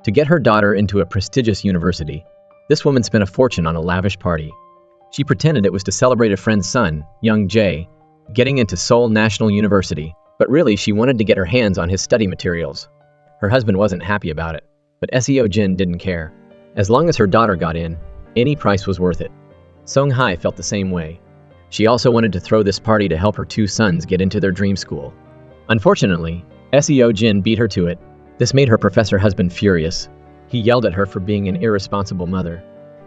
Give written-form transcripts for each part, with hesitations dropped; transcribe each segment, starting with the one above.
to get her daughter into a prestigious university. This woman spent a fortune on a lavish party. She pretended it was to celebrate a friend's son, Young-jae, getting into Seoul National University, but really she wanted to get her hands on his study materials. Her husband wasn't happy about it, but Seo Jin didn't care. As long as her daughter got in, any price was worth it. Sung-hae felt the same way. She also wanted to throw this party to help her two sons get into their dream school. Unfortunately, Seo Jin beat her to it. This made her professor husband furious. He yelled at her for being an irresponsible mother.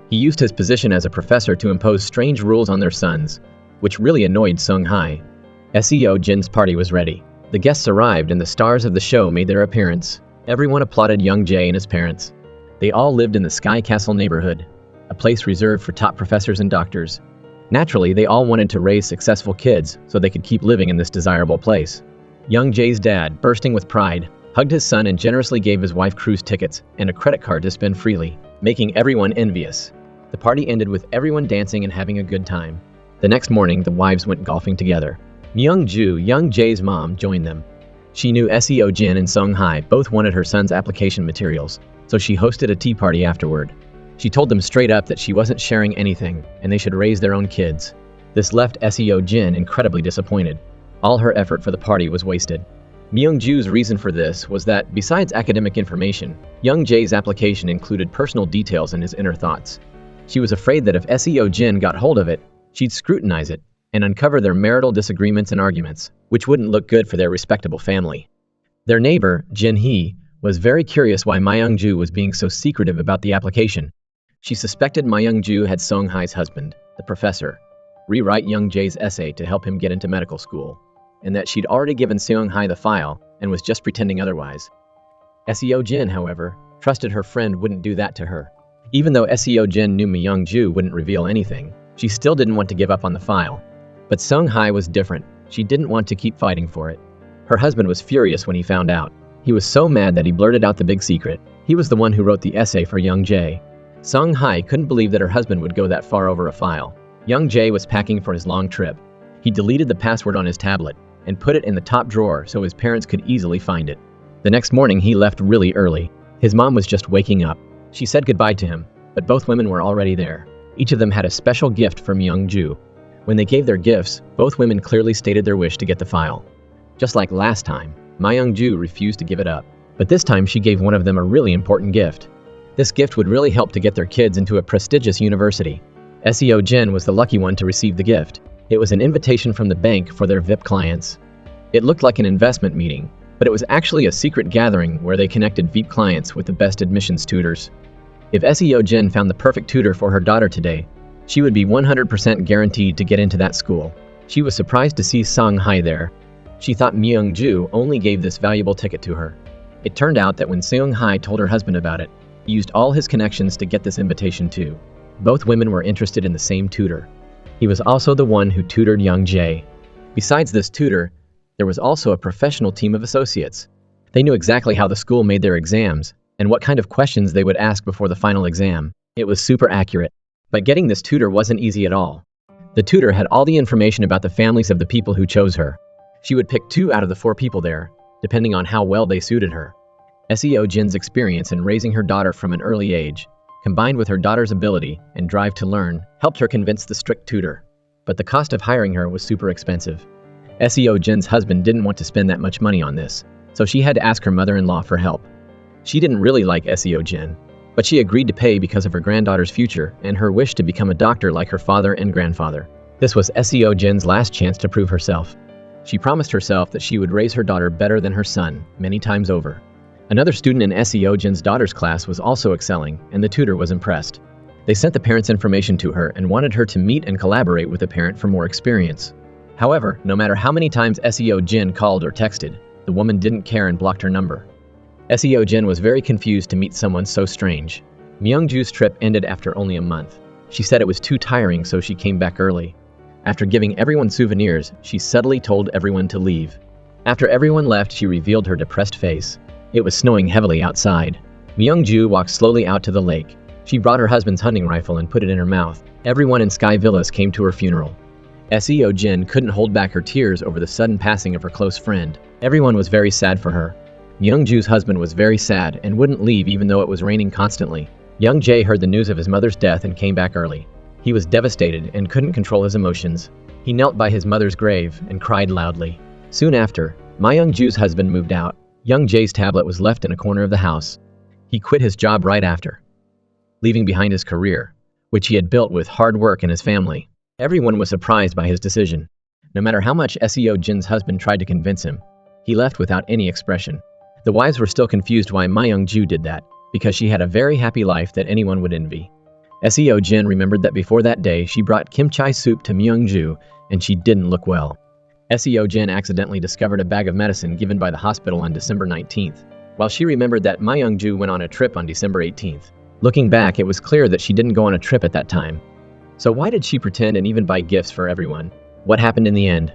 He used his position as a professor to impose strange rules on their sons, which really annoyed Sung-hae. Seo Jin's party was ready. The guests arrived and the stars of the show made their appearance. Everyone applauded Young-jae and his parents. They all lived in the Sky Castle neighborhood, a place reserved for top professors and doctors. Naturally, they all wanted to raise successful kids so they could keep living in this desirable place. Young-jae's dad, bursting with pride, hugged his son and generously gave his wife cruise tickets and a credit card to spend freely, making everyone envious. The party ended with everyone dancing and having a good time. The next morning, the wives went golfing together. Myung-ju, Young-jae's mom, joined them. She knew Seo Jin and Sung-hae both wanted her son's application materials, so she hosted a tea party afterward. She told them straight up that she wasn't sharing anything, and they should raise their own kids. This left Seo Jin incredibly disappointed. All her effort for the party was wasted. Myung-ju's reason for this was that, besides academic information, Young-jae's application included personal details and his inner thoughts. She was afraid that if Seo Jin got hold of it, she'd scrutinize it and uncover their marital disagreements and arguments, which wouldn't look good for their respectable family. Their neighbor, Jin-hee, was very curious why Myung-ju was being so secretive about the application. She suspected Myung-ju had Sung-hae's husband, the professor, rewrite Young-jae's essay to help him get into medical school, and that she'd already given Sung-hae the file and was just pretending otherwise. Seo Jin, however, trusted her friend wouldn't do that to her. Even though Seo Jin knew Myung-ju wouldn't reveal anything, she still didn't want to give up on the file. But Sung-hae was different. She didn't want to keep fighting for it. Her husband was furious when he found out. He was so mad that he blurted out the big secret. He was the one who wrote the essay for Young-jae. Sung-hae couldn't believe that her husband would go that far over a file. Young-jae was packing for his long trip. He deleted the password on his tablet and put it in the top drawer so his parents could easily find it. The next morning, he left really early. His mom was just waking up. She said goodbye to him, but both women were already there. Each of them had a special gift from Myung-ju. When they gave their gifts, both women clearly stated their wish to get the file. Just like last time, Myung-ju refused to give it up. But this time she gave one of them a really important gift. This gift would really help to get their kids into a prestigious university. Seo Jin was the lucky one to receive the gift. It was an invitation from the bank for their VIP clients. It looked like an investment meeting, but it was actually a secret gathering where they connected VIP clients with the best admissions tutors. If Seo Jin found the perfect tutor for her daughter today, she would be 100% guaranteed to get into that school. She was surprised to see Sung-hae there. She thought Myung-ju only gave this valuable ticket to her. It turned out that when Sung-hae told her husband about it, he used all his connections to get this invitation too. Both women were interested in the same tutor. He was also the one who tutored Young-jae. Besides this tutor, there was also a professional team of associates. They knew exactly how the school made their exams and what kind of questions they would ask before the final exam. It was super accurate. But getting this tutor wasn't easy at all. The tutor had all the information about the families of the people who chose her. She would pick 2 out of the 4 people there, depending on how well they suited her. Seo Jin's experience in raising her daughter from an early age, combined with her daughter's ability and drive to learn, helped her convince the strict tutor. But the cost of hiring her was super expensive. Seo Jin's husband didn't want to spend that much money on this, so she had to ask her mother-in-law for help. She didn't really like Seo Jin, but she agreed to pay because of her granddaughter's future and her wish to become a doctor like her father and grandfather. This was Seo Jin's last chance to prove herself. She promised herself that she would raise her daughter better than her son, many times over. Another student in Seo Jin's daughter's class was also excelling, and the tutor was impressed. They sent the parents' information to her and wanted her to meet and collaborate with the parent for more experience. However, no matter how many times Seo Jin called or texted, the woman didn't care and blocked her number. Seo Jin was very confused to meet someone so strange. Myung-ju's trip ended after only a month. She said it was too tiring, so she came back early. After giving everyone souvenirs, she subtly told everyone to leave. After everyone left, she revealed her depressed face. It was snowing heavily outside. Myung-ju walked slowly out to the lake. She brought her husband's hunting rifle and put it in her mouth. Everyone in Sky Villas came to her funeral. Seo Jin couldn't hold back her tears over the sudden passing of her close friend. Everyone was very sad for her. Young-jae's husband was very sad and wouldn't leave even though it was raining constantly. Young-jae heard the news of his mother's death and came back early. He was devastated and couldn't control his emotions. He knelt by his mother's grave and cried loudly. Soon after, Young-jae's husband moved out. Young-jae's tablet was left in a corner of the house. He quit his job right after, leaving behind his career, which he had built with hard work and his family. Everyone was surprised by his decision. No matter how much Seo Jin's husband tried to convince him, he left without any expression. The wives were still confused why Young-jae did that, because she had a very happy life that anyone would envy. Seo Jin remembered that before that day she brought kimchi soup to Young-jae and she didn't look well. Seo Jin accidentally discovered a bag of medicine given by the hospital on December 19th, while she remembered that Young-jae went on a trip on December 18th. Looking back, it was clear that she didn't go on a trip at that time. So why did she pretend and even buy gifts for everyone? What happened in the end?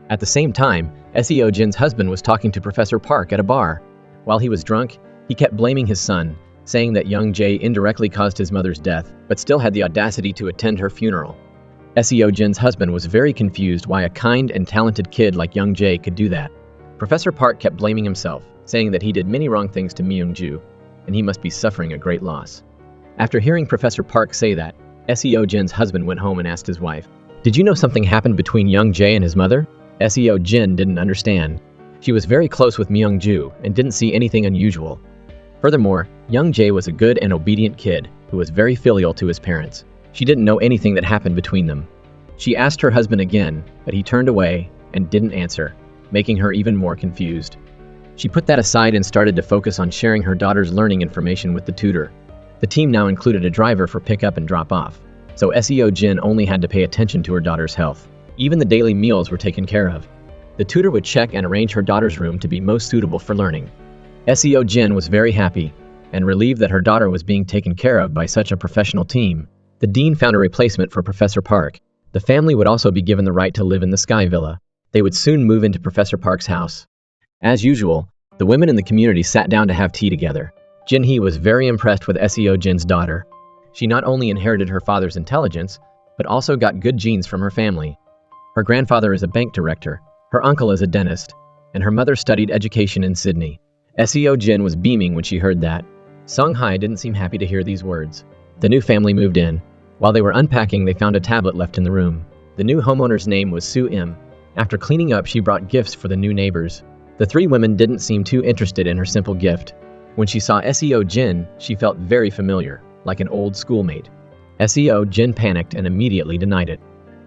At the same time, Seo Jin's husband was talking to Professor Park at a bar. While he was drunk, he kept blaming his son, saying that Young-jae indirectly caused his mother's death, but still had the audacity to attend her funeral. Seo Jin's husband was very confused why a kind and talented kid like Young-jae could do that. Professor Park kept blaming himself, saying that he did many wrong things to Young-jae, and he must be suffering a great loss. After hearing Professor Park say that, Seo Jin's husband went home and asked his wife, "Did you know something happened between Young-jae and his mother?" Seo Jin didn't understand. She was very close with Young-jae and didn't see anything unusual. Furthermore, Young-jae was a good and obedient kid who was very filial to his parents. She didn't know anything that happened between them. She asked her husband again, but he turned away and didn't answer, making her even more confused. She put that aside and started to focus on sharing her daughter's learning information with the tutor. The team now included a driver for pickup and drop-off, so Seo Jin only had to pay attention to her daughter's health. Even the daily meals were taken care of. The tutor would check and arrange her daughter's room to be most suitable for learning. Seo Jin was very happy and relieved that her daughter was being taken care of by such a professional team. The dean found a replacement for Professor Park. The family would also be given the right to live in the Sky Villa. They would soon move into Professor Park's house. As usual, the women in the community sat down to have tea together. Jin-hee was very impressed with Seo Jin's daughter. She not only inherited her father's intelligence, but also got good genes from her family. Her grandfather is a bank director, her uncle is a dentist, and her mother studied education in Sydney. Seo Jin was beaming when she heard that. Sung-hai didn't seem happy to hear these words. The new family moved in. While they were unpacking, they found a tablet left in the room. The new homeowner's name was Soo-im. After cleaning up, she brought gifts for the new neighbors. The three women didn't seem too interested in her simple gift. When she saw Seo Jin, she felt very familiar, like an old schoolmate. Seo Jin panicked and immediately denied it.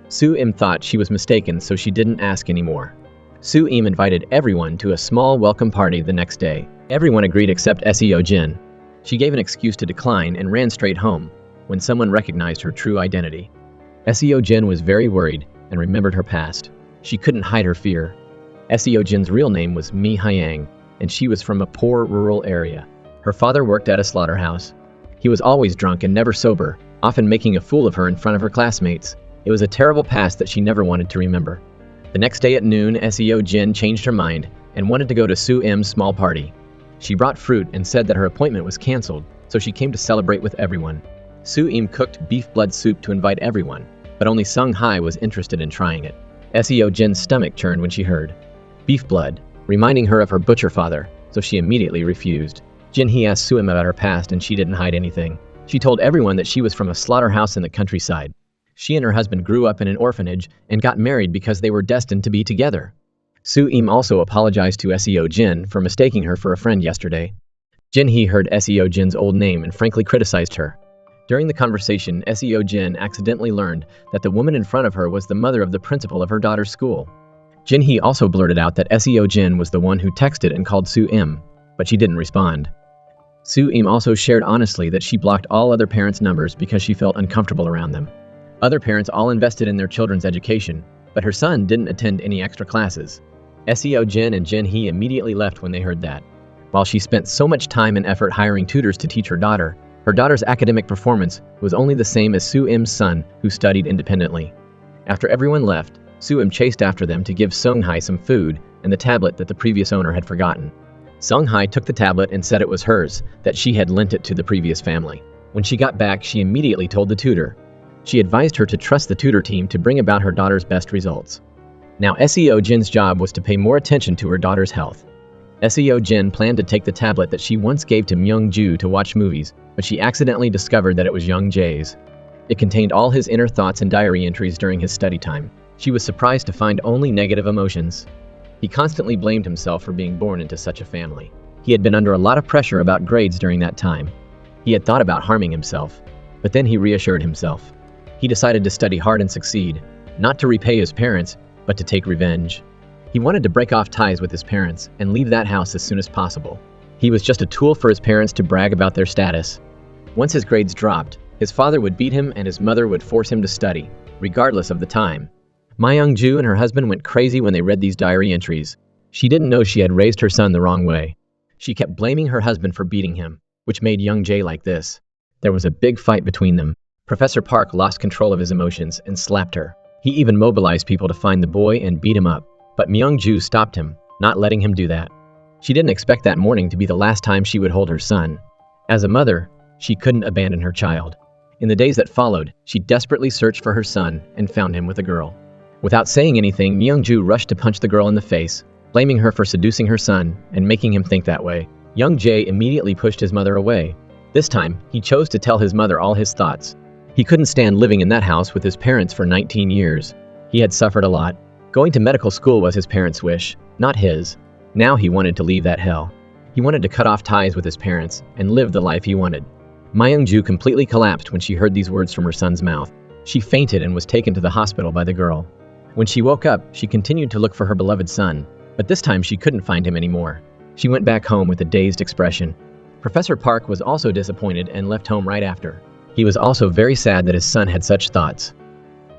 Soo-im thought she was mistaken, so she didn't ask anymore. Soo-im invited everyone to a small welcome party the next day. Everyone agreed except Seo Jin. She gave an excuse to decline and ran straight home when someone recognized her true identity. Seo Jin was very worried and remembered her past. She couldn't hide her fear. Seo Jin's real name was Mi Hyang, and she was from a poor rural area. Her father worked at a slaughterhouse. He was always drunk and never sober, often making a fool of her in front of her classmates. It was a terrible past that she never wanted to remember. The next day at noon, Seo Jin changed her mind and wanted to go to Soo-im's small party. She brought fruit and said that her appointment was canceled, so she came to celebrate with everyone. Soo-im cooked beef blood soup to invite everyone, but only Sung-hai was interested in trying it. Seo Jin's stomach churned when she heard beef blood, reminding her of her butcher father, so she immediately refused. Jin-hee asked Soo-im about her past and she didn't hide anything. She told everyone that she was from a slaughterhouse in the countryside. She and her husband grew up in an orphanage and got married because they were destined to be together. Soo-im also apologized to Seo Jin for mistaking her for a friend yesterday. Jin-hee heard Seo Jin's old name and frankly criticized her. During the conversation, Seo Jin accidentally learned that the woman in front of her was the mother of the principal of her daughter's school. Jin-hee also blurted out that Seo Jin was the one who texted and called Soo-im, but she didn't respond. Soo-im also shared honestly that she blocked all other parents' numbers because she felt uncomfortable around them. Other parents all invested in their children's education, but her son didn't attend any extra classes. Seo Jin and Jin-hee immediately left when they heard that. While she spent so much time and effort hiring tutors to teach her daughter's academic performance was only the same as Soo-im's son, who studied independently. After everyone left, Soo-im chased after them to give Sung-hai some food and the tablet that the previous owner had forgotten. Sung-hai took the tablet and said it was hers, that she had lent it to the previous family. When she got back, she immediately told the tutor. She advised her to trust the tutor team to bring about her daughter's best results. Now Seo Jin's job was to pay more attention to her daughter's health. SEO Jin planned to take the tablet that she once gave to Young-jae to watch movies, but she accidentally discovered that it was Young-jae's. It contained all his inner thoughts and diary entries during his study time. She was surprised to find only negative emotions. He constantly blamed himself for being born into such a family. He had been under a lot of pressure about grades during that time. He had thought about harming himself, but then he reassured himself. He decided to study hard and succeed, not to repay his parents, but to take revenge. He wanted to break off ties with his parents and leave that house as soon as possible. He was just a tool for his parents to brag about their status. Once his grades dropped, his father would beat him and his mother would force him to study, regardless of the time. Young-jae and her husband went crazy when they read these diary entries. She didn't know she had raised her son the wrong way. She kept blaming her husband for beating him, which made Young-jae like this. There was a big fight between them. Professor Park lost control of his emotions and slapped her. He even mobilized people to find the boy and beat him up. But Young-jae stopped him, not letting him do that. She didn't expect that morning to be the last time she would hold her son. As a mother, she couldn't abandon her child. In the days that followed, she desperately searched for her son and found him with a girl. Without saying anything, Young-jae rushed to punch the girl in the face, blaming her for seducing her son and making him think that way. Young-jae immediately pushed his mother away. This time, he chose to tell his mother all his thoughts. He couldn't stand living in that house with his parents for 19 years. He had suffered a lot. Going to medical school was his parents' wish, not his. Now he wanted to leave that hell. He wanted to cut off ties with his parents and live the life he wanted. Young-jae completely collapsed when she heard these words from her son's mouth. She fainted and was taken to the hospital by the girl. When she woke up, she continued to look for her beloved son, but this time she couldn't find him anymore. She went back home with a dazed expression. Professor Park was also disappointed and left home right after. He was also very sad that his son had such thoughts.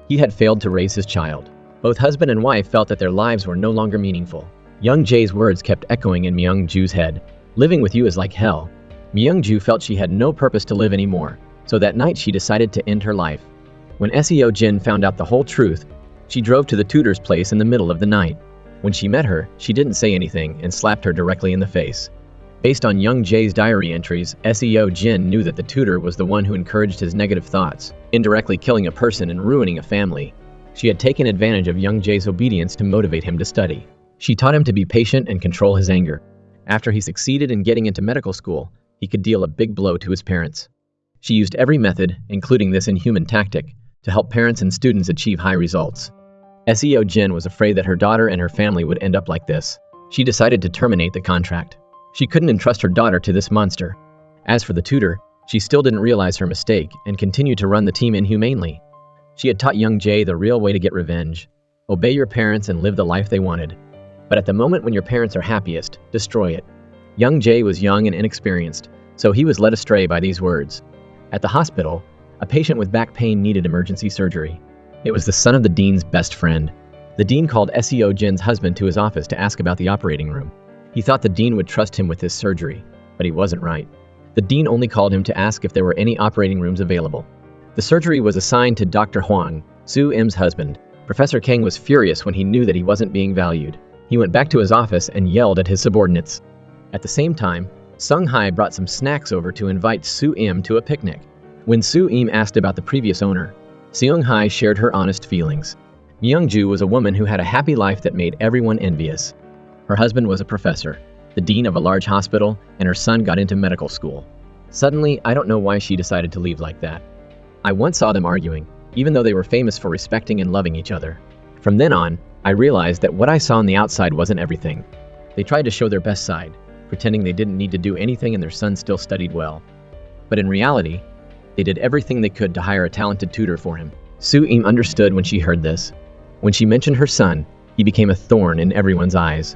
He had failed to raise his child. Both husband and wife felt that their lives were no longer meaningful. Young-jae's words kept echoing in Young-jae's head. Living with you is like hell. Young-jae felt she had no purpose to live anymore, so that night she decided to end her life. When SEO Jin found out the whole truth, she drove to the tutor's place in the middle of the night. When she met her, she didn't say anything and slapped her directly in the face. Based on Young-jae's diary entries, SEO Jin knew that the tutor was the one who encouraged his negative thoughts, indirectly killing a person and ruining a family. She had taken advantage of Young-jae's obedience to motivate him to study. She taught him to be patient and control his anger. After he succeeded in getting into medical school, he could deal a big blow to his parents. She used every method, including this inhuman tactic, to help parents and students achieve high results. SEO Jin was afraid that her daughter and her family would end up like this. She decided to terminate the contract. She couldn't entrust her daughter to this monster. As for the tutor, she still didn't realize her mistake and continued to run the team inhumanely. She had taught Young-jae the real way to get revenge. Obey your parents and live the life they wanted. But at the moment when your parents are happiest, destroy it. Young-jae was young and inexperienced, so he was led astray by these words. At the hospital, a patient with back pain needed emergency surgery. It was the son of the dean's best friend. The dean called SEO Jin's husband to his office to ask about the operating room. He thought the dean would trust him with this surgery, but he wasn't right. The dean only called him to ask if there were any operating rooms available. The surgery was assigned to Dr. Huang, Soo-im's husband. Professor Kang was furious when he knew that he wasn't being valued. He went back to his office and yelled at his subordinates. At the same time, Sung-hae brought some snacks over to invite Soo-im to a picnic. When Soo-im asked about the previous owner, Seung-hae shared her honest feelings. Young-jae was a woman who had a happy life that made everyone envious. Her husband was a professor, the dean of a large hospital, and her son got into medical school. Suddenly, I don't know why she decided to leave like that. I once saw them arguing, even though they were famous for respecting and loving each other. From then on, I realized that what I saw on the outside wasn't everything. They tried to show their best side, pretending they didn't need to do anything and their son still studied well. But in reality, they did everything they could to hire a talented tutor for him. Soo-im understood when she heard this. When she mentioned her son, he became a thorn in everyone's eyes.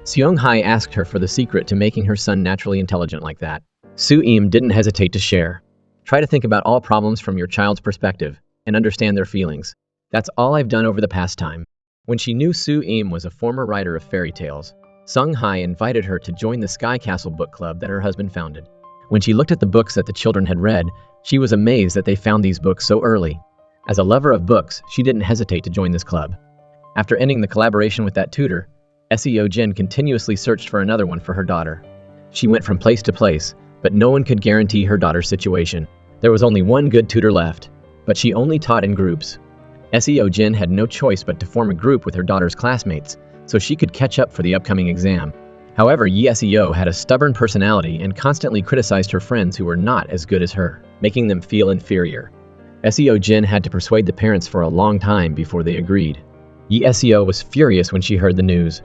Seung-hae asked her for the secret to making her son naturally intelligent like that. Soo-im didn't hesitate to share. Try to think about all problems from your child's perspective and understand their feelings. That's all I've done over the past time. When she knew Soo-im was a former writer of fairy tales, Sung-hae invited her to join the Sky Castle book club that her husband founded. When she looked at the books that the children had read, she was amazed that they found these books so early. As a lover of books, she didn't hesitate to join this club. After ending the collaboration with that tutor, SEO Jin continuously searched for another one for her daughter. She went from place to place, but no one could guarantee her daughter's situation. There was only one good tutor left, but she only taught in groups. SEO Jin had no choice but to form a group with her daughter's classmates, so she could catch up for the upcoming exam. However, Yi Seo had a stubborn personality and constantly criticized her friends who were not as good as her, making them feel inferior. Seo Jin had to persuade the parents for a long time before they agreed. Yi Seo was furious when she heard the news.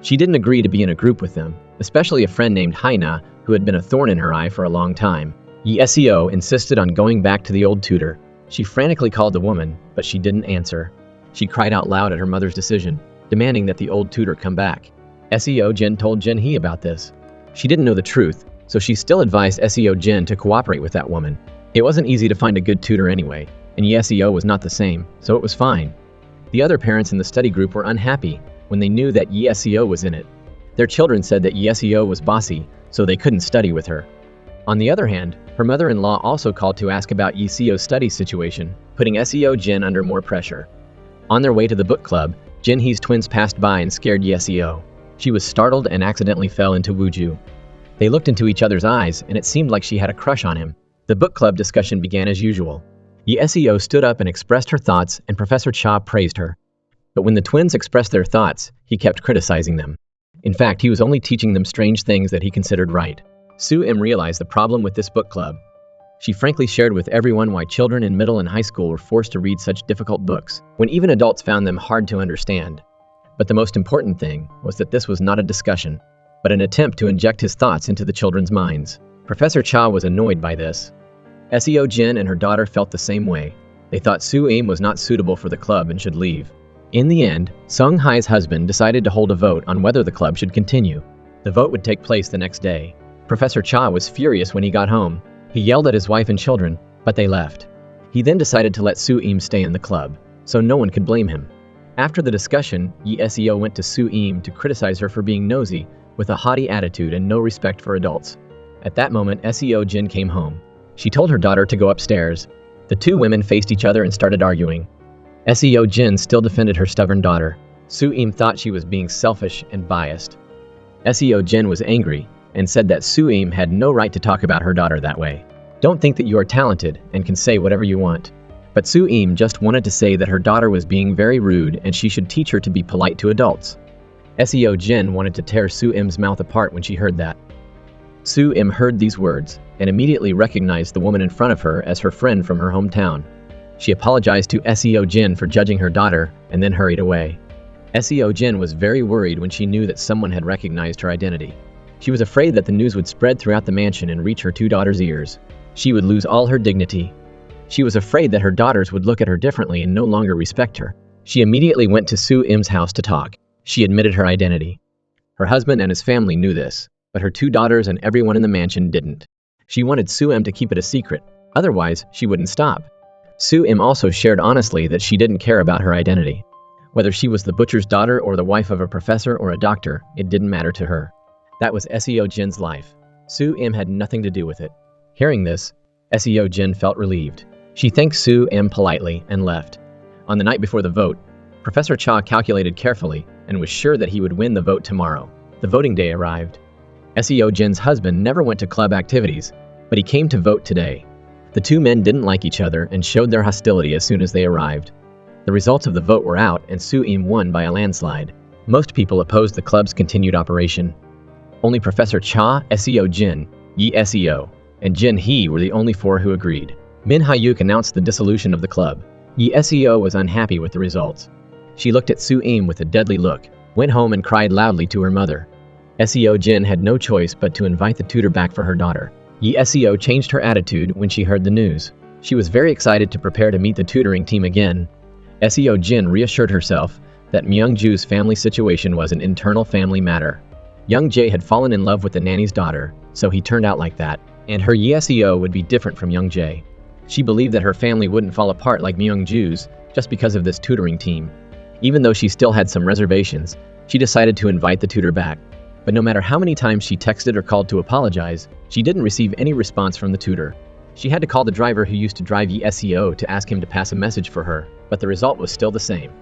She didn't agree to be in a group with them, especially a friend named Hana, who had been a thorn in her eye for a long time. Yi Seo insisted on going back to the old tutor. She frantically called the woman, but she didn't answer. She cried out loud at her mother's decision, demanding that the old tutor come back. Seo Jin told Jin Hee about this. She didn't know the truth, so she still advised Seo Jin to cooperate with that woman. It wasn't easy to find a good tutor anyway, and Yi Seo was not the same, so it was fine. The other parents in the study group were unhappy when they knew that Yi Seo was in it. Their children said that Yi Seo was bossy, so they couldn't study with her. On the other hand, her mother-in-law also called to ask about Yi Seo's study situation, putting Seo Jin under more pressure. On their way to the book club, Jin Hee's twins passed by and scared Yi Seo. She was startled and accidentally fell into Wooju. They looked into each other's eyes, and it seemed like she had a crush on him. The book club discussion began as usual. Yi Seo stood up and expressed her thoughts, and Professor Cha praised her. But when the twins expressed their thoughts, he kept criticizing them. In fact, he was only teaching them strange things that he considered right. Soo-im realized the problem with this book club. She frankly shared with everyone why children in middle and high school were forced to read such difficult books, when even adults found them hard to understand. But the most important thing was that this was not a discussion, but an attempt to inject his thoughts into the children's minds. Professor Cha was annoyed by this. Seo Jin and her daughter felt the same way. They thought Soo-im was not suitable for the club and should leave. In the end, Sung Hai's husband decided to hold a vote on whether the club should continue. The vote would take place the next day. Professor Cha was furious when he got home. He yelled at his wife and children, but they left. He then decided to let Soo-im stay in the club, so no one could blame him. After the discussion, Yi Seo went to Soo-im to criticize her for being nosy, with a haughty attitude and no respect for adults. At that moment, Seo Jin came home. She told her daughter to go upstairs. The two women faced each other and started arguing. Seo Jin still defended her stubborn daughter. Soo-im thought she was being selfish and biased. Seo Jin was angry and said that Soo-im had no right to talk about her daughter that way. Don't think that you are talented and can say whatever you want. But Soo-im just wanted to say that her daughter was being very rude and she should teach her to be polite to adults. Seo Jin wanted to tear Soo-im's mouth apart when she heard that. Soo-im heard these words and immediately recognized the woman in front of her as her friend from her hometown. She apologized to Seo Jin for judging her daughter and then hurried away. Seo Jin was very worried when she knew that someone had recognized her identity. She was afraid that the news would spread throughout the mansion and reach her two daughters' ears. She would lose all her dignity. She was afraid that her daughters would look at her differently and no longer respect her. She immediately went to Soo-im's house to talk. She admitted her identity. Her husband and his family knew this, but her two daughters and everyone in the mansion didn't. She wanted Soo-im to keep it a secret, otherwise she wouldn't stop. Soo-im also shared honestly that she didn't care about her identity. Whether she was the butcher's daughter or the wife of a professor or a doctor, it didn't matter to her. That was Seo Jin's life. Soo-im had nothing to do with it. Hearing this, Seo Jin felt relieved. She thanked Soo-im politely and left. On the night before the vote, Professor Cha calculated carefully and was sure that he would win the vote tomorrow. The voting day arrived. Seo Jin's husband never went to club activities, but he came to vote today. The two men didn't like each other and showed their hostility as soon as they arrived. The results of the vote were out and Soo-im won by a landslide. Most people opposed the club's continued operation. Only Professor Cha, Seo Jin, Yi Seo, and Jin Hee were the only four who agreed. Min Ha-yuk announced the dissolution of the club. Yi Seo was unhappy with the results. She looked at Soo-im with a deadly look, went home and cried loudly to her mother. Seo Jin had no choice but to invite the tutor back for her daughter. Yi Seo changed her attitude when she heard the news. She was very excited to prepare to meet the tutoring team again. Seo Jin reassured herself that Myung-ju's family situation was an internal family matter. Young-jae had fallen in love with the nanny's daughter, so he turned out like that, and her Yi Seo would be different from Young-jae. She believed that her family wouldn't fall apart like Myung-ju's just because of this tutoring team. Even though she still had some reservations, she decided to invite the tutor back. But no matter how many times she texted or called to apologize, she didn't receive any response from the tutor. She had to call the driver who used to drive Yi Seo to ask him to pass a message for her, but the result was still the same.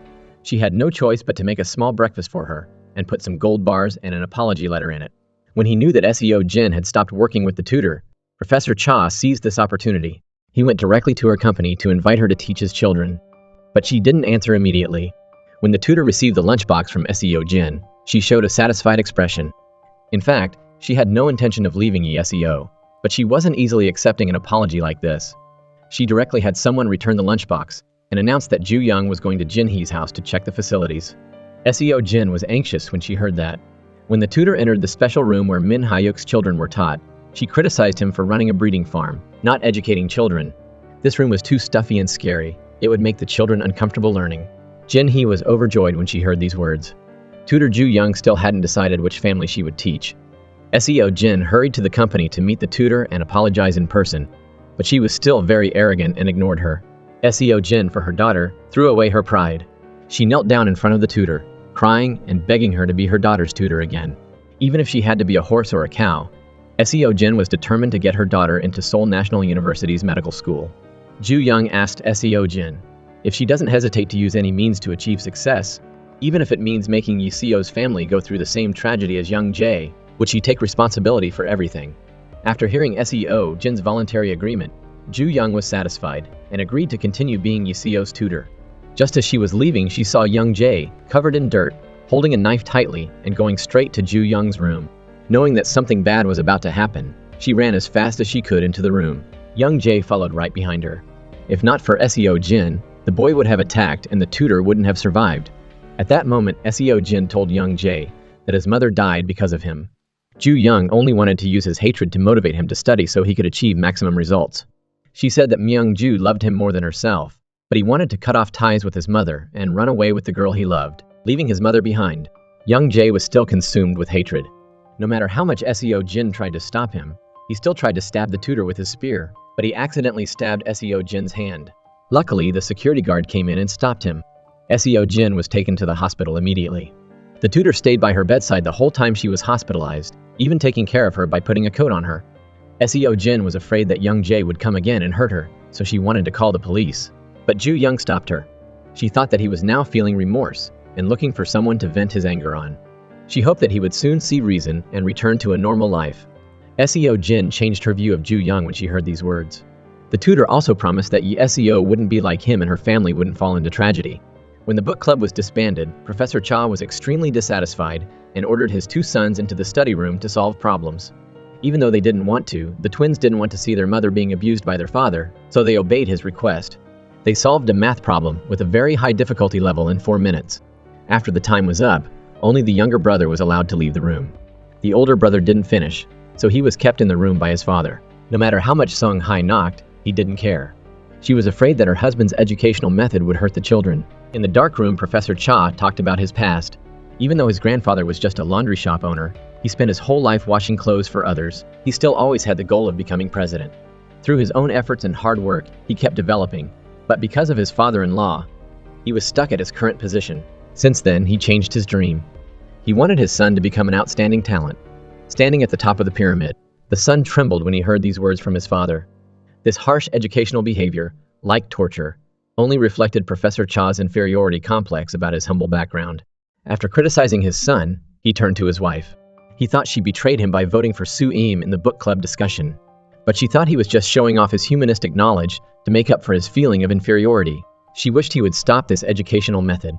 She had no choice but to make a small breakfast for her and put some gold bars and an apology letter in it. When he knew that Seo Jin had stopped working with the tutor, Professor Cha seized this opportunity. He went directly to her company to invite her to teach his children. But she didn't answer immediately. When the tutor received the lunchbox from Seo Jin, she showed a satisfied expression. In fact, she had no intention of leaving SEO, but she wasn't easily accepting an apology like this. She directly had someone return the lunchbox and announced that Ju Young was going to Jin-hee's house to check the facilities. SEO Jin was anxious when she heard that. When the tutor entered the special room where Min Hyuk's children were taught, she criticized him for running a breeding farm, not educating children. This room was too stuffy and scary. It would make the children uncomfortable learning. Jin-hee was overjoyed when she heard these words. Tutor Ju Young still hadn't decided which family she would teach. SEO Jin hurried to the company to meet the tutor and apologize in person, but she was still very arrogant and ignored her. SEO Jin, for her daughter, threw away her pride. She knelt down in front of the tutor, crying and begging her to be her daughter's tutor again, even if she had to be a horse or a cow. SEO Jin was determined to get her daughter into Seoul National University's medical school. Ju Young asked SEO Jin if she doesn't hesitate to use any means to achieve success, even if it means making Seo's family go through the same tragedy as Young-jae, would she take responsibility for everything? After hearing SEO Jin's voluntary agreement, Ju Young was satisfied and agreed to continue being Seo's tutor. Just as she was leaving, she saw Young-jae, covered in dirt, holding a knife tightly and going straight to Ju Young's room. Knowing that something bad was about to happen, she ran as fast as she could into the room. Young-jae followed right behind her. If not for SEO Jin, the boy would have attacked and the tutor wouldn't have survived. At that moment, SEO Jin told Young-jae that his mother died because of him. Ju Young only wanted to use his hatred to motivate him to study so he could achieve maximum results. She said that Myung-ju loved him more than herself, but he wanted to cut off ties with his mother and run away with the girl he loved, leaving his mother behind. Young-jae was still consumed with hatred. No matter how much SEO Jin tried to stop him, he still tried to stab the tutor with his spear, but he accidentally stabbed SEO Jin's hand. Luckily, the security guard came in and stopped him. SEO Jin was taken to the hospital immediately. The tutor stayed by her bedside the whole time she was hospitalized, even taking care of her by putting a coat on her. SEO Jin was afraid that Young-jae would come again and hurt her, so she wanted to call the police. But Ju Young stopped her. She thought that he was now feeling remorse and looking for someone to vent his anger on. She hoped that he would soon see reason and return to a normal life. SEO Jin changed her view of Ju Young when she heard these words. The tutor also promised that SEO wouldn't be like him and her family wouldn't fall into tragedy. When the book club was disbanded, Professor Cha was extremely dissatisfied and ordered his two sons into the study room to solve problems. Even though they didn't want to, the twins didn't want to see their mother being abused by their father, so they obeyed his request. They solved a math problem with a very high difficulty level in 4 minutes. After the time was up, only the younger brother was allowed to leave the room. The older brother didn't finish, so he was kept in the room by his father. No matter how much Sung Hai knocked, he didn't care. She was afraid that her husband's educational method would hurt the children. In the dark room, Professor Cha talked about his past. Even though his grandfather was just a laundry shop owner, he spent his whole life washing clothes for others. He still always had the goal of becoming president. Through his own efforts and hard work, he kept developing. But because of his father-in-law, he was stuck at his current position. Since then, he changed his dream. He wanted his son to become an outstanding talent. Standing at the top of the pyramid, the son trembled when he heard these words from his father. This harsh educational behavior, like torture, only reflected Professor Cha's inferiority complex about his humble background. After criticizing his son, he turned to his wife. He thought she betrayed him by voting for Soo-im in the book club discussion. But she thought he was just showing off his humanistic knowledge to make up for his feeling of inferiority. She wished he would stop this educational method.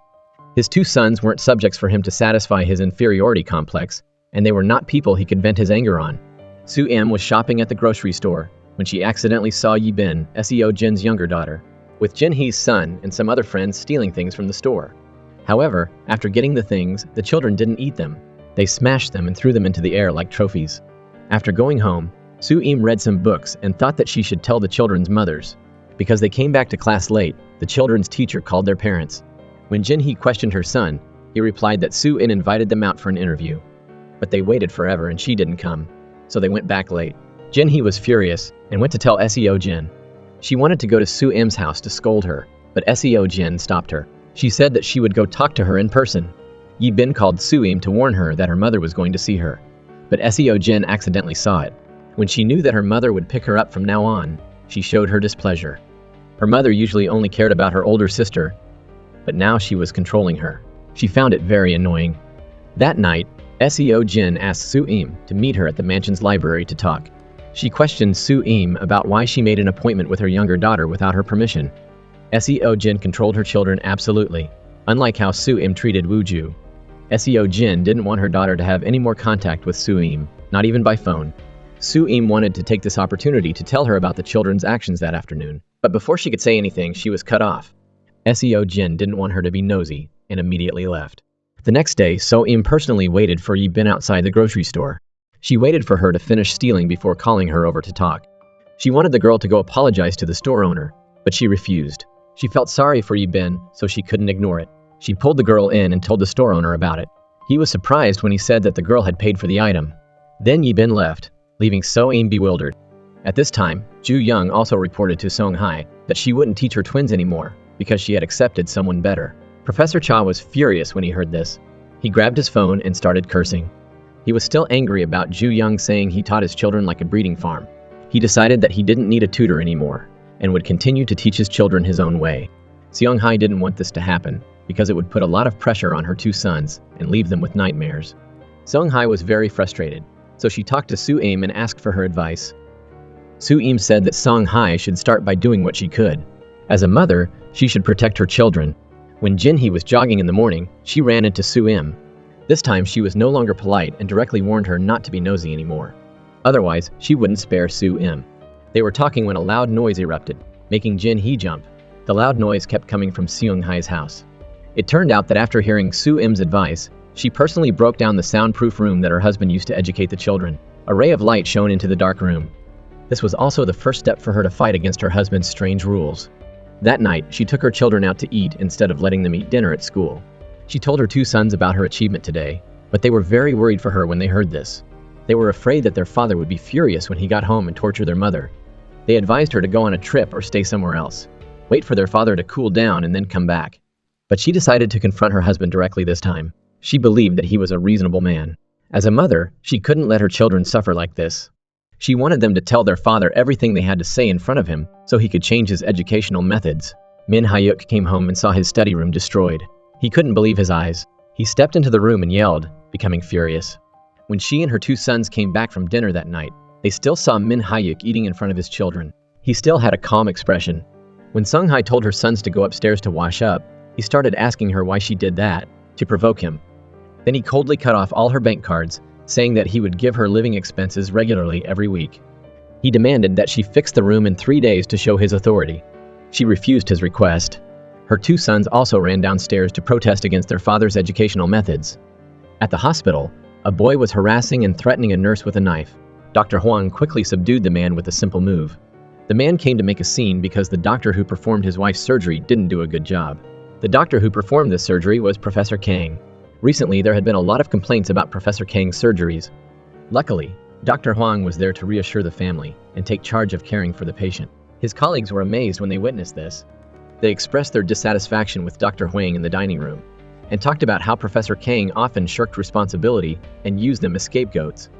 His two sons weren't subjects for him to satisfy his inferiority complex, and they were not people he could vent his anger on. Soo-im was shopping at the grocery store when she accidentally saw Yi-bin, SEO Jin's younger daughter, with Jin-hee's son and some other friends stealing things from the store. However, after getting the things, the children didn't eat them. They smashed them and threw them into the air like trophies. After going home, Soo-im read some books and thought that she should tell the children's mothers. Because they came back to class late, the children's teacher called their parents. When Jin-hee questioned her son, he replied that Soo-in invited them out for an interview. But they waited forever and she didn't come, so they went back late. Jin-hee was furious and went to tell SEO Jin. She wanted to go to Soo-im's house to scold her, but SEO Jin stopped her. She said that she would go talk to her in person. Yi-bin called Soo-im to warn her that her mother was going to see her, but SEO Jin accidentally saw it. When she knew that her mother would pick her up from now on, she showed her displeasure. Her mother usually only cared about her older sister, but now she was controlling her. She found it very annoying. That night, SEO Jin asked Soo-im to meet her at the mansion's library to talk. She questioned Soo-im about why she made an appointment with her younger daughter without her permission. SEO Jin controlled her children absolutely, unlike how Soo-im treated Woo-ju. Seo Jin didn't want her daughter to have any more contact with Soo-im, not even by phone. Soo-im wanted to take this opportunity to tell her about the children's actions that afternoon, but before she could say anything, she was cut off. Seo Jin didn't want her to be nosy and immediately left. The next day, Soo-im personally waited for Yi-bin outside the grocery store. She waited for her to finish stealing before calling her over to talk. She wanted the girl to go apologize to the store owner, but she refused. She felt sorry for Yi-bin, so she couldn't ignore it. She pulled the girl in and told the store owner about it. He was surprised when he said that the girl had paid for the item. Then Yi-bin left, leaving Soo-im bewildered. At this time, Ju Young also reported to Sung-hae that she wouldn't teach her twins anymore because she had accepted someone better. Professor Cha was furious when he heard this. He grabbed his phone and started cursing. He was still angry about Ju Young saying he taught his children like a breeding farm. He decided that he didn't need a tutor anymore and would continue to teach his children his own way. Seong-hae didn't want this to happen because it would put a lot of pressure on her two sons and leave them with nightmares. Seong-hae was very frustrated, so she talked to Soo-im and asked for her advice. Soo-im said that Seong-hae should start by doing what she could. As a mother, she should protect her children. When Jin-hee was jogging in the morning, she ran into Soo-im. This time she was no longer polite and directly warned her not to be nosy anymore. Otherwise, she wouldn't spare Soo-im. They were talking when a loud noise erupted, making Jin-hee jump. The loud noise kept coming from Seong-hae's house. It turned out that after hearing Soo-im's advice, she personally broke down the soundproof room that her husband used to educate the children. A ray of light shone into the dark room. This was also the first step for her to fight against her husband's strange rules. That night, she took her children out to eat instead of letting them eat dinner at school. She told her two sons about her achievement today, but they were very worried for her when they heard this. They were afraid that their father would be furious when he got home and torture their mother. They advised her to go on a trip or stay somewhere else. Wait for their father to cool down and then come back. But she decided to confront her husband directly this time. She believed that he was a reasonable man. As a mother, she couldn't let her children suffer like this. She wanted them to tell their father everything they had to say in front of him so he could change his educational methods. Min Hyuk came home and saw his study room destroyed. He couldn't believe his eyes. He stepped into the room and yelled, becoming furious. When she and her two sons came back from dinner that night, they still saw Min Hyuk eating in front of his children. He still had a calm expression. When Sung-hae told her sons to go upstairs to wash up, he started asking her why she did that, to provoke him. Then he coldly cut off all her bank cards, saying that he would give her living expenses regularly every week. He demanded that she fix the room in 3 days to show his authority. She refused his request. Her two sons also ran downstairs to protest against their father's educational methods. At the hospital, a boy was harassing and threatening a nurse with a knife. Dr. Huang quickly subdued the man with a simple move. The man came to make a scene because the doctor who performed his wife's surgery didn't do a good job. The doctor who performed this surgery was Professor Kang. Recently, there had been a lot of complaints about Professor Kang's surgeries. Luckily, Dr. Huang was there to reassure the family and take charge of caring for the patient. His colleagues were amazed when they witnessed this. They expressed their dissatisfaction with Dr. Huang in the dining room and talked about how Professor Kang often shirked responsibility and used them as scapegoats.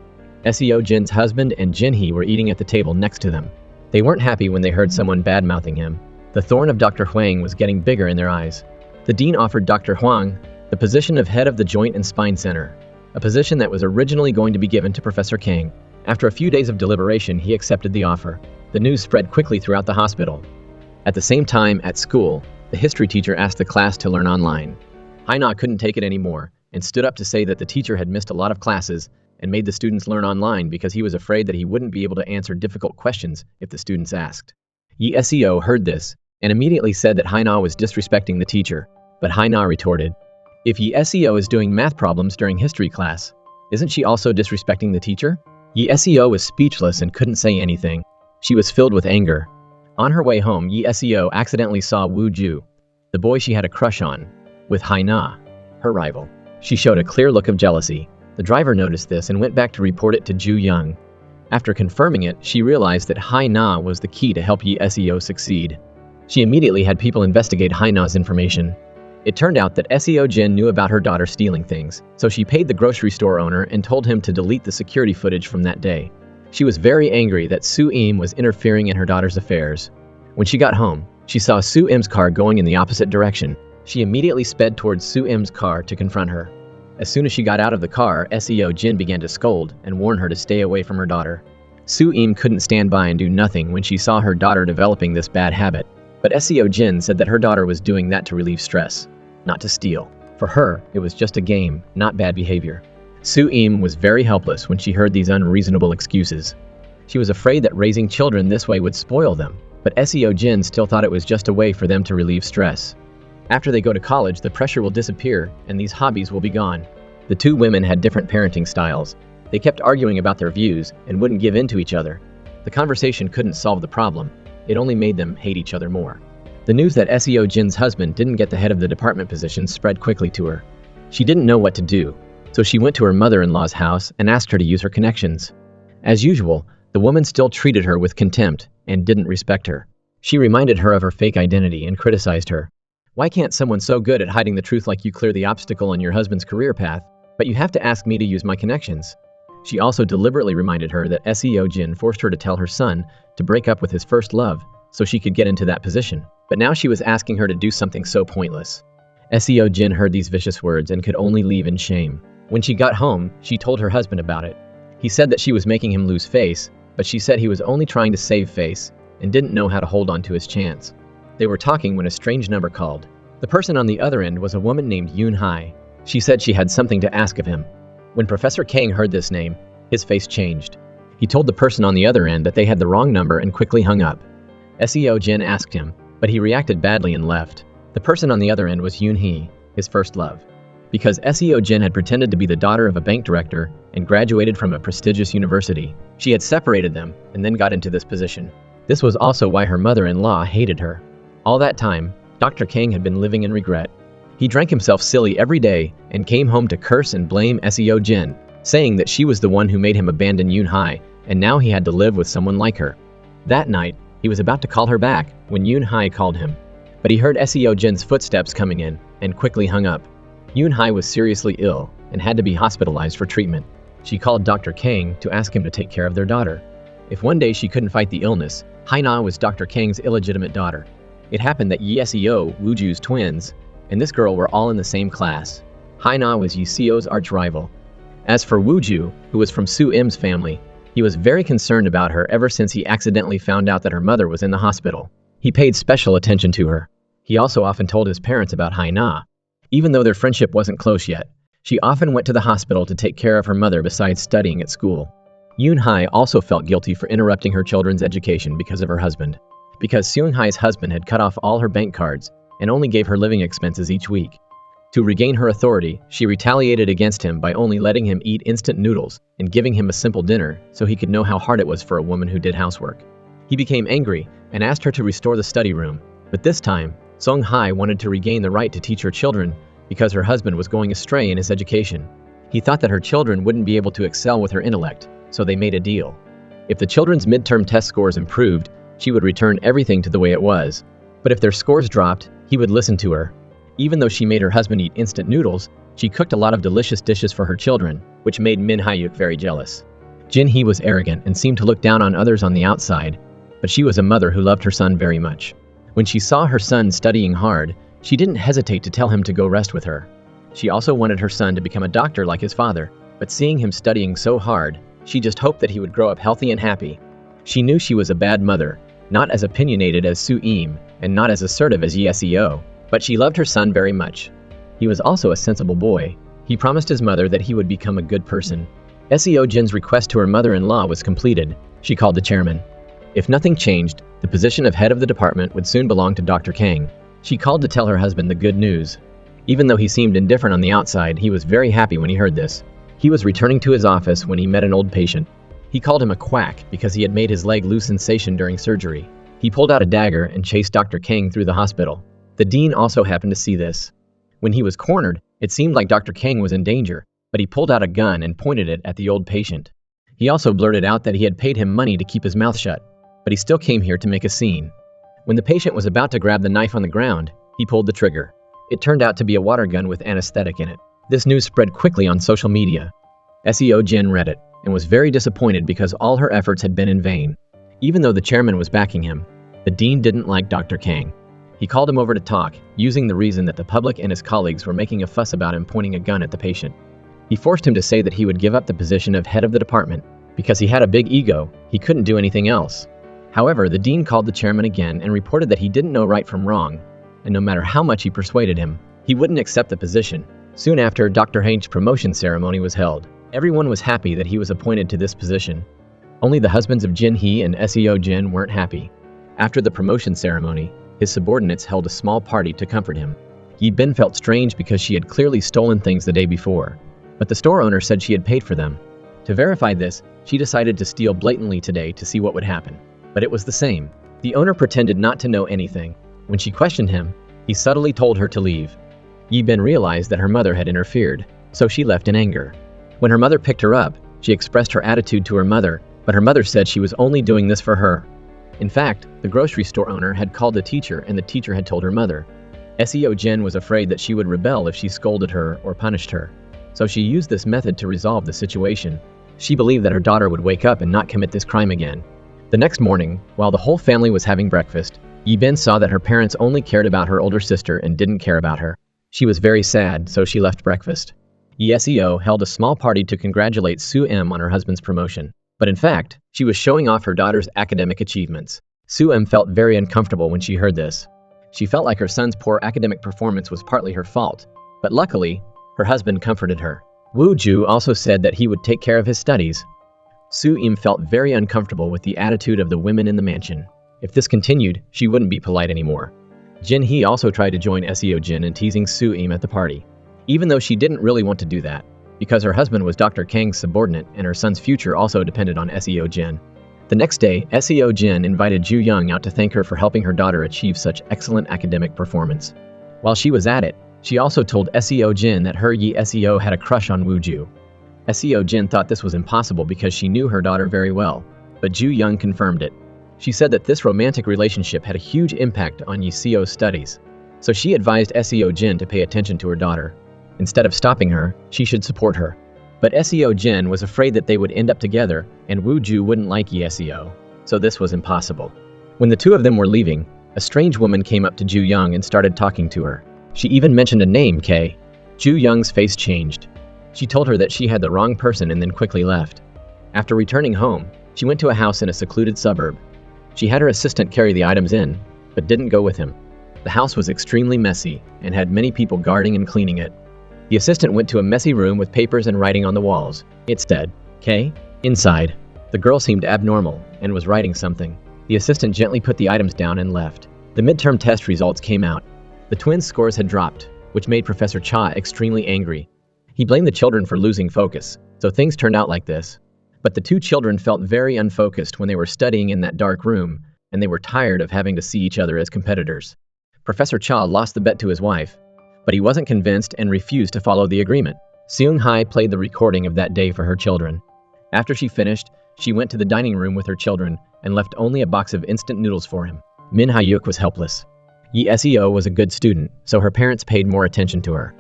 Seo Jin's husband and Jin-hee were eating at the table next to them. They weren't happy when they heard someone bad-mouthing him. The thorn of Dr. Huang was getting bigger in their eyes. The dean offered Dr. Huang the position of head of the Joint and Spine Center, a position that was originally going to be given to Professor Kang. After a few days of deliberation, he accepted the offer. The news spread quickly throughout the hospital. At the same time, at school, the history teacher asked the class to learn online. Hana couldn't take it anymore and stood up to say that the teacher had missed a lot of classes and made the students learn online because he was afraid that he wouldn't be able to answer difficult questions if the students asked. Yi Seo heard this and immediately said that Hana was disrespecting the teacher, but Hana retorted, "If Yi Seo is doing math problems during history class, isn't she also disrespecting the teacher?" Yi Seo was speechless and couldn't say anything. She was filled with anger. On her way home, Yi Seo accidentally saw Woo Ju, the boy she had a crush on, with Hana, her rival. She showed a clear look of jealousy. The driver noticed this and went back to report it to Ju Young. After confirming it, she realized that Hana was the key to help Yi Seo succeed. She immediately had people investigate Hana's information. It turned out that Seo Jin knew about her daughter stealing things, so she paid the grocery store owner and told him to delete the security footage from that day. She was very angry that Soo-im was interfering in her daughter's affairs. When she got home, she saw Soo-im's car going in the opposite direction. She immediately sped towards Soo-im's car to confront her. As soon as she got out of the car, Seo Jin began to scold and warn her to stay away from her daughter. Soo-im couldn't stand by and do nothing when she saw her daughter developing this bad habit. But Seo Jin said that her daughter was doing that to relieve stress, not to steal. For her, it was just a game, not bad behavior. Soo-im was very helpless when she heard these unreasonable excuses. She was afraid that raising children this way would spoil them, but Seo Jin still thought it was just a way for them to relieve stress. After they go to college, the pressure will disappear and these hobbies will be gone. The two women had different parenting styles. They kept arguing about their views and wouldn't give in to each other. The conversation couldn't solve the problem. It only made them hate each other more. The news that Seo Jin's husband didn't get the head of the department position spread quickly to her. She didn't know what to do, so she went to her mother-in-law's house and asked her to use her connections. As usual, the woman still treated her with contempt and didn't respect her. She reminded her of her fake identity and criticized her. Why can't someone so good at hiding the truth like you clear the obstacle on your husband's career path, but you have to ask me to use my connections? She also deliberately reminded her that Seo Jin forced her to tell her son to break up with his first love so she could get into that position. But now she was asking her to do something so pointless. Seo Jin heard these vicious words and could only leave in shame. When she got home, she told her husband about it. He said that she was making him lose face, but she said he was only trying to save face and didn't know how to hold on to his chance. They were talking when a strange number called. The person on the other end was a woman named Yoon-jae. She said she had something to ask of him. When Professor Kang heard this name, his face changed. He told the person on the other end that they had the wrong number and quickly hung up. Seo Jin asked him, but he reacted badly and left. The person on the other end was Yoon-hee, his first love. Because Seo Jin had pretended to be the daughter of a bank director and graduated from a prestigious university, she had separated them and then got into this position. This was also why her mother-in-law hated her. All that time, Dr. Kang had been living in regret. He drank himself silly every day and came home to curse and blame Seo Jin, saying that she was the one who made him abandon Yoon-jae, and now he had to live with someone like her. That night, he was about to call her back when Yoon-jae called him, but he heard Seo Jin's footsteps coming in and quickly hung up. Yoon-jae was seriously ill and had to be hospitalized for treatment. She called Dr. Kang to ask him to take care of their daughter. If one day she couldn't fight the illness, Hana was Dr. Kang's illegitimate daughter. It happened that Seo Wooju's twins and this girl were all in the same class. Hana was Seo's arch-rival. As for Wooju, who was from Soo-im's family, he was very concerned about her ever since he accidentally found out that her mother was in the hospital. He paid special attention to her. He also often told his parents about Hana. Even though their friendship wasn't close yet, she often went to the hospital to take care of her mother besides studying at school. Yoon-jae also felt guilty for interrupting her children's education because of her husband. Because Seung-hae's husband had cut off all her bank cards and only gave her living expenses each week. To regain her authority, she retaliated against him by only letting him eat instant noodles and giving him a simple dinner so he could know how hard it was for a woman who did housework. He became angry and asked her to restore the study room, but this time, Seung-hae wanted to regain the right to teach her children because her husband was going astray in his education. He thought that her children wouldn't be able to excel with her intellect, so they made a deal. If the children's midterm test scores improved, she would return everything to the way it was. But if their scores dropped, he would listen to her. Even though she made her husband eat instant noodles, she cooked a lot of delicious dishes for her children, which made Min Hyuk very jealous. Jin-hee was arrogant and seemed to look down on others on the outside, but she was a mother who loved her son very much. When she saw her son studying hard, she didn't hesitate to tell him to go rest with her. She also wanted her son to become a doctor like his father, but seeing him studying so hard, she just hoped that he would grow up healthy and happy. She knew she was a bad mother, not as opinionated as Soo-im, and not as assertive as Seo, but she loved her son very much. He was also a sensible boy. He promised his mother that he would become a good person. Seo Jin's request to her mother-in-law was completed. She called the chairman. If nothing changed, the position of head of the department would soon belong to Dr. Kang. She called to tell her husband the good news. Even though he seemed indifferent on the outside, he was very happy when he heard this. He was returning to his office when he met an old patient. He called him a quack because he had made his leg lose sensation during surgery. He pulled out a dagger and chased Dr. Kang through the hospital. The dean also happened to see this. When he was cornered, it seemed like Dr. Kang was in danger, but he pulled out a gun and pointed it at the old patient. He also blurted out that he had paid him money to keep his mouth shut, but he still came here to make a scene. When the patient was about to grab the knife on the ground, he pulled the trigger. It turned out to be a water gun with anesthetic in it. This news spread quickly on social media. Seo Jin read it and was very disappointed because all her efforts had been in vain. Even though the chairman was backing him, the dean didn't like Dr. Kang. He called him over to talk, using the reason that the public and his colleagues were making a fuss about him pointing a gun at the patient. He forced him to say that he would give up the position of head of the department. Because he had a big ego, he couldn't do anything else. However, the dean called the chairman again and reported that he didn't know right from wrong, and no matter how much he persuaded him, He wouldn't accept the position. Soon after, Dr. Hank's promotion ceremony was held. Everyone was happy that he was appointed to this position. Only the husbands of Jin-hee and Seo Jin weren't happy. After the promotion ceremony, his subordinates held a small party to comfort him. Yi-bin felt strange because she had clearly stolen things the day before, but the store owner said she had paid for them. To verify this, she decided to steal blatantly today to see what would happen. But it was the same. The owner pretended not to know anything. When she questioned him, he subtly told her to leave. Yi-bin realized that her mother had interfered, so she left in anger. When her mother picked her up, she expressed her attitude to her mother, but her mother said she was only doing this for her. In fact, the grocery store owner had called the teacher and the teacher had told her mother. Seo Jin was afraid that she would rebel if she scolded her or punished her, so she used this method to resolve the situation. She believed that her daughter would wake up and not commit this crime again. The next morning, while the whole family was having breakfast, Yi-bin saw that her parents only cared about her older sister and didn't care about her. She was very sad, so she left breakfast. Seo held a small party to congratulate Soo-im on her husband's promotion. But in fact, she was showing off her daughter's academic achievements. Soo-im felt very uncomfortable when she heard this. She felt like her son's poor academic performance was partly her fault, but luckily, her husband comforted her. Woo-ju also said that he would take care of his studies. Soo-im felt very uncomfortable with the attitude of the women in the mansion. If this continued, she wouldn't be polite anymore. Jin-hee also tried to join Seo Jin in teasing Soo-im at the party, even though she didn't really want to do that, because her husband was Dr. Kang's subordinate and her son's future also depended on Seo Jin. The next day, Seo Jin invited Ju Young out to thank her for helping her daughter achieve such excellent academic performance. While she was at it, she also told Seo Jin that her Seo had a crush on Woo-ju. Seo Jin thought this was impossible because she knew her daughter very well, but Ju Young confirmed it. She said that this romantic relationship had a huge impact on Seo's studies, so she advised Seo Jin to pay attention to her daughter. Instead of stopping her, she should support her. But Seo Jin was afraid that they would end up together and Woo-ju wouldn't like Seo, so this was impossible. When the two of them were leaving, a strange woman came up to Ju Young and started talking to her. She even mentioned a name, K. Ju Young's face changed. She told her that she had the wrong person and then quickly left. After returning home, she went to a house in a secluded suburb. She had her assistant carry the items in, but didn't go with him. The house was extremely messy and had many people guarding and cleaning it. The assistant went to a messy room with papers and writing on the walls. It said, K. Inside. The girl seemed abnormal and was writing something. The assistant gently put the items down and left. The midterm test results came out. The twins' scores had dropped, which made Professor Cha extremely angry. He blamed the children for losing focus, so things turned out like this. But the two children felt very unfocused when they were studying in that dark room, and they were tired of having to see each other as competitors. Professor Cha lost the bet to his wife, but he wasn't convinced and refused to follow the agreement. Seung-hae played the recording of that day for her children. After she finished, she went to the dining room with her children and left only a box of instant noodles for him. Min Ha-yuk was helpless. Seo was a good student, so her parents paid more attention to her.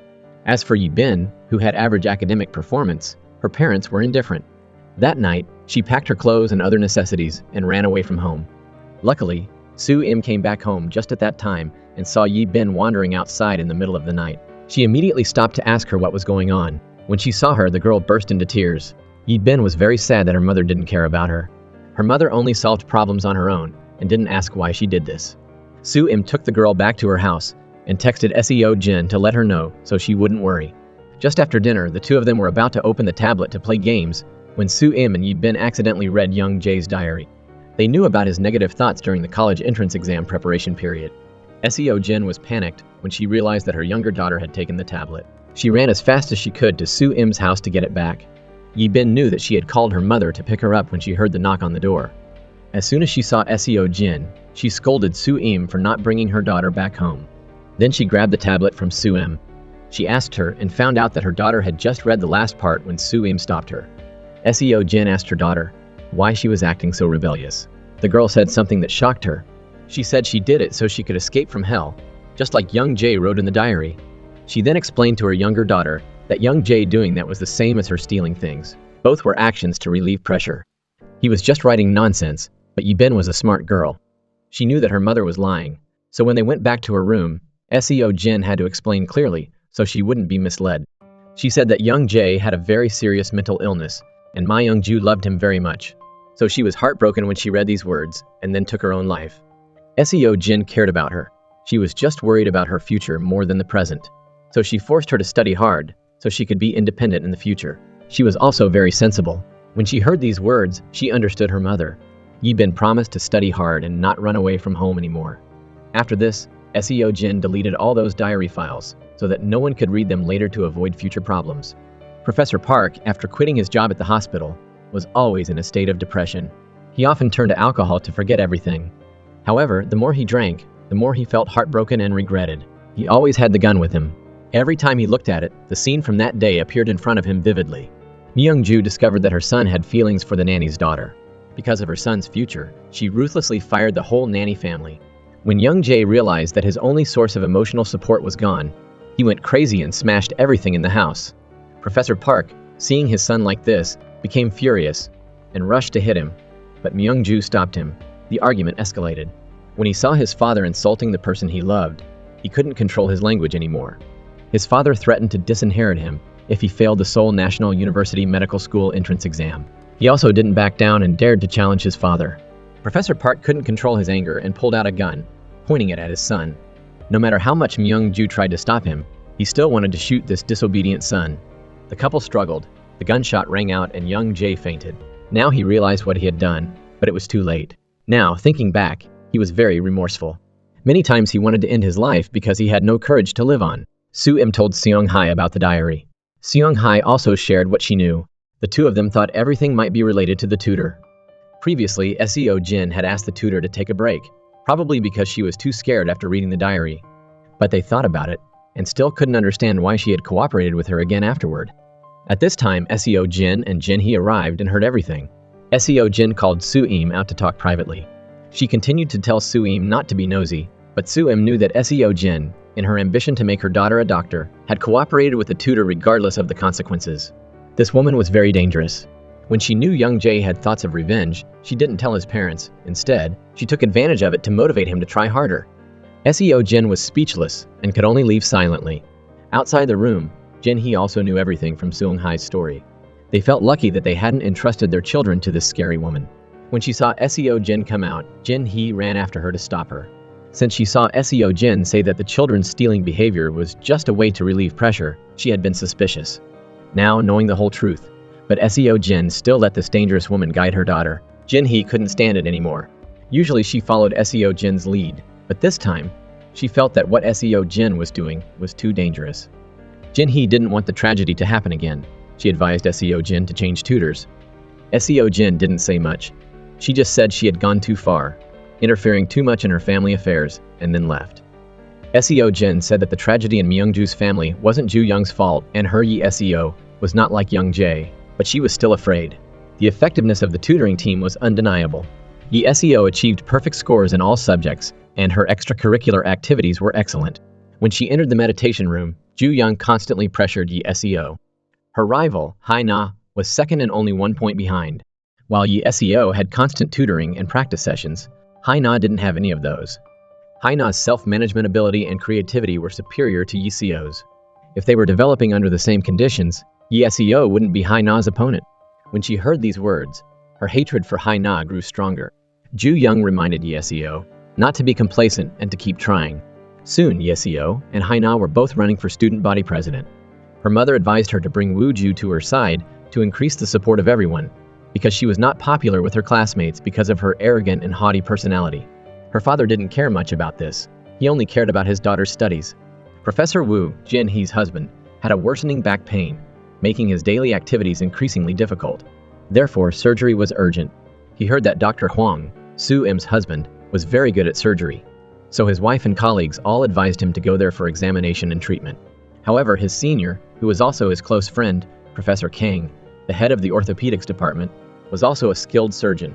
As for Yi-bin, who had average academic performance, her parents were indifferent. That night, she packed her clothes and other necessities and ran away from home. Luckily, Soo-im came back home just at that time and saw Yi-bin wandering outside in the middle of the night. She immediately stopped to ask her what was going on. When she saw her, the girl burst into tears. Yi-bin was very sad that her mother didn't care about her. Her mother only solved problems on her own and didn't ask why she did this. Soo-im took the girl back to her house and texted Seo Jin to let her know so she wouldn't worry. Just after dinner, the two of them were about to open the tablet to play games when Soo-im and Yi-bin accidentally read Young-jae's diary. They knew about his negative thoughts during the college entrance exam preparation period. Seo Jin was panicked when she realized that her younger daughter had taken the tablet. She ran as fast as she could to Soo-im's house to get it back. Yi-bin knew that she had called her mother to pick her up when she heard the knock on the door. As soon as she saw Seo Jin, she scolded Soo-im for not bringing her daughter back home. Then she grabbed the tablet from Soo-im. She asked her and found out that her daughter had just read the last part when Soo-im stopped her. Seo Jin asked her daughter why she was acting so rebellious. The girl said something that shocked her. She said she did it so she could escape from hell, just like Young-jae wrote in the diary. She then explained to her younger daughter that Young-jae doing that was the same as her stealing things. Both were actions to relieve pressure. He was just writing nonsense, but Yi-bin was a smart girl. She knew that her mother was lying, so when they went back to her room, Seo Jin had to explain clearly so she wouldn't be misled. She said that Young-jae had a very serious mental illness, and Ma Young-ju loved him very much. So she was heartbroken when she read these words, and then took her own life. Seo Jin cared about her. She was just worried about her future more than the present. so she forced her to study hard so she could be independent in the future. She was also very sensible. When she heard these words, she understood her mother. You'd been promised to study hard and not run away from home anymore. After this, Seo Jin deleted all those diary files so that no one could read them later to avoid future problems. Professor Park, after quitting his job at the hospital, was always in a state of depression. He often turned to alcohol to forget everything. However, the more he drank, the more he felt heartbroken and regretted. He always had the gun with him. Every time he looked at it, the scene from that day appeared in front of him vividly. Young-jae discovered that her son had feelings for the nanny's daughter. Because of her son's future, she ruthlessly fired the whole nanny family. When Young-jae realized that his only source of emotional support was gone, he went crazy and smashed everything in the house. Professor Park, seeing his son like this, became furious and rushed to hit him, but Young-jae stopped him. The argument escalated. When he saw his father insulting the person he loved, he couldn't control his language anymore. His father threatened to disinherit him if he failed the Seoul National University Medical School entrance exam. He also didn't back down and dared to challenge his father. Professor Park couldn't control his anger and pulled out a gun, pointing it at his son. No matter how much Young-jae tried to stop him, he still wanted to shoot this disobedient son. The couple struggled. The gunshot rang out and Young-jae fainted. Now he realized what he had done, but it was too late. Now, thinking back, he was very remorseful. Many times he wanted to end his life because he had no courage to live on. Soo-im told Seong-hae about the diary. Seong-hae also shared what she knew. The two of them thought everything might be related to the tutor. Previously, Seo Jin had asked the tutor to take a break, probably because she was too scared after reading the diary. But they thought about it, and still couldn't understand why she had cooperated with her again afterward. At this time, Seo Jin and Jin-hee arrived and heard everything. Seo Jin called Soo-im out to talk privately. She continued to tell Soo-im not to be nosy, but Soo-im knew that Seo Jin, in her ambition to make her daughter a doctor, had cooperated with the tutor regardless of the consequences. This woman was very dangerous. When she knew Young-jae had thoughts of revenge, she didn't tell his parents. Instead, she took advantage of it to motivate him to try harder. Seo Jin was speechless and could only leave silently. Outside the room, Jin-hee also knew everything from Seong-hae's story. They felt lucky that they hadn't entrusted their children to this scary woman. When she saw Seo Jin come out, Jin-hee ran after her to stop her. Since she saw Seo Jin say that the children's stealing behavior was just a way to relieve pressure, she had been suspicious. Now, knowing the whole truth, but Seo Jin still let this dangerous woman guide her daughter. Jin-hee couldn't stand it anymore. Usually she followed Seo Jin's lead, but this time, she felt that what Seo Jin was doing was too dangerous. Jin-hee didn't want the tragedy to happen again. She advised Seo Jin to change tutors. Seo Jin didn't say much. She just said she had gone too far, interfering too much in her family affairs, and then left. Seo Jin said that the tragedy in Myung-ju's family wasn't Ju Young's fault and her Yi Seo was not like Young-jae, but she was still afraid. The effectiveness of the tutoring team was undeniable. Yi Seo achieved perfect scores in all subjects, and her extracurricular activities were excellent. When she entered the meditation room, Ju Young constantly pressured Yi Seo. Her rival, Hana, was second and only 1 point behind. While Yi Seo had constant tutoring and practice sessions, Hana didn't have any of those. Hana's self-management ability and creativity were superior to Yi Seo's. If they were developing under the same conditions, Yi Seo wouldn't be Hana's opponent. When she heard these words, her hatred for Hana grew stronger. Ju Young reminded Yi Seo not to be complacent and to keep trying. Soon, Yi Seo and Hana were both running for student body president. Her mother advised her to bring Woo Ju to her side to increase the support of everyone, because she was not popular with her classmates because of her arrogant and haughty personality. Her father didn't care much about this. He only cared about his daughter's studies. Professor Woo, Jin-hee's husband, had a worsening back pain, making his daily activities increasingly difficult. Therefore, surgery was urgent. He heard that Dr. Hwang, Soo-im's husband, was very good at surgery, so his wife and colleagues all advised him to go there for examination and treatment. However, his senior, who was also his close friend, Professor Kang, the head of the orthopedics department, was also a skilled surgeon,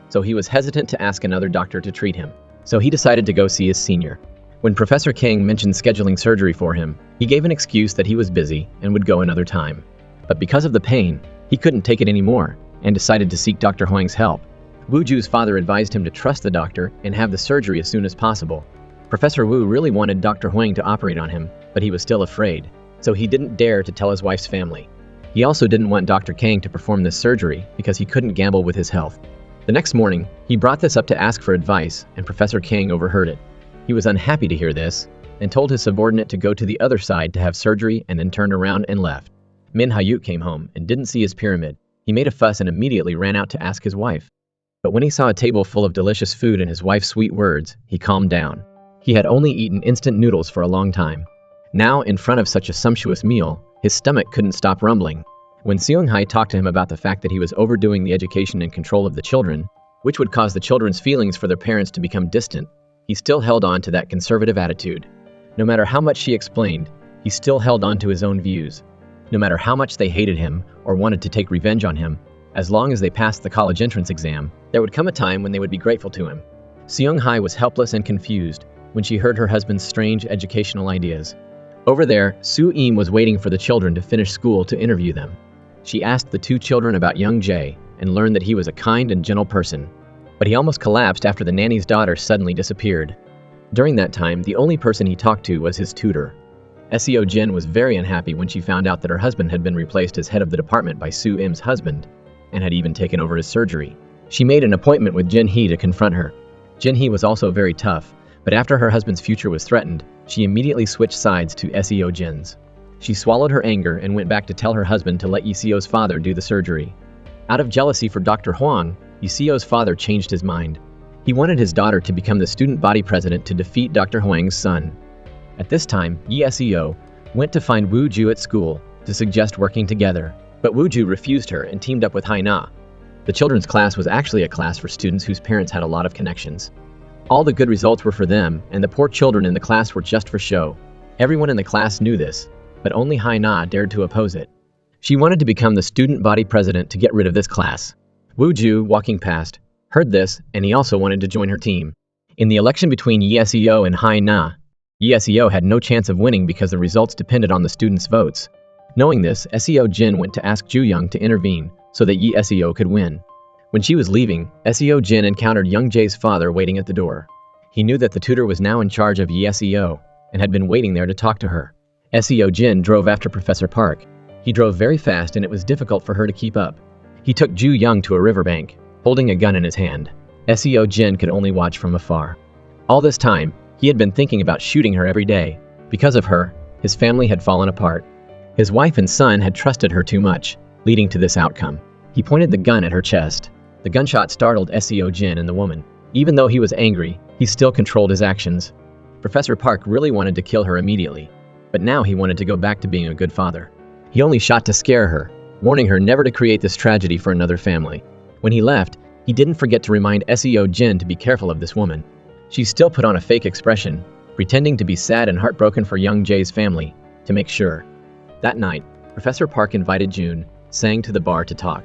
so he was hesitant to ask another doctor to treat him. So he decided to go see his senior. When Professor Kang mentioned scheduling surgery for him, he gave an excuse that he was busy and would go another time. But because of the pain, he couldn't take it anymore and decided to seek Dr. Hwang's help. Woo Ju's father advised him to trust the doctor and have the surgery as soon as possible. Professor Woo really wanted Dr. Hwang to operate on him, but he was still afraid, so he didn't dare to tell his wife's family. He also didn't want Dr. Kang to perform this surgery because he couldn't gamble with his health. The next morning, he brought this up to ask for advice, and Professor Kang overheard it. He was unhappy to hear this. and told his subordinate to go to the other side to have surgery and then turned around and left. Min Hyuk came home and didn't see his pyramid. He made a fuss and immediately ran out to ask his wife. But when he saw a table full of delicious food and his wife's sweet words, he calmed down. He had only eaten instant noodles for a long time. Now, in front of such a sumptuous meal, his stomach couldn't stop rumbling. When Seung-hae talked to him about the fact that he was overdoing the education and control of the children, which would cause the children's feelings for their parents to become distant, he still held on to that conservative attitude. No matter how much she explained, he still held on to his own views. No matter how much they hated him or wanted to take revenge on him, as long as they passed the college entrance exam, there would come a time when they would be grateful to him. Seung-hae was helpless and confused when she heard her husband's strange educational ideas. Over there, Soo-im was waiting for the children to finish school to interview them. She asked the two children about Young-jae and learned that he was a kind and gentle person. But he almost collapsed after the nanny's daughter suddenly disappeared. During that time, the only person he talked to was his tutor. Seo Jin was very unhappy when she found out that her husband had been replaced as head of the department by Soo-im's husband, and had even taken over his surgery. She made an appointment with Jin-hee to confront her. Jin-hee was also very tough, but after her husband's future was threatened, she immediately switched sides to Seo Jin's. She swallowed her anger and went back to tell her husband to let Yeseo's father do the surgery. Out of jealousy for Dr. Huang, Yeseo's father changed his mind. He wanted his daughter to become the student body president to defeat Dr. Huang's son. At this time, Yeseo went to find Wu Ju at school to suggest working together, but Wu Ju refused her and teamed up with Hana. The children's class was actually a class for students whose parents had a lot of connections. All the good results were for them, and the poor children in the class were just for show. Everyone in the class knew this, but only Hana dared to oppose it. She wanted to become the student body president to get rid of this class. Wu Ju, walking past, heard this, and he also wanted to join her team. In the election between Yeseo and Hana, Yeseo had no chance of winning because the results depended on the students' votes. Knowing this, Seo Jin went to ask Ju Young to intervene so that Yeseo could win. When she was leaving, Seo Jin encountered Young-jae's father waiting at the door. He knew that the tutor was now in charge of Yeseo and had been waiting there to talk to her. Seo Jin drove after Professor Park. He drove very fast and it was difficult for her to keep up. He took Ju Young to a riverbank, holding a gun in his hand. Seo Jin could only watch from afar. All this time, he had been thinking about shooting her every day. Because of her, his family had fallen apart. His wife and son had trusted her too much, leading to this outcome. He pointed the gun at her chest. The gunshot startled Seo Jin and the woman. Even though he was angry, he still controlled his actions. Professor Park really wanted to kill her immediately, but now he wanted to go back to being a good father. He only shot to scare her, warning her never to create this tragedy for another family. When he left, he didn't forget to remind Seo Jin to be careful of this woman. She still put on a fake expression, pretending to be sad and heartbroken for Young-jae's family, to make sure. That night, Professor Park invited June, sang to the bar to talk.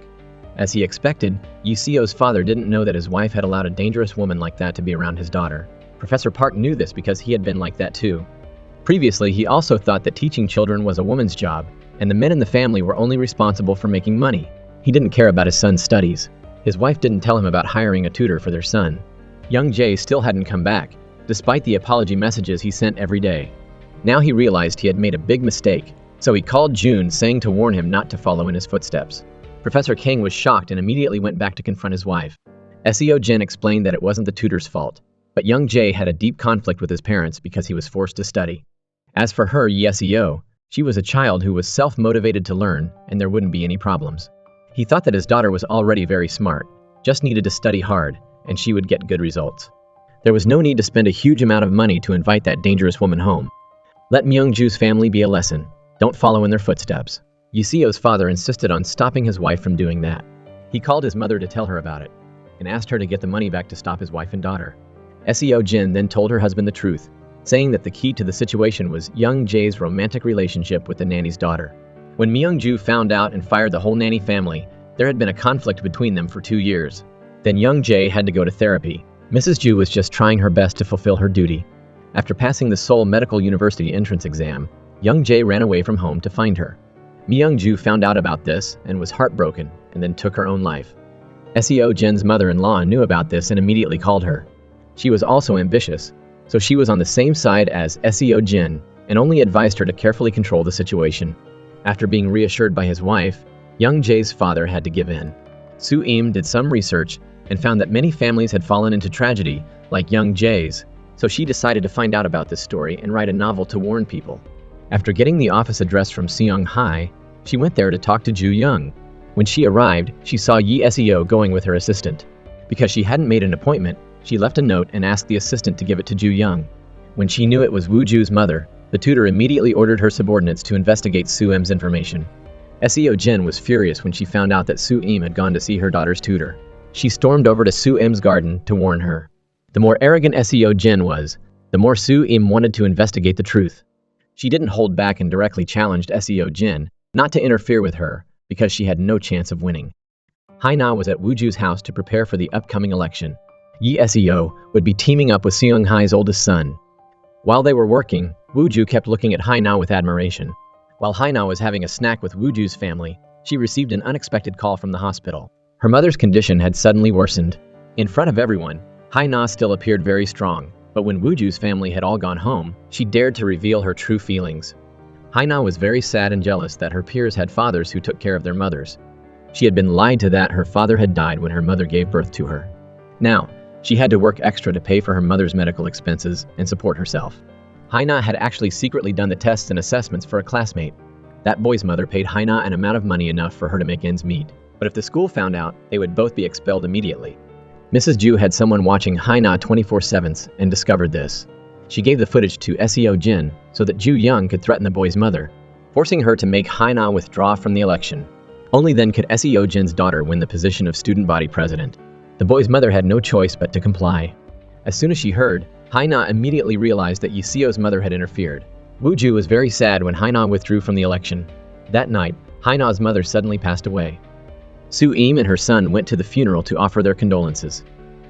As he expected, Yeseo's father didn't know that his wife had allowed a dangerous woman like that to be around his daughter. Professor Park knew this because he had been like that too. Previously, he also thought that teaching children was a woman's job, and the men in the family were only responsible for making money. He didn't care about his son's studies. His wife didn't tell him about hiring a tutor for their son. Young-jae still hadn't come back, despite the apology messages he sent every day. Now he realized he had made a big mistake, so he called June, saying to warn him not to follow in his footsteps. Professor King was shocked and immediately went back to confront his wife. Seo Jin explained that it wasn't the tutor's fault, but Young-jae had a deep conflict with his parents because he was forced to study. As for her, Yeseo, she was a child who was self-motivated to learn, and there wouldn't be any problems. He thought that his daughter was already very smart, just needed to study hard, and she would get good results. There was no need to spend a huge amount of money to invite that dangerous woman home. Let Myung-ju's family be a lesson. Don't follow in their footsteps. Yeseo's father insisted on stopping his wife from doing that. He called his mother to tell her about it, and asked her to get the money back to stop his wife and daughter. Seo Jin then told her husband the truth, saying that the key to the situation was Young-jae's romantic relationship with the nanny's daughter. When Myung-ju found out and fired the whole nanny family, there had been a conflict between them for 2 years. Then Young-jae had to go to therapy. Mrs. Ju was just trying her best to fulfill her duty. After passing the Seoul Medical University entrance exam, Young-jae ran away from home to find her. Myung-ju found out about this and was heartbroken and then took her own life. Seo Jin's mother-in-law knew about this and immediately called her. She was also ambitious, so she was on the same side as Seo Jin and only advised her to carefully control the situation. After being reassured by his wife, Young-jae's father had to give in. Soo-im did some research and found that many families had fallen into tragedy, like Young-jae's, So she decided to find out about this story and write a novel to warn people. After getting the office address from Seong-hae, she went there to talk to Ju-young. When she arrived, she saw Yi Seo going with her assistant. Because she hadn't made an appointment, she left a note and asked the assistant to give it to Ju-young. When she knew it was Woo-ju's mother, the tutor immediately ordered her subordinates to investigate Soo-im's information. Seo Jin was furious when she found out that Soo-im had gone to see her daughter's tutor. She stormed over to Soo-im's garden to warn her. The more arrogant Seo Jin was, the more Soo-im wanted to investigate the truth. She didn't hold back and directly challenged Seo Jin not to interfere with her because she had no chance of winning. Hana was at Woo-ju's house to prepare for the upcoming election. Yi Seo would be teaming up with Seong-hae's oldest son. While they were working, Woo-ju kept looking at Hana with admiration. While Hana was having a snack with Woo-ju's family, she received an unexpected call from the hospital. Her mother's condition had suddenly worsened. In front of everyone, Hana still appeared very strong, but when Woo-ju's family had all gone home, she dared to reveal her true feelings. Hana was very sad and jealous that her peers had fathers who took care of their mothers. She had been lied to that her father had died when her mother gave birth to her. Now, she had to work extra to pay for her mother's medical expenses and support herself. Hana had actually secretly done the tests and assessments for a classmate. That boy's mother paid Hana an amount of money enough for her to make ends meet. But if the school found out, they would both be expelled immediately. Mrs. Ju had someone watching Hana 24/7 and discovered this. She gave the footage to Seo Jin so that Ju-young could threaten the boy's mother, forcing her to make Hana withdraw from the election. Only then could Seo Jin's daughter win the position of student body president. The boy's mother had no choice but to comply. As soon as she heard, Hana immediately realized that Yeseo's mother had interfered. Woo-ju was very sad when Hana withdrew from the election. That night, Hana's mother suddenly passed away. Soo-im and her son went to the funeral to offer their condolences.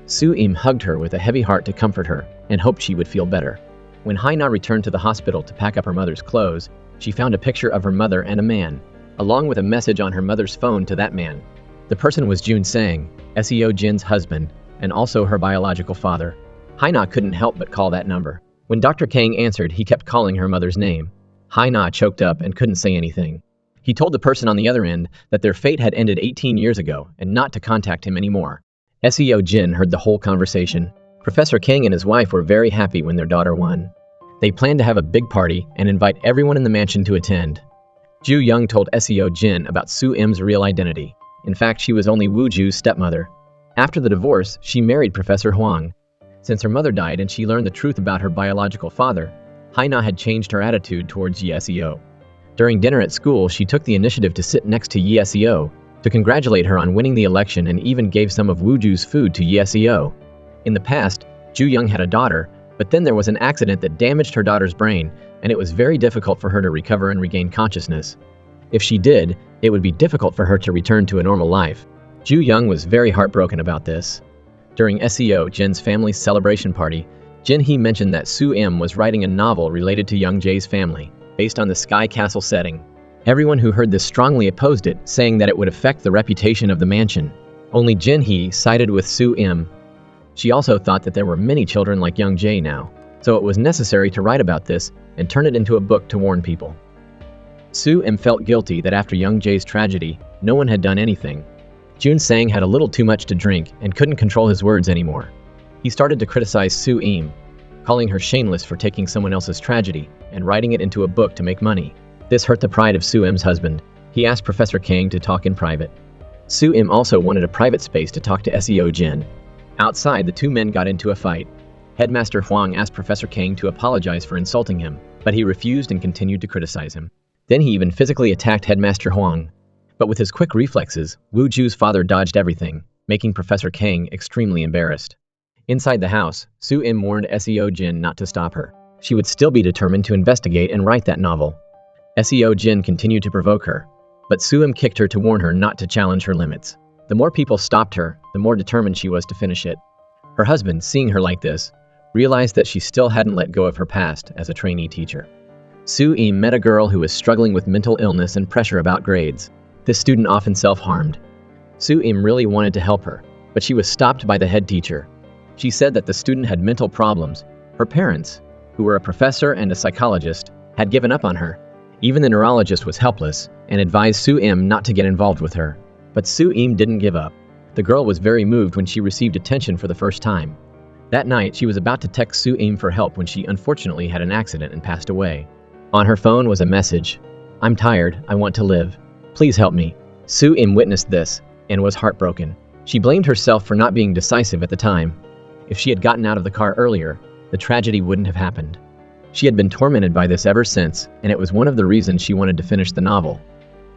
Soo-im hugged her with a heavy heart to comfort her and hoped she would feel better. When Hana returned to the hospital to pack up her mother's clothes, she found a picture of her mother and a man, along with a message on her mother's phone to that man. The person was Jun Sang, Seo Jin's husband, and also her biological father. Hana couldn't help but call that number. When Dr. Kang answered, he kept calling her mother's name. Hana choked up and couldn't say anything. He told the person on the other end that their fate had ended 18 years ago and not to contact him anymore. Seo Jin heard the whole conversation. Professor Kang and his wife were very happy when their daughter won. They planned to have a big party and invite everyone in the mansion to attend. Ju-young told Seo Jin about Soo-im's real identity. In fact, she was only Woo-ju's stepmother. After the divorce, she married Professor Huang. Since her mother died and she learned the truth about her biological father, Hana had changed her attitude towards Yi Seo. During dinner at school, she took the initiative to sit next to Yi Seo, to congratulate her on winning the election, and even gave some of Woo-ju's food to Yi Seo. In the past, Ju-young had a daughter, but then there was an accident that damaged her daughter's brain, and it was very difficult for her to recover and regain consciousness. If she did, it would be difficult for her to return to a normal life. Ju-young was very heartbroken about this. During Seo Jin's family's celebration party, Jin-hee mentioned that Soo-im was writing a novel related to Young-jae's family, based on the Sky Castle setting. Everyone who heard this strongly opposed it, saying that it would affect the reputation of the mansion. Only Jin-hee sided with Soo-im. She also thought that there were many children like Young-jae now, so it was necessary to write about this and turn it into a book to warn people. Soo-im felt guilty that after Young-jae's tragedy, no one had done anything. Jun Sang had a little too much to drink and couldn't control his words anymore. He started to criticize Soo-im, calling her shameless for taking someone else's tragedy and writing it into a book to make money. This hurt the pride of Soo-im's husband. He asked Professor Kang to talk in private. Soo-im also wanted a private space to talk to Seo Jin. Outside, the two men got into a fight. Headmaster Huang asked Professor Kang to apologize for insulting him, but he refused and continued to criticize him. Then he even physically attacked Headmaster Huang. But with his quick reflexes, Woo-ju's father dodged everything, making Professor Kang extremely embarrassed. Inside the house, Soo-im warned Seo Jin not to stop her. She would still be determined to investigate and write that novel. Seo Jin continued to provoke her, but Soo-im kicked her to warn her not to challenge her limits. The more people stopped her, the more determined she was to finish it. Her husband, seeing her like this, realized that she still hadn't let go of her past as a trainee teacher. Soo-im met a girl who was struggling with mental illness and pressure about grades. This student often self-harmed. Soo-im really wanted to help her, but she was stopped by the head teacher. She said that the student had mental problems. Her parents, who were a professor and a psychologist, had given up on her. Even the neurologist was helpless and advised Soo-im not to get involved with her. But Soo-im didn't give up. The girl was very moved when she received attention for the first time. That night, she was about to text Soo-im for help when she unfortunately had an accident and passed away. On her phone was a message. "I'm tired, I want to live. Please help me." Soo-im witnessed this and was heartbroken. She blamed herself for not being decisive at the time. If she had gotten out of the car earlier, the tragedy wouldn't have happened. She had been tormented by this ever since, and it was one of the reasons she wanted to finish the novel.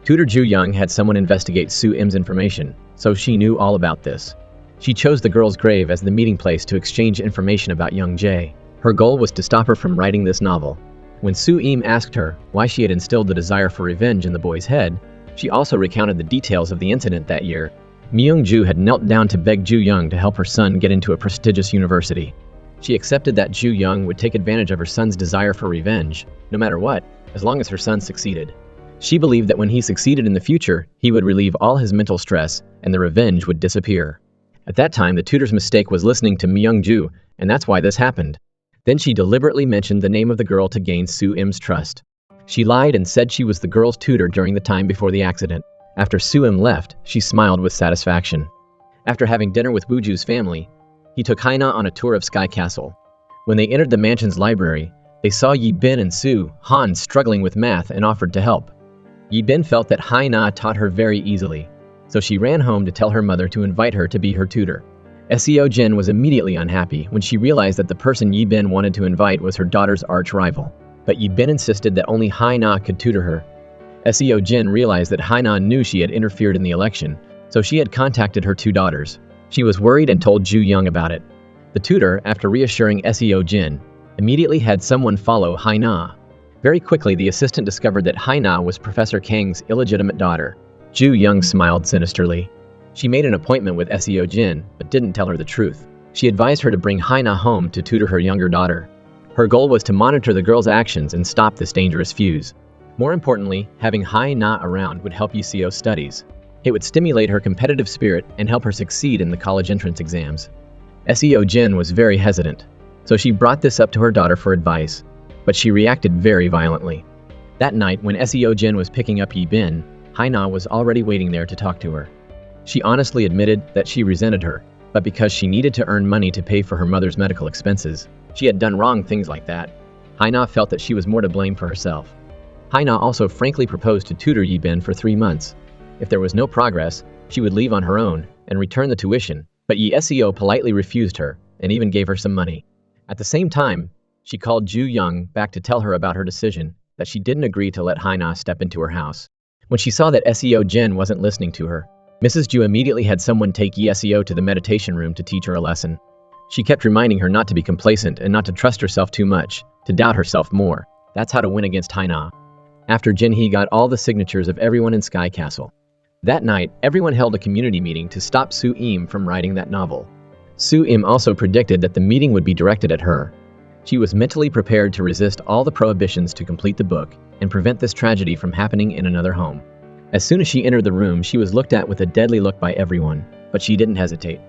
Tutor Ju-young had someone investigate Soo-im's information, so she knew all about this. She chose the girl's grave as the meeting place to exchange information about Young-jae. Her goal was to stop her from writing this novel. When Soo-im asked her why she had instilled the desire for revenge in the boy's head, she also recounted the details of the incident that year. Myung-ju had knelt down to beg Ju-young to help her son get into a prestigious university. She accepted that Ju-young would take advantage of her son's desire for revenge, no matter what, as long as her son succeeded. She believed that when he succeeded in the future, he would relieve all his mental stress and the revenge would disappear. At that time, the tutor's mistake was listening to Myung-ju, and that's why this happened. Then she deliberately mentioned the name of the girl to gain Soo-im's trust. She lied and said she was the girl's tutor during the time before the accident. After Soo-im left, she smiled with satisfaction. After having dinner with Wooju's family, he took Hana on a tour of Sky Castle. When they entered the mansion's library, they saw Yi-bin and Soo-han struggling with math and offered to help. Yi-bin felt that Hana taught her very easily, so she ran home to tell her mother to invite her to be her tutor. Seo-jin was immediately unhappy when she realized that the person Yi-bin wanted to invite was her daughter's arch-rival. But Yi-bin insisted that only Hana could tutor her. Seo-jin realized that Hana knew she had interfered in the election, so she had contacted her two daughters. She was worried and told Ju-young about it. The tutor, after reassuring Seo-jin, immediately had someone follow Hana. Very quickly, the assistant discovered that Hana was Professor Kang's illegitimate daughter. Ju-young smiled sinisterly. She made an appointment with Seo-jin, but didn't tell her the truth. She advised her to bring Hana home to tutor her younger daughter. Her goal was to monitor the girl's actions and stop this dangerous fuse. More importantly, having Hana around would help Yiseo's studies. It would stimulate her competitive spirit and help her succeed in the college entrance exams. Seo-jin was very hesitant, so she brought this up to her daughter for advice, but she reacted very violently. That night, when Seo-jin was picking up Yi-bin, Hana was already waiting there to talk to her. She honestly admitted that she resented her, but because she needed to earn money to pay for her mother's medical expenses, she had done wrong things like that. Hana felt that she was more to blame for herself. Hana also frankly proposed to tutor Yi-bin for 3 months. If there was no progress, she would leave on her own and return the tuition, but Yi-seo politely refused her and even gave her some money. At the same time, she called Ju-young back to tell her about her decision, that she didn't agree to let Hana step into her house. When she saw that Seo-jin wasn't listening to her, Mrs. Ju immediately had someone take Yi-seo to the meditation room to teach her a lesson. She kept reminding her not to be complacent and not to trust herself too much, to doubt herself more. That's how to win against Hana. After Jin-hee got all the signatures of everyone in Sky Castle. That night, everyone held a community meeting to stop Soo-im from writing that novel. Soo-im also predicted that the meeting would be directed at her. She was mentally prepared to resist all the prohibitions to complete the book and prevent this tragedy from happening in another home. As soon as she entered the room, she was looked at with a deadly look by everyone, but she didn't hesitate.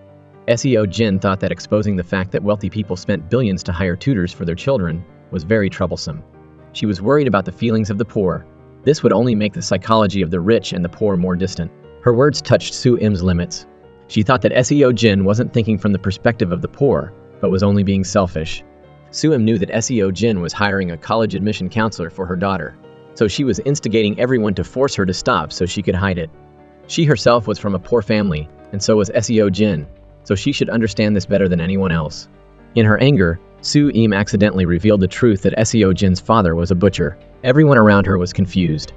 Seo-jin thought that exposing the fact that wealthy people spent billions to hire tutors for their children was very troublesome. She was worried about the feelings of the poor. This would only make the psychology of the rich and the poor more distant. Her words touched Soo-im's limits. She thought that Seo-jin wasn't thinking from the perspective of the poor, but was only being selfish. Soo-im knew that Seo-jin was hiring a college admission counselor for her daughter, so she was instigating everyone to force her to stop so she could hide it. She herself was from a poor family, and so was Seo-jin, so she should understand this better than anyone else. In her anger, Soo-im accidentally revealed the truth that Seo-jin's father was a butcher. Everyone around her was confused.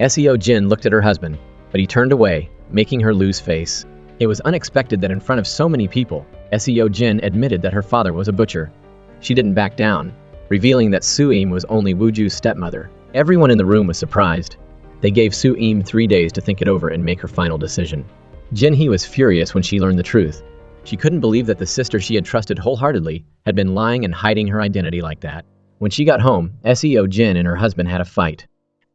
Seo-jin looked at her husband, but he turned away, making her lose face. It was unexpected that in front of so many people, Seo-jin admitted that her father was a butcher. She didn't back down, revealing that Soo-im was only Wooju's stepmother. Everyone in the room was surprised. They gave Soo-im 3 days to think it over and make her final decision. Jin-hee was furious when she learned the truth. She couldn't believe that the sister she had trusted wholeheartedly had been lying and hiding her identity like that. When she got home, Seo-jin and her husband had a fight.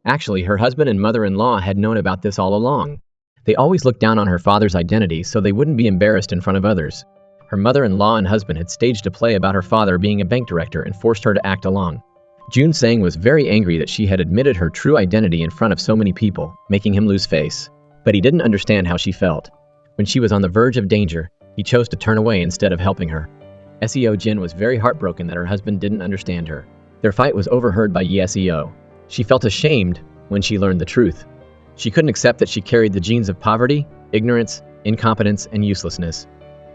Actually, her husband and mother-in-law had known about this all along. They always looked down on her father's identity so they wouldn't be embarrassed in front of others. Her mother-in-law and husband had staged a play about her father being a bank director and forced her to act along. Jun-sang was very angry that she had admitted her true identity in front of so many people, making him lose face. But he didn't understand how she felt. When she was on the verge of danger, he chose to turn away instead of helping her. Seo Jin was very heartbroken that her husband didn't understand her. Their fight was overheard by Seo. She felt ashamed when she learned the truth. She couldn't accept that she carried the genes of poverty, ignorance, incompetence, and uselessness.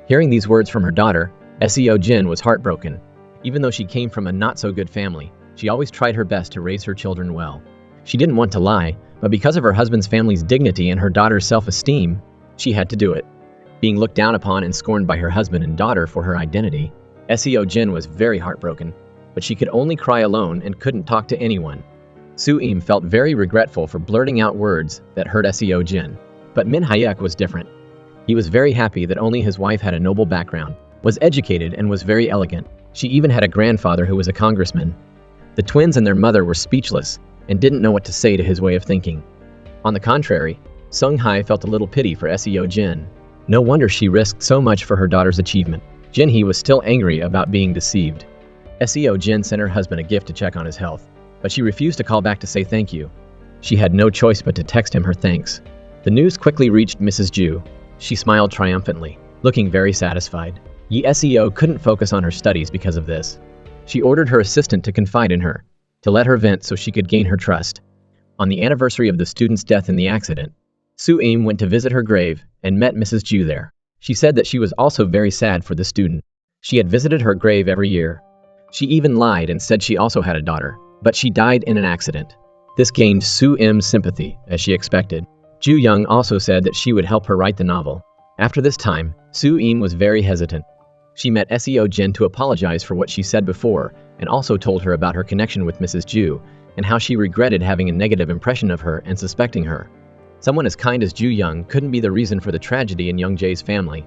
Hearing these words from her daughter, Seo Jin was heartbroken. Even though she came from a not-so-good family, she always tried her best to raise her children well. She didn't want to lie, but because of her husband's family's dignity and her daughter's self-esteem, she had to do it. Being looked down upon and scorned by her husband and daughter for her identity, Seo Jin was very heartbroken, but she could only cry alone and couldn't talk to anyone. Soo-im felt very regretful for blurting out words that hurt Seo Jin. But Min Hyuk was different. He was very happy that only his wife had a noble background, was educated, and was very elegant. She even had a grandfather who was a congressman. The twins and their mother were speechless and didn't know what to say to his way of thinking. On the contrary, Sung-hae felt a little pity for Seo Jin. No wonder she risked so much for her daughter's achievement. Jin-hee was still angry about being deceived. Seo Jin sent her husband a gift to check on his health, but she refused to call back to say thank you. She had no choice but to text him her thanks. The news quickly reached Mrs. Ju. She smiled triumphantly, looking very satisfied. Seo couldn't focus on her studies because of this. She ordered her assistant to confide in her, to let her vent so she could gain her trust. On the anniversary of the student's death in the accident, Soo-im went to visit her grave and met Mrs. Ju there. She said that she was also very sad for the student. She had visited her grave every year. She even lied and said she also had a daughter, but she died in an accident. This gained Soo-im's sympathy, as she expected. Ju Young also said that she would help her write the novel. After this time, Soo-im was very hesitant. She met Seo Jin to apologize for what she said before, and also told her about her connection with Mrs. Ju, and how she regretted having a negative impression of her and suspecting her. Someone as kind as Ju Young couldn't be the reason for the tragedy in Young-jae's family.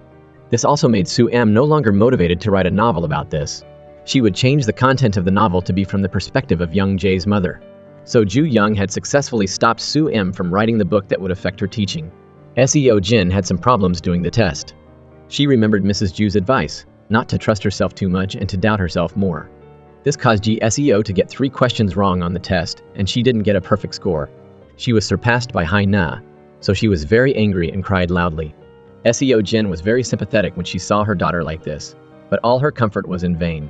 This also made Soo-im no longer motivated to write a novel about this. She would change the content of the novel to be from the perspective of Young-jae's mother. So Ju Young had successfully stopped Soo-im from writing the book that would affect her teaching. Seo Jin had some problems doing the test. She remembered Mrs. Ju's advice, not to trust herself too much and to doubt herself more. This caused Seo to get 3 questions wrong on the test, and she didn't get a perfect score. She was surpassed by Hana, so she was very angry and cried loudly. Seo Jin was very sympathetic when she saw her daughter like this, but all her comfort was in vain.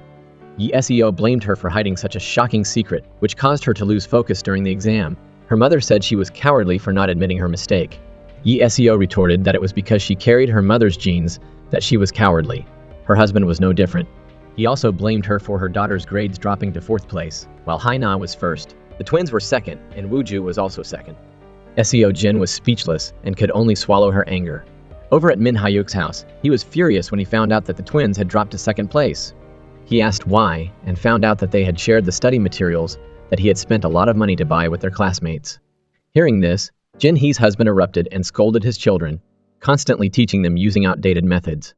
Seo blamed her for hiding such a shocking secret, which caused her to lose focus during the exam. Her mother said she was cowardly for not admitting her mistake. Seo retorted that it was because she carried her mother's genes that she was cowardly. Her husband was no different. He also blamed her for her daughter's grades dropping to 4th place, while Hana was 1st. The twins were 2nd, and Wooju was also 2nd. Seo Jin was speechless and could only swallow her anger. Over at Min Hyuk's house, he was furious when he found out that the twins had dropped to 2nd place. He asked why, and found out that they had shared the study materials that he had spent a lot of money to buy with their classmates. Hearing this, Jin-hee's husband erupted and scolded his children, constantly teaching them using outdated methods.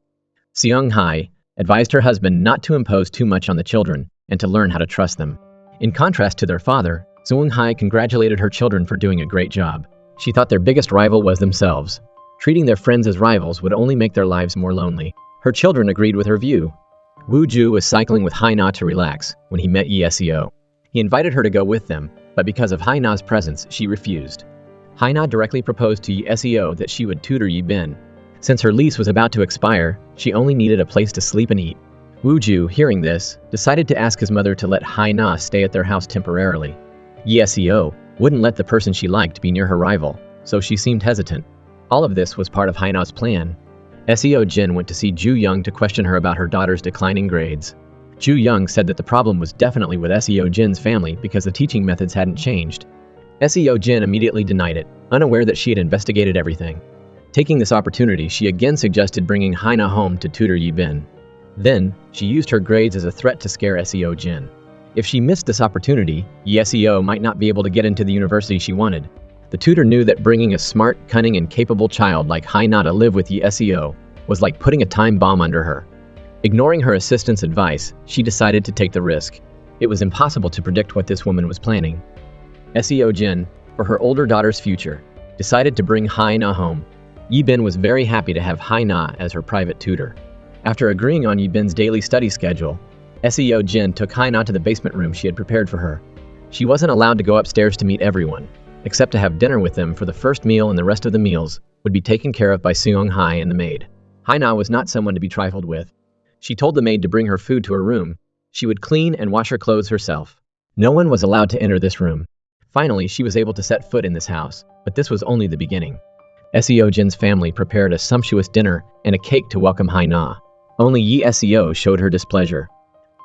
Seung-hae advised her husband not to impose too much on the children and to learn how to trust them. In contrast to their father, Seung-hae congratulated her children for doing a great job. She thought their biggest rival was themselves. Treating their friends as rivals would only make their lives more lonely. Her children agreed with her view. Wooju was cycling with Hana to relax when he met Seo. He invited her to go with them, but because of Hana's presence, she refused. Hana directly proposed to Seo that she would tutor Bin. Since her lease was about to expire, she only needed a place to sleep and eat. Wooju, hearing this, decided to ask his mother to let Hana stay at their house temporarily. Seo wouldn't let the person she liked be near her rival, so she seemed hesitant. All of this was part of Hana's plan. Seo Jin went to see Ju Young to question her about her daughter's declining grades. Ju Young said that the problem was definitely with Seo Jin's family because the teaching methods hadn't changed. Seo Jin immediately denied it, unaware that she had investigated everything. Taking this opportunity, she again suggested bringing Hana home to tutor Bin. Then, she used her grades as a threat to scare Seo Jin. If she missed this opportunity, Seo might not be able to get into the university she wanted. The tutor knew that bringing a smart, cunning, and capable child like Hana to live with Seo was like putting a time bomb under her. Ignoring her assistant's advice, she decided to take the risk. It was impossible to predict what this woman was planning. Seo Jin, for her older daughter's future, decided to bring Hana home. Bin was very happy to have Hana as her private tutor. After agreeing on Bin's daily study schedule, Seo Jin took Hana to the basement room she had prepared for her. She wasn't allowed to go upstairs to meet everyone, except to have dinner with them for the first meal, and the rest of the meals would be taken care of by Seung-hae and the maid. Hana was not someone to be trifled with. She told the maid to bring her food to her room. She would clean and wash her clothes herself. No one was allowed to enter this room. Finally, she was able to set foot in this house, but this was only the beginning. Seo Jin's family prepared a sumptuous dinner and a cake to welcome Hana. Only Yi Seo showed her displeasure.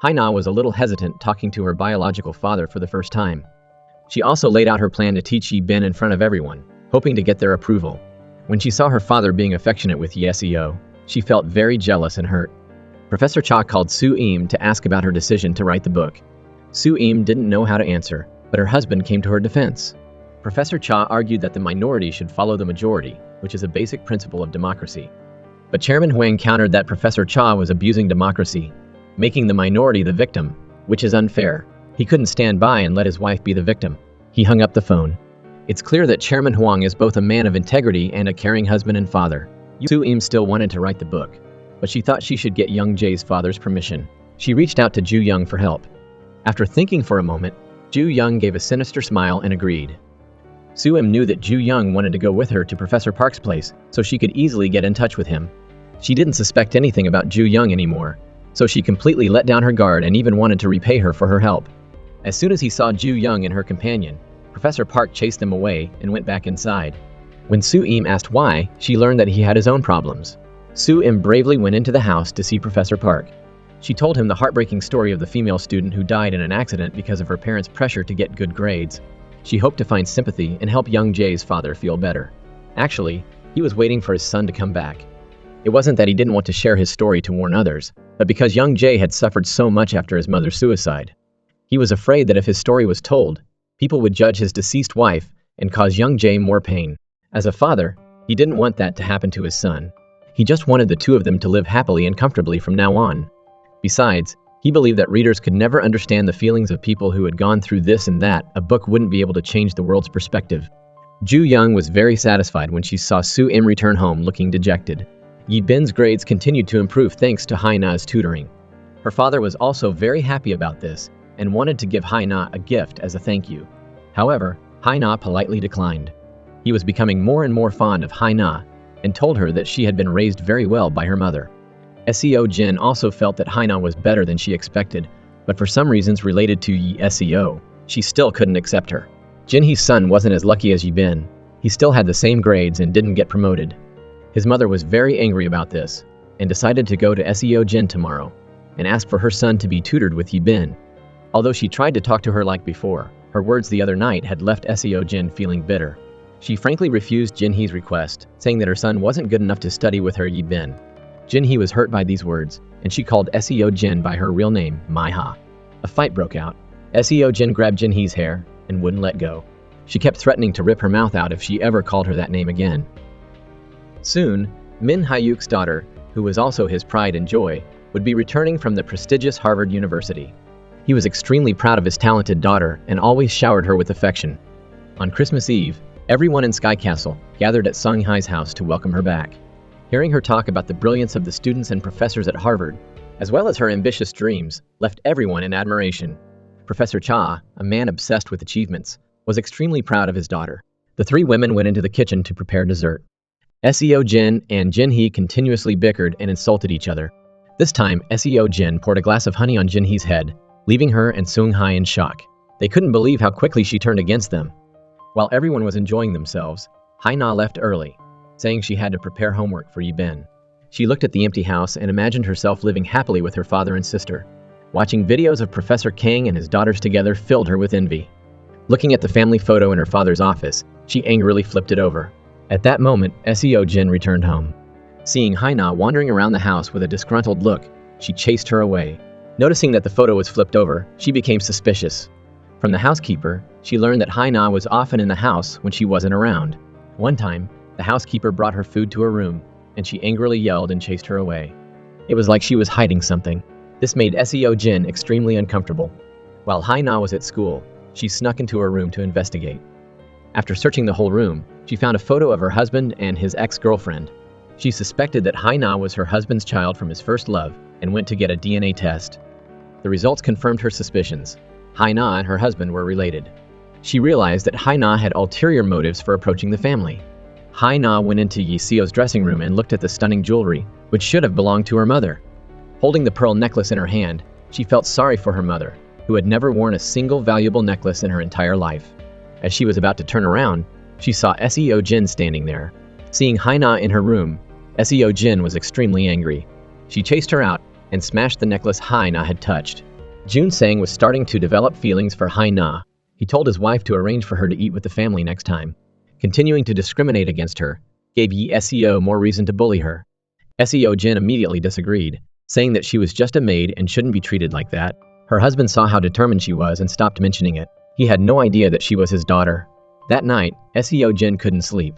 Hana was a little hesitant talking to her biological father for the first time. She also laid out her plan to teach Yi Bin in front of everyone, hoping to get their approval. When she saw her father being affectionate with Yi Seo, she felt very jealous and hurt. Professor Cha called Su Im to ask about her decision to write the book. Su Im didn't know how to answer, but her husband came to her defense. Professor Cha argued that the minority should follow the majority, which is a basic principle of democracy. But Chairman Huang countered that Professor Cha was abusing democracy, making the minority the victim, which is unfair. He couldn't stand by and let his wife be the victim. He hung up the phone. It's clear that Chairman Huang is both a man of integrity and a caring husband and father. Su Im still wanted to write the book, but she thought she should get Young-jae's father's permission. She reached out to Ju Young for help. After thinking for a moment, Ju Young gave a sinister smile and agreed. Su Im knew that Ju Young wanted to go with her to Professor Park's place, so she could easily get in touch with him. She didn't suspect anything about Ju Young anymore, so she completely let down her guard and even wanted to repay her for her help. As soon as he saw Ju Young and her companion, Professor Park chased them away and went back inside. When Su Im asked why, she learned that he had his own problems. Su Im bravely went into the house to see Professor Park. She told him the heartbreaking story of the female student who died in an accident because of her parents' pressure to get good grades. She hoped to find sympathy and help Young-jae's father feel better. Actually, he was waiting for his son to come back. It wasn't that he didn't want to share his story to warn others, but because Young-jae had suffered so much after his mother's suicide. He was afraid that if his story was told, people would judge his deceased wife and cause Young-jae more pain. As a father, he didn't want that to happen to his son. He just wanted the two of them to live happily and comfortably from now on. Besides, he believed that readers could never understand the feelings of people who had gone through this and that. A book wouldn't be able to change the world's perspective. Ju Young was very satisfied when she saw Su Im return home looking dejected. Yi Bin's grades continued to improve thanks to Hana's tutoring. Her father was also very happy about this and wanted to give Hana a gift as a thank you. However, Hana politely declined. He was becoming more and more fond of Hana and told her that she had been raised very well by her mother. Seo Jin also felt that Hana was better than she expected, but for some reasons related to Yi Seo, she still couldn't accept her. Jinhee's son wasn't as lucky as Yi Bin. He still had the same grades and didn't get promoted. His mother was very angry about this and decided to go to Seo Jin tomorrow and ask for her son to be tutored with Yi Bin. Although she tried to talk to her like before, her words the other night had left Seo Jin feeling bitter. She frankly refused Jinhee's request, saying that her son wasn't good enough to study with her Yi Bin. Jinhee was hurt by these words, and she called Seo Jin by her real name, Mai-ha. A fight broke out. Seo Jin grabbed Jinhee's hair and wouldn't let go. She kept threatening to rip her mouth out if she ever called her that name again. Soon, Min Hyuk's daughter, who was also his pride and joy, would be returning from the prestigious Harvard University. He was extremely proud of his talented daughter and always showered her with affection. On Christmas Eve, everyone in Sky Castle gathered at Songhai's house to welcome her back. Hearing her talk about the brilliance of the students and professors at Harvard, as well as her ambitious dreams, left everyone in admiration. Professor Cha, a man obsessed with achievements, was extremely proud of his daughter. The three women went into the kitchen to prepare dessert. Seo Jin and Jinhee continuously bickered and insulted each other. This time, Seo Jin poured a glass of honey on Jinhee's head, leaving her and Songhai in shock. They couldn't believe how quickly she turned against them. While everyone was enjoying themselves, Hana left early, saying she had to prepare homework for Yi Bin. She looked at the empty house and imagined herself living happily with her father and sister. Watching videos of Professor Kang and his daughters together filled her with envy. Looking at the family photo in her father's office, she angrily flipped it over. At that moment, Seo Jin returned home. Seeing Hana wandering around the house with a disgruntled look, she chased her away. Noticing that the photo was flipped over, she became suspicious. From the housekeeper, she learned that Hana was often in the house when she wasn't around. One time, the housekeeper brought her food to her room, and she angrily yelled and chased her away. It was like she was hiding something. This made Seo Jin extremely uncomfortable. While Hana was at school, she snuck into her room to investigate. After searching the whole room, she found a photo of her husband and his ex-girlfriend. She suspected that Hana was her husband's child from his first love and went to get a DNA test. The results confirmed her suspicions. Hana and her husband were related. She realized that Hana had ulterior motives for approaching the family. Hana went into Yi Seo's dressing room and looked at the stunning jewelry, which should have belonged to her mother. Holding the pearl necklace in her hand, she felt sorry for her mother, who had never worn a single valuable necklace in her entire life. As she was about to turn around, she saw Seo Jin standing there. Seeing Hana in her room, Seo Jin was extremely angry. She chased her out and smashed the necklace Hana had touched. Jun-sang was starting to develop feelings for Hana. He told his wife to arrange for her to eat with the family next time. Continuing to discriminate against her gave Seo more reason to bully her. Seo Jin immediately disagreed, saying that she was just a maid and shouldn't be treated like that. Her husband saw how determined she was and stopped mentioning it. He had no idea that she was his daughter. That night, Seo Jin couldn't sleep.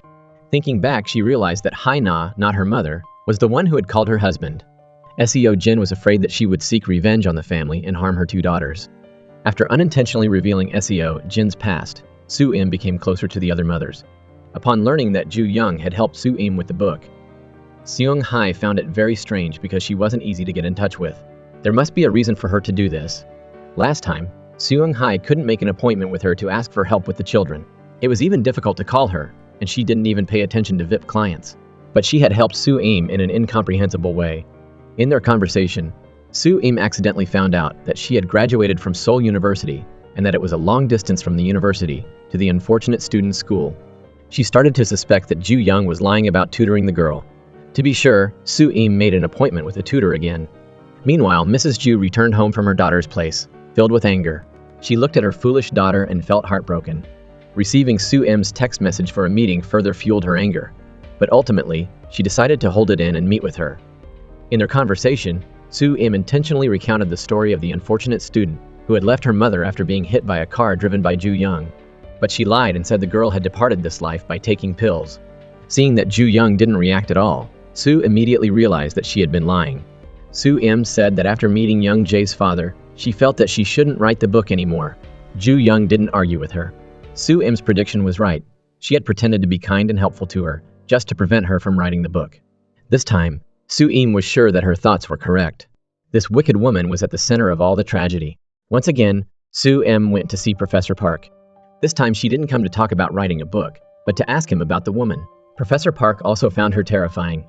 Thinking back, she realized that Hana, not her mother, was the one who had called her husband. Seo Jin was afraid that she would seek revenge on the family and harm her two daughters. After unintentionally revealing Seo Jin's past, Soo-im became closer to the other mothers. Upon learning that Ju-young had helped Soo-im with the book, Seung-hae found it very strange because she wasn't easy to get in touch with. There must be a reason for her to do this. Last time, Seung-hae couldn't make an appointment with her to ask for help with the children. It was even difficult to call her, and she didn't even pay attention to VIP clients. But she had helped Soo-im in an incomprehensible way. In their conversation, Soo-im accidentally found out that she had graduated from Seoul University and that it was a long distance from the university to the unfortunate student's school. She started to suspect that Ju-young was lying about tutoring the girl. To be sure, Soo-im made an appointment with a tutor again. Meanwhile, Mrs. Ju returned home from her daughter's place, filled with anger. She looked at her foolish daughter and felt heartbroken. Receiving Soo-im's text message for a meeting further fueled her anger. But ultimately, she decided to hold it in and meet with her. In their conversation, Soo-im intentionally recounted the story of the unfortunate student who had left her mother after being hit by a car driven by Ju-young. But she lied and said the girl had departed this life by taking pills. Seeing that Ju-young didn't react at all, Soo immediately realized that she had been lying. Soo-im said that after meeting Young-jae's father, she felt that she shouldn't write the book anymore. Ju-young didn't argue with her. Soo-im's prediction was right. She had pretended to be kind and helpful to her, just to prevent her from writing the book. This time, Soo-im was sure that her thoughts were correct. This wicked woman was at the center of all the tragedy. Once again, Soo-im went to see Professor Park. This time she didn't come to talk about writing a book, but to ask him about the woman. Professor Park also found her terrifying.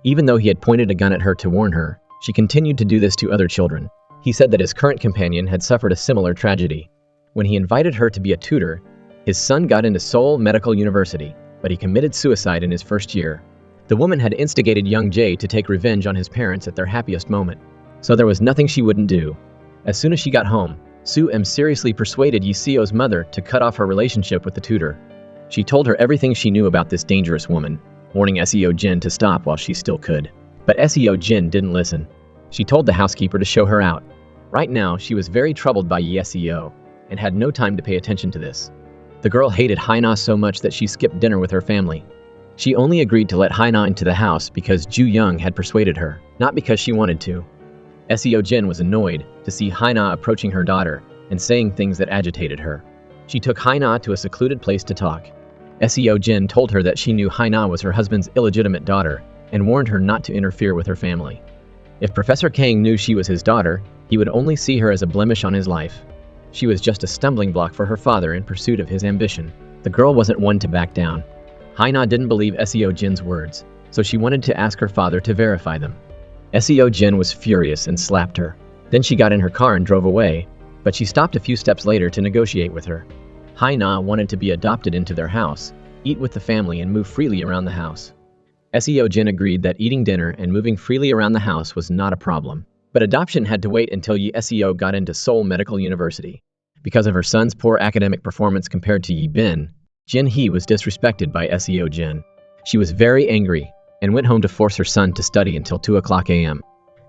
Even though he had pointed a gun at her to warn her, she continued to do this to other children. He said that his current companion had suffered a similar tragedy. When he invited her to be a tutor, his son got into Seoul Medical University, but he committed suicide in his first year. The woman had instigated Young-jae to take revenge on his parents at their happiest moment, so there was nothing she wouldn't do. As soon as she got home, Soo-im seriously persuaded Yeseo's mother to cut off her relationship with the tutor. She told her everything she knew about this dangerous woman, warning Seo Jin to stop while she still could. But Seo Jin didn't listen. She told the housekeeper to show her out. Right now, she was very troubled by Yeseo and had no time to pay attention to this. The girl hated Hana so much that she skipped dinner with her family. She only agreed to let Hana into the house because Ju-young had persuaded her, not because she wanted to. Seo Jin was annoyed to see Hana approaching her daughter and saying things that agitated her. She took Hana to a secluded place to talk. Seo Jin told her that she knew Hana was her husband's illegitimate daughter and warned her not to interfere with her family. If Professor Kang knew she was his daughter, he would only see her as a blemish on his life. She was just a stumbling block for her father in pursuit of his ambition. The girl wasn't one to back down. Hana didn't believe Seo Jin's words, so she wanted to ask her father to verify them. Seo Jin was furious and slapped her. Then she got in her car and drove away, but she stopped a few steps later to negotiate with her. Hana wanted to be adopted into their house, eat with the family and move freely around the house. Seo Jin agreed that eating dinner and moving freely around the house was not a problem. But adoption had to wait until Seo got into Seoul Medical University. Because of her son's poor academic performance compared to Yi Bin, Jin Hee was disrespected by Seo Jin. She was very angry and went home to force her son to study until 2:00 a.m.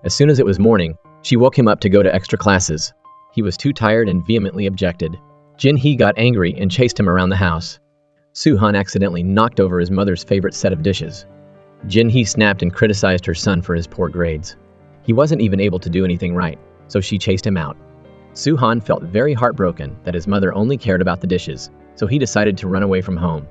As soon as it was morning, she woke him up to go to extra classes. He was too tired and vehemently objected. Jin Hee got angry and chased him around the house. Soo-han accidentally knocked over his mother's favorite set of dishes. Jin Hee snapped and criticized her son for his poor grades. He wasn't even able to do anything right, so she chased him out. Soo-han felt very heartbroken that his mother only cared about the dishes, so he decided to run away from home.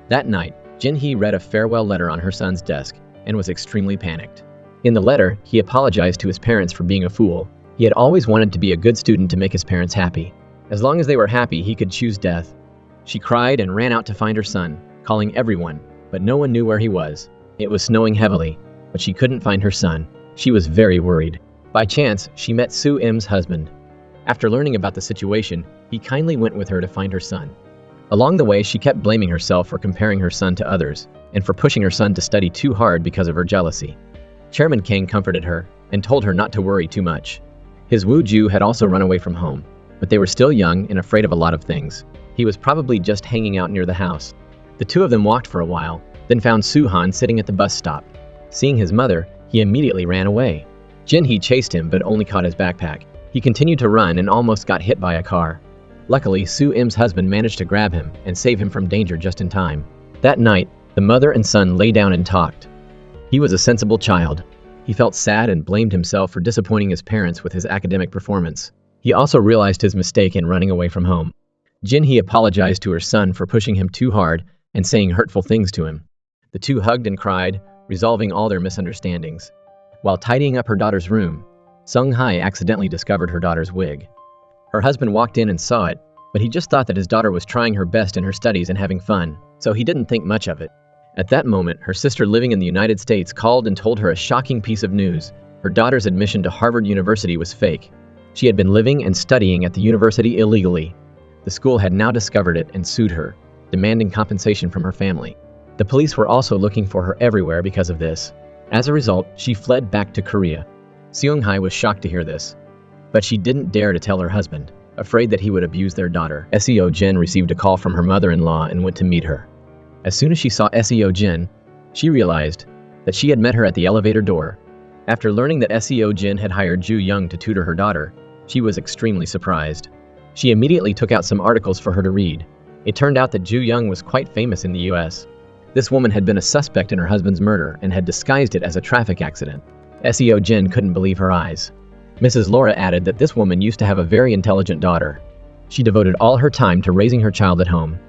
That night, Jin Hee read a farewell letter on her son's desk and was extremely panicked. In the letter, he apologized to his parents for being a fool. He had always wanted to be a good student to make his parents happy. As long as they were happy, he could choose death. She cried and ran out to find her son, calling everyone, but no one knew where he was. It was snowing heavily, but she couldn't find her son. She was very worried. By chance, she met Soo-im's husband. After learning about the situation, he kindly went with her to find her son. Along the way, she kept blaming herself for comparing her son to others, and for pushing her son to study too hard because of her jealousy. Chairman Kang comforted her, and told her not to worry too much. His Woo-ju had also run away from home, but they were still young and afraid of a lot of things. He was probably just hanging out near the house. The two of them walked for a while, then found Soo-han sitting at the bus stop. Seeing his mother, he immediately ran away. Jin-hee chased him but only caught his backpack. He continued to run and almost got hit by a car. Luckily, Soo-im's husband managed to grab him and save him from danger just in time. That night, the mother and son lay down and talked. He was a sensible child. He felt sad and blamed himself for disappointing his parents with his academic performance. He also realized his mistake in running away from home. Jin-hee apologized to her son for pushing him too hard and saying hurtful things to him. The two hugged and cried, resolving all their misunderstandings. While tidying up her daughter's room, Sung-hae accidentally discovered her daughter's wig. Her husband walked in and saw it, but he just thought that his daughter was trying her best in her studies and having fun, so he didn't think much of it. At that moment, her sister living in the United States called and told her a shocking piece of news. Her daughter's admission to Harvard University was fake. She had been living and studying at the university illegally. The school had now discovered it and sued her, demanding compensation from her family. The police were also looking for her everywhere because of this. As a result, she fled back to Korea. Seung-hae was shocked to hear this, but she didn't dare to tell her husband, afraid that he would abuse their daughter. Seo-jin received a call from her mother-in-law and went to meet her. As soon as she saw Seo-jin, she realized that she had met her at the elevator door. After learning that Seo-jin had hired Ju-young to tutor her daughter, she was extremely surprised. She immediately took out some articles for her to read. It turned out that Ju-young was quite famous in the US. This woman had been a suspect in her husband's murder and had disguised it as a traffic accident. Seo-jin couldn't believe her eyes. Mrs. Laura added that this woman used to have a very intelligent daughter. She devoted all her time to raising her child at home.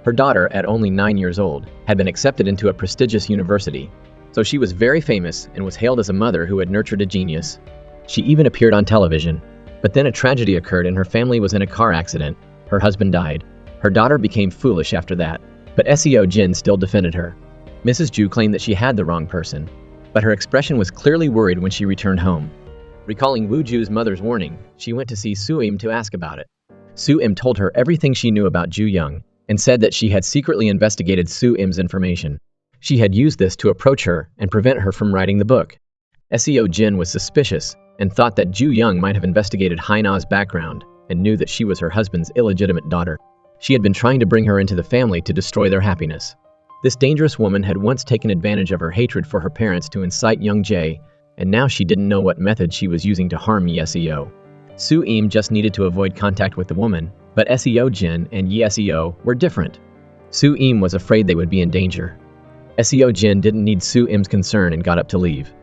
Her daughter, at only 9 years old, had been accepted into a prestigious university, so she was very famous and was hailed as a mother who had nurtured a genius. She even appeared on television. But then a tragedy occurred and her family was in a car accident. Her husband died. Her daughter became foolish after that, but Seo-jin still defended her. Mrs. Ju claimed that she had the wrong person, but her expression was clearly worried when she returned home. Recalling Woo-ju's mother's warning, she went to see Soo-im to ask about it. Soo-im told her everything she knew about Ju-young and said that she had secretly investigated Soo-im's information. She had used this to approach her and prevent her from writing the book. Seo-jin was suspicious and thought that Ju-young might have investigated Hana's background and knew that she was her husband's illegitimate daughter. She had been trying to bring her into the family to destroy their happiness. This dangerous woman had once taken advantage of her hatred for her parents to incite Young-jae, and now she didn't know what method she was using to harm Seo. Soo-im just needed to avoid contact with the woman, but Seo-jin and Seo were different. Soo-im was afraid they would be in danger. Seo-jin didn't need Soo-im's concern and got up to leave.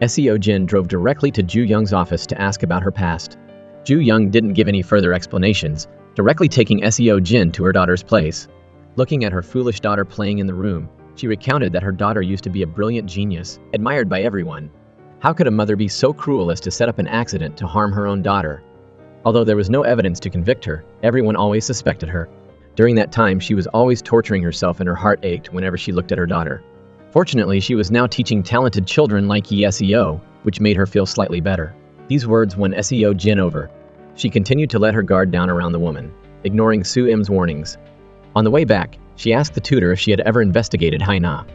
Seo-jin drove directly to Ju-young's office to ask about her past. Ju-young didn't give any further explanations, directly taking Seo-jin to her daughter's place. Looking at her foolish daughter playing in the room, she recounted that her daughter used to be a brilliant genius, admired by everyone. How could a mother be so cruel as to set up an accident to harm her own daughter? Although there was no evidence to convict her, everyone always suspected her. During that time, she was always torturing herself and her heart ached whenever she looked at her daughter. Fortunately, she was now teaching talented children like Seo, which made her feel slightly better. These words won Seo-jin over. She continued to let her guard down around the woman, ignoring Soo-im's warnings. On the way back, she asked the tutor if she had ever investigated Hana.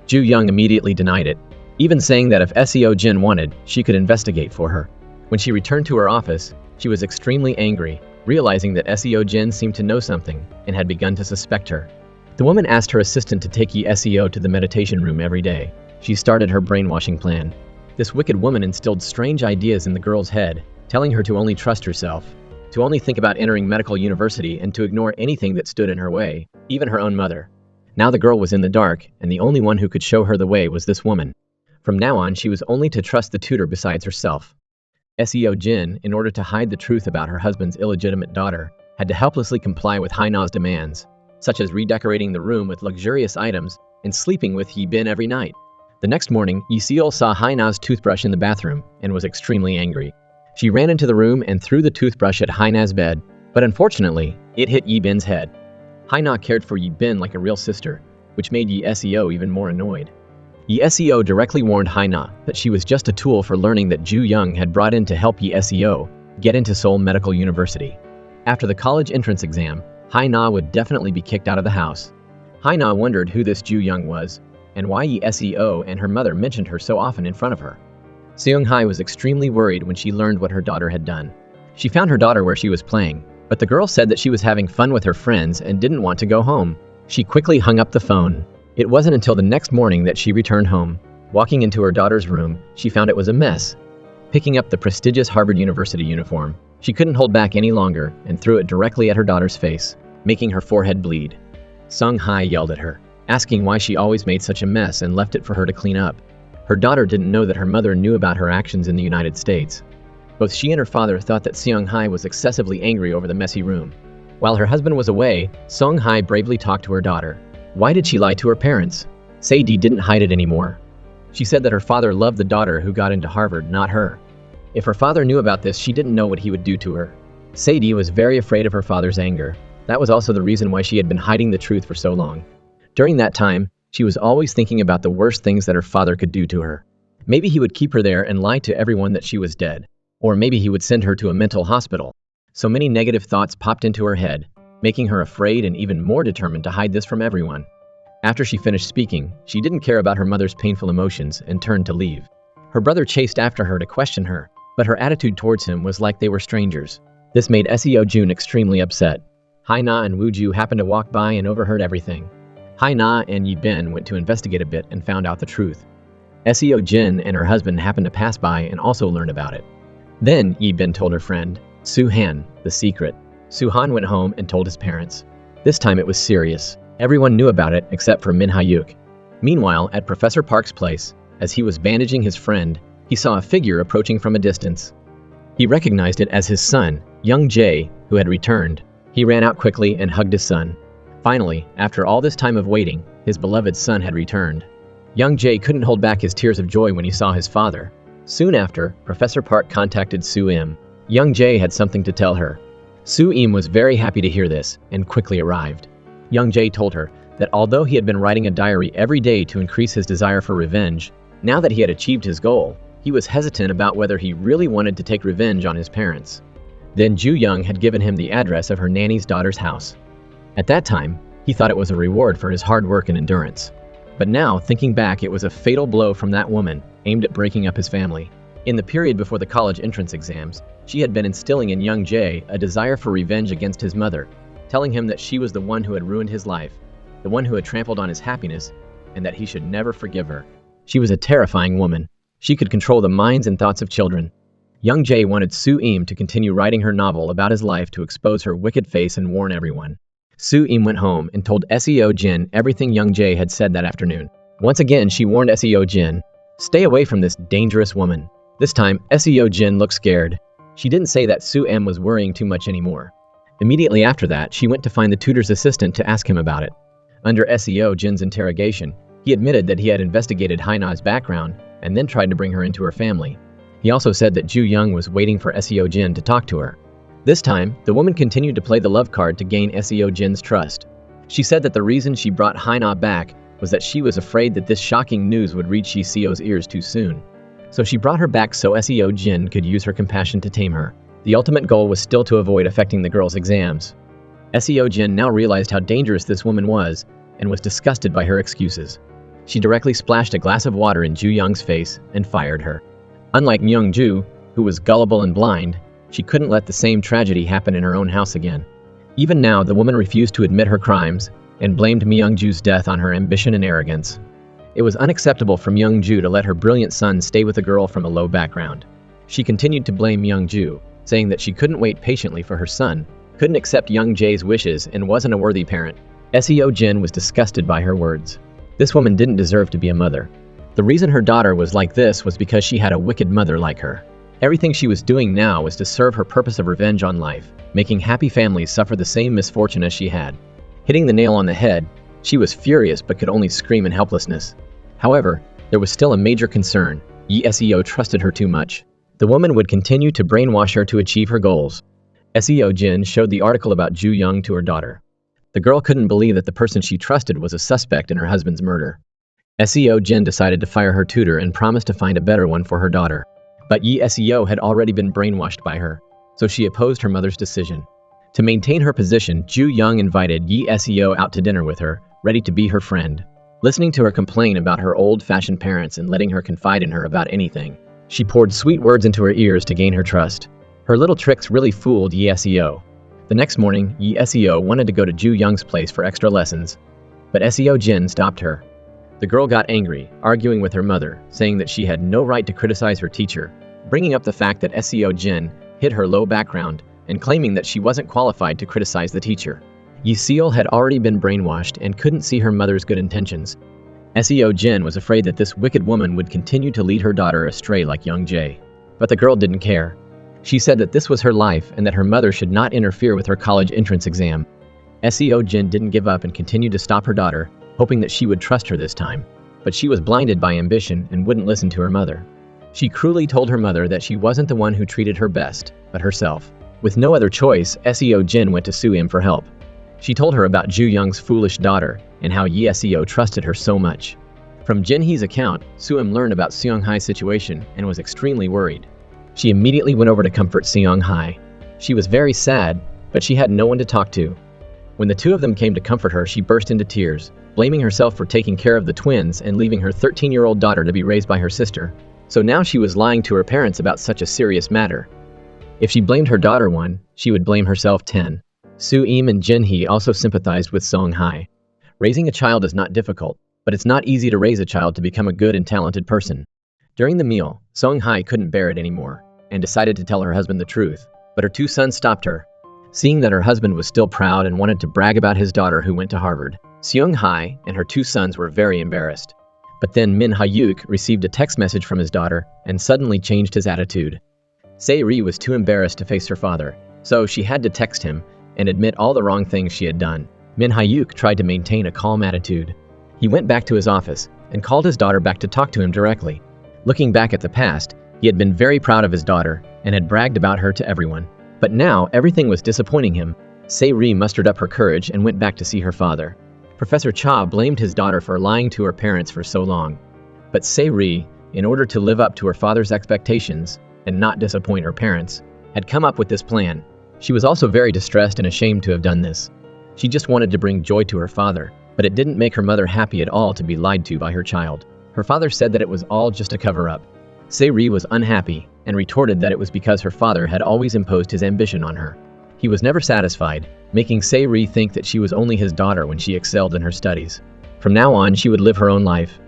Ju-young immediately denied it, even saying that if Seo-jin wanted, she could investigate for her. When she returned to her office, she was extremely angry, realizing that Seo-jin seemed to know something and had begun to suspect her. The woman asked her assistant to take Seo to the meditation room every day. She started her brainwashing plan. This wicked woman instilled strange ideas in the girl's head, telling her to only trust herself, to only think about entering medical university and to ignore anything that stood in her way, even her own mother. Now the girl was in the dark, and the only one who could show her the way was this woman. From now on, she was only to trust the tutor besides herself. Seo-jin, in order to hide the truth about her husband's illegitimate daughter, had to helplessly comply with Hana's demands, such as redecorating the room with luxurious items and sleeping with Hee-bin every night. The next morning, Yi-seol saw Hana's toothbrush in the bathroom and was extremely angry. She ran into the room and threw the toothbrush at Hana's bed, but unfortunately, it hit Yi-bin's head. Hana cared for Yi-bin like a real sister, which made Seo even more annoyed. Yi Seo directly warned Hana that she was just a tool for learning that Ju Young had brought in to help Yi Seo get into Seoul Medical University. After the college entrance exam, Hana would definitely be kicked out of the house. Hana wondered who this Ju Young was, and why Yi Seo and her mother mentioned her so often in front of her. Seung-hae was extremely worried when she learned what her daughter had done. She found her daughter where she was playing, but the girl said that she was having fun with her friends and didn't want to go home. She quickly hung up the phone. It wasn't until the next morning that she returned home. Walking into her daughter's room, she found it was a mess. Picking up the prestigious Harvard University uniform, she couldn't hold back any longer and threw it directly at her daughter's face, making her forehead bleed. Seung-hae yelled at her, asking why she always made such a mess and left it for her to clean up. Her daughter didn't know that her mother knew about her actions in the United States. Both she and her father thought that Seung-hae was excessively angry over the messy room. While her husband was away, Seung-hae bravely talked to her daughter. Why did she lie to her parents? Sadie didn't hide it anymore. She said that her father loved the daughter who got into Harvard, not her. If her father knew about this, she didn't know what he would do to her. Sadie was very afraid of her father's anger. That was also the reason why she had been hiding the truth for so long. During that time, she was always thinking about the worst things that her father could do to her. Maybe he would keep her there and lie to everyone that she was dead. Or maybe he would send her to a mental hospital. So many negative thoughts popped into her head, making her afraid and even more determined to hide this from everyone. After she finished speaking, she didn't care about her mother's painful emotions and turned to leave. Her brother chased after her to question her, but her attitude towards him was like they were strangers. This made Seo Jun extremely upset. Hana and Wooju happened to walk by and overheard everything. Hana and Yi Bin went to investigate a bit and found out the truth. Seo Jin and her husband happened to pass by and also learn about it. Then Yi Bin told her friend, Soo-han, the secret. Soo-han went home and told his parents. This time it was serious. Everyone knew about it except for Min Ha-yuk. Meanwhile, at Professor Park's place, as he was bandaging his friend, he saw a figure approaching from a distance. He recognized it as his son, Young-jae, who had returned. He ran out quickly and hugged his son. Finally, after all this time of waiting, his beloved son had returned. Young-jae couldn't hold back his tears of joy when he saw his father. Soon after, Professor Park contacted Soo-im. Young-jae had something to tell her. Soo-im was very happy to hear this and quickly arrived. Young-jae told her that although he had been writing a diary every day to increase his desire for revenge, now that he had achieved his goal, he was hesitant about whether he really wanted to take revenge on his parents. Then Ju Young had given him the address of her nanny's daughter's house. At that time, he thought it was a reward for his hard work and endurance. But now, thinking back, it was a fatal blow from that woman, aimed at breaking up his family. In the period before the college entrance exams, she had been instilling in Young-jae a desire for revenge against his mother, telling him that she was the one who had ruined his life, the one who had trampled on his happiness, and that he should never forgive her. She was a terrifying woman. She could control the minds and thoughts of children. Young-jae wanted Soo-im to continue writing her novel about his life to expose her wicked face and warn everyone. Soo-im went home and told Seo Jin everything Young-jae had said that afternoon. Once again, she warned Seo Jin, "Stay away from this dangerous woman." This time, Seo Jin looked scared. She didn't say that Soo-im was worrying too much anymore. Immediately after that, she went to find the tutor's assistant to ask him about it. Under Seo Jin's interrogation, he admitted that he had investigated Hana's background and then tried to bring her into her family. He also said that Ju Young was waiting for Seo Jin to talk to her. This time, the woman continued to play the love card to gain Seo Jin's trust. She said that the reason she brought Hana back was that she was afraid that this shocking news would reach Yi Seo's ears too soon. So she brought her back so Seo Jin could use her compassion to tame her. The ultimate goal was still to avoid affecting the girl's exams. Seo Jin now realized how dangerous this woman was and was disgusted by her excuses. She directly splashed a glass of water in Ju Young's face and fired her. Unlike Myung-ju, who was gullible and blind, she couldn't let the same tragedy happen in her own house again. Even now, the woman refused to admit her crimes and blamed Myung-ju's death on her ambition and arrogance. It was unacceptable for Myung-ju to let her brilliant son stay with a girl from a low background. She continued to blame Myung-ju, saying that she couldn't wait patiently for her son, couldn't accept Young-jae's wishes, and wasn't a worthy parent. Seo Jin was disgusted by her words. This woman didn't deserve to be a mother. The reason her daughter was like this was because she had a wicked mother like her. Everything she was doing now was to serve her purpose of revenge on life, making happy families suffer the same misfortune as she had. Hitting the nail on the head, she was furious but could only scream in helplessness. However, there was still a major concern. Yi Seo trusted her too much. The woman would continue to brainwash her to achieve her goals. Seo Jin showed the article about Ju Young to her daughter. The girl couldn't believe that the person she trusted was a suspect in her husband's murder. SEO Jin decided to fire her tutor and promised to find a better one for her daughter. But Yi SEO had already been brainwashed by her, so she opposed her mother's decision. To maintain her position, Ju Young invited Yi SEO out to dinner with her, ready to be her friend. Listening to her complain about her old-fashioned parents and letting her confide in her about anything, she poured sweet words into her ears to gain her trust. Her little tricks really fooled Yi SEO. The next morning, Yi SEO wanted to go to Ju Young's place for extra lessons, but SEO Jin stopped her. The girl got angry, arguing with her mother, saying that she had no right to criticize her teacher, bringing up the fact that SEO Jin hid her low background and claiming that she wasn't qualified to criticize the teacher. Yi Seol had already been brainwashed and couldn't see her mother's good intentions. SEO Jin was afraid that this wicked woman would continue to lead her daughter astray like Young-jae. But the girl didn't care. She said that this was her life and that her mother should not interfere with her college entrance exam. SEO Jin didn't give up and continued to stop her daughter, hoping that she would trust her this time. But she was blinded by ambition and wouldn't listen to her mother. She cruelly told her mother that she wasn't the one who treated her best, but herself. With no other choice, SEO Jin went to sue him for help. She told her about Ju Young's foolish daughter and how Yi SEO trusted her so much. From Jin Hee's account, Seung learned about Seung Hai's situation and was extremely worried. She immediately went over to comfort Seung Hai. She was very sad, but she had no one to talk to. When the two of them came to comfort her, she burst into tears, blaming herself for taking care of the twins and leaving her 13-year-old daughter to be raised by her sister. So now she was lying to her parents about such a serious matter. If she blamed her daughter 1, she would blame herself 10. Soo Im and Jin Hee also sympathized with Seung Hai. Raising a child is not difficult, but it's not easy to raise a child to become a good and talented person. During the meal, Seung Hai couldn't bear it anymore and decided to tell her husband the truth, but her 2 sons stopped her. Seeing that her husband was still proud and wanted to brag about his daughter who went to Harvard, Seung Hai and her 2 sons were very embarrassed. But then Min Ha-yuk received a text message from his daughter and suddenly changed his attitude. Se-ri was too embarrassed to face her father, so she had to text him and admit all the wrong things she had done. Min Ha-yuk tried to maintain a calm attitude. He went back to his office and called his daughter back to talk to him directly. Looking back at the past, he had been very proud of his daughter and had bragged about her to everyone. But now everything was disappointing him. Se-ri mustered up her courage and went back to see her father. Professor Cha blamed his daughter for lying to her parents for so long. But Se-ri, in order to live up to her father's expectations and not disappoint her parents, had come up with this plan. She was also very distressed and ashamed to have done this. She just wanted to bring joy to her father, but it didn't make her mother happy at all to be lied to by her child. Her father said that it was all just a cover-up. Se-ri was unhappy and retorted that it was because her father had always imposed his ambition on her. He was never satisfied, making Se-ri think that she was only his daughter when she excelled in her studies. From now on, she would live her own life.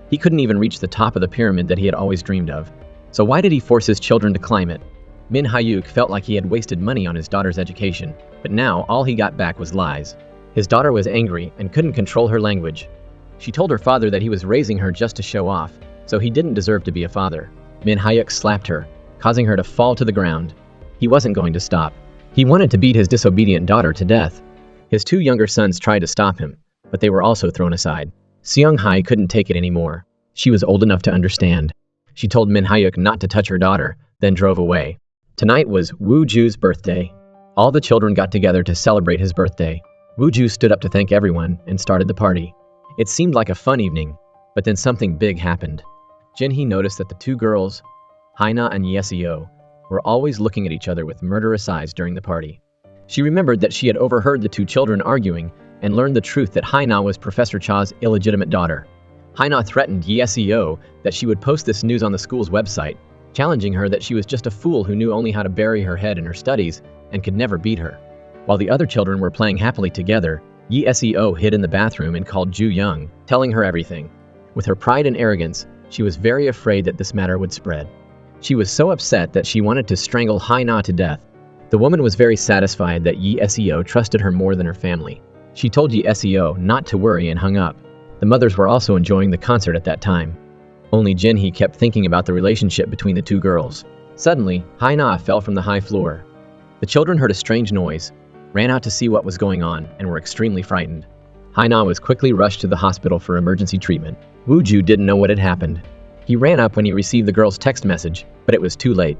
He couldn't even reach the top of the pyramid that he had always dreamed of. So why did he force his children to climb it? Min Ha-yuk felt like he had wasted money on his daughter's education, but now all he got back was lies. His daughter was angry and couldn't control her language. She told her father that he was raising her just to show off, so he didn't deserve to be a father. Min Ha-yuk slapped her, causing her to fall to the ground. He wasn't going to stop. He wanted to beat his disobedient daughter to death. His 2 younger sons tried to stop him, but they were also thrown aside. Seung Hai couldn't take it anymore. She was old enough to understand. She told Min Ha-yuk not to touch her daughter, then drove away. Tonight was Woo Ju's birthday. All the children got together to celebrate his birthday. Woo Ju stood up to thank everyone and started the party. It seemed like a fun evening, but then something big happened. Jin Hee noticed that the 2 girls, Hana and Yi SEO, were always looking at each other with murderous eyes during the party. She remembered that she had overheard the 2 children arguing and learned the truth that Hana was Professor Cha's illegitimate daughter. Hana threatened Yi SEO that she would post this news on the school's website, challenging her that she was just a fool who knew only how to bury her head in her studies and could never beat her. While the other children were playing happily together, Yi SEO hid in the bathroom and called Ju Young, telling her everything. With her pride and arrogance, she was very afraid that this matter would spread. She was so upset that she wanted to strangle Hana to death. The woman was very satisfied that Yi SEO trusted her more than her family. She told Yi SEO not to worry and hung up. The mothers were also enjoying the concert at that time. Only Jin Hee kept thinking about the relationship between the 2 girls. Suddenly, Hana fell from the high floor. The children heard a strange noise, ran out to see what was going on, and were extremely frightened. Hana was quickly rushed to the hospital for emergency treatment. Woo Ju didn't know what had happened. He ran up when he received the girl's text message, but it was too late.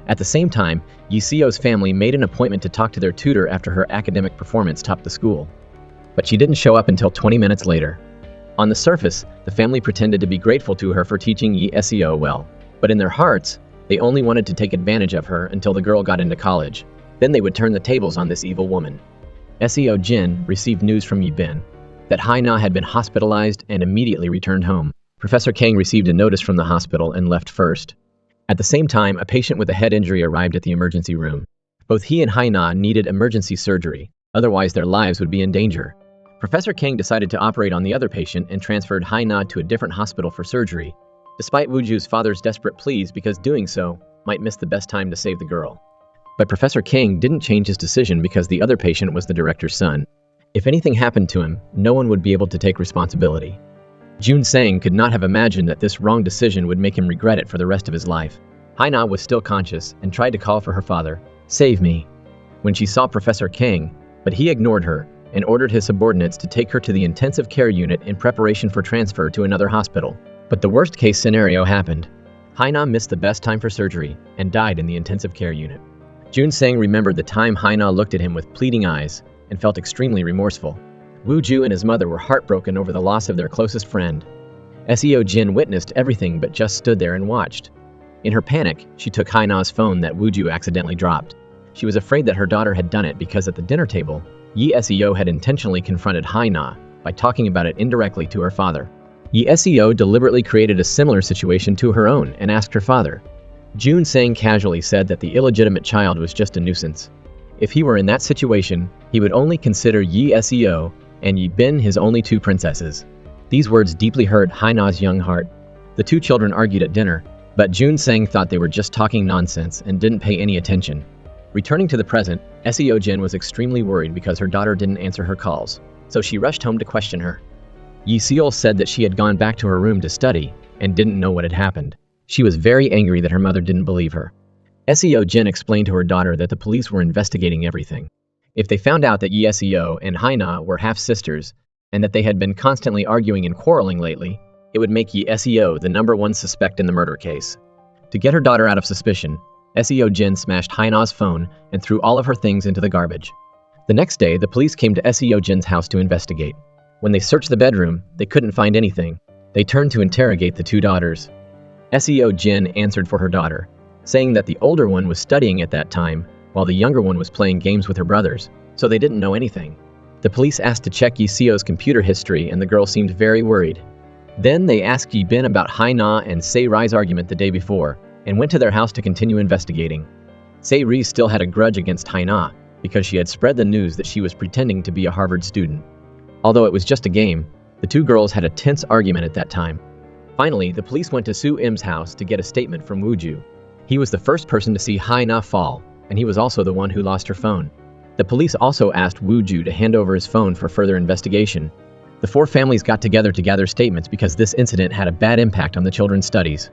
At the same time, Yi Seo's family made an appointment to talk to their tutor after her academic performance topped the school. But she didn't show up until 20 minutes later. On the surface, the family pretended to be grateful to her for teaching Yi Seo well, but in their hearts, they only wanted to take advantage of her until the girl got into college. Then they would turn the tables on this evil woman. Seo Jin received news from Yi Bin that Hana had been hospitalized and immediately returned home. Professor Kang received a notice from the hospital and left first. At the same time, a patient with a head injury arrived at the emergency room. Both he and Hana needed emergency surgery, otherwise their lives would be in danger. Professor Kang decided to operate on the other patient and transferred Hana to a different hospital for surgery, despite Wooju's father's desperate pleas because doing so might miss the best time to save the girl. But Professor Kang didn't change his decision because the other patient was the director's son. If anything happened to him, no one would be able to take responsibility. Jun Sang could not have imagined that this wrong decision would make him regret it for the rest of his life. Hana was still conscious and tried to call for her father, "Save me," when she saw Professor Kang, but he ignored her and ordered his subordinates to take her to the intensive care unit in preparation for transfer to another hospital. But the worst-case scenario happened. Hana missed the best time for surgery and died in the intensive care unit. Jun Sang remembered the time Hana looked at him with pleading eyes and felt extremely remorseful. Wooju and his mother were heartbroken over the loss of their closest friend. Seo Jin witnessed everything but just stood there and watched. In her panic, she took Hana's phone that Wooju accidentally dropped. She was afraid that her daughter had done it because at the dinner table, Yi Seo had intentionally confronted Hana by talking about it indirectly to her father. Yi Seo deliberately created a similar situation to her own and asked her father. Jun Sang casually said that the illegitimate child was just a nuisance. If he were in that situation, he would only consider Yi Seo and Yi Bin his only two princesses. These words deeply hurt Hana's young heart. The two children argued at dinner, but Jun Sang thought they were just talking nonsense and didn't pay any attention. Returning to the present, Seo Jin was extremely worried because her daughter didn't answer her calls, so she rushed home to question her. Yi Seol said that she had gone back to her room to study and didn't know what had happened. She was very angry that her mother didn't believe her. Seo Jin explained to her daughter that the police were investigating everything. If they found out that Yi Seo and Hana were half-sisters, and that they had been constantly arguing and quarreling lately, it would make Yi Seo the #1 suspect in the murder case. To get her daughter out of suspicion, Seo Jin smashed Hana's phone and threw all of her things into the garbage. The next day, the police came to Seo Jin's house to investigate. When they searched the bedroom, they couldn't find anything. They turned to interrogate the two daughters. Seo Jin answered for her daughter, saying that the older one was studying at that time, while the younger one was playing games with her brothers, so they didn't know anything. The police asked to check Yi Seo's computer history and the girl seemed very worried. Then they asked Yi Bin about Hana and Se Rai's argument the day before, and went to their house to continue investigating. Se Ri still had a grudge against Hana because she had spread the news that she was pretending to be a Harvard student. Although it was just a game, the two girls had a tense argument at that time. Finally, the police went to Su Im's house to get a statement from Wooju. He was the first person to see Hana fall, and he was also the one who lost her phone. The police also asked Wooju to hand over his phone for further investigation. The four families got together to gather statements because this incident had a bad impact on the children's studies.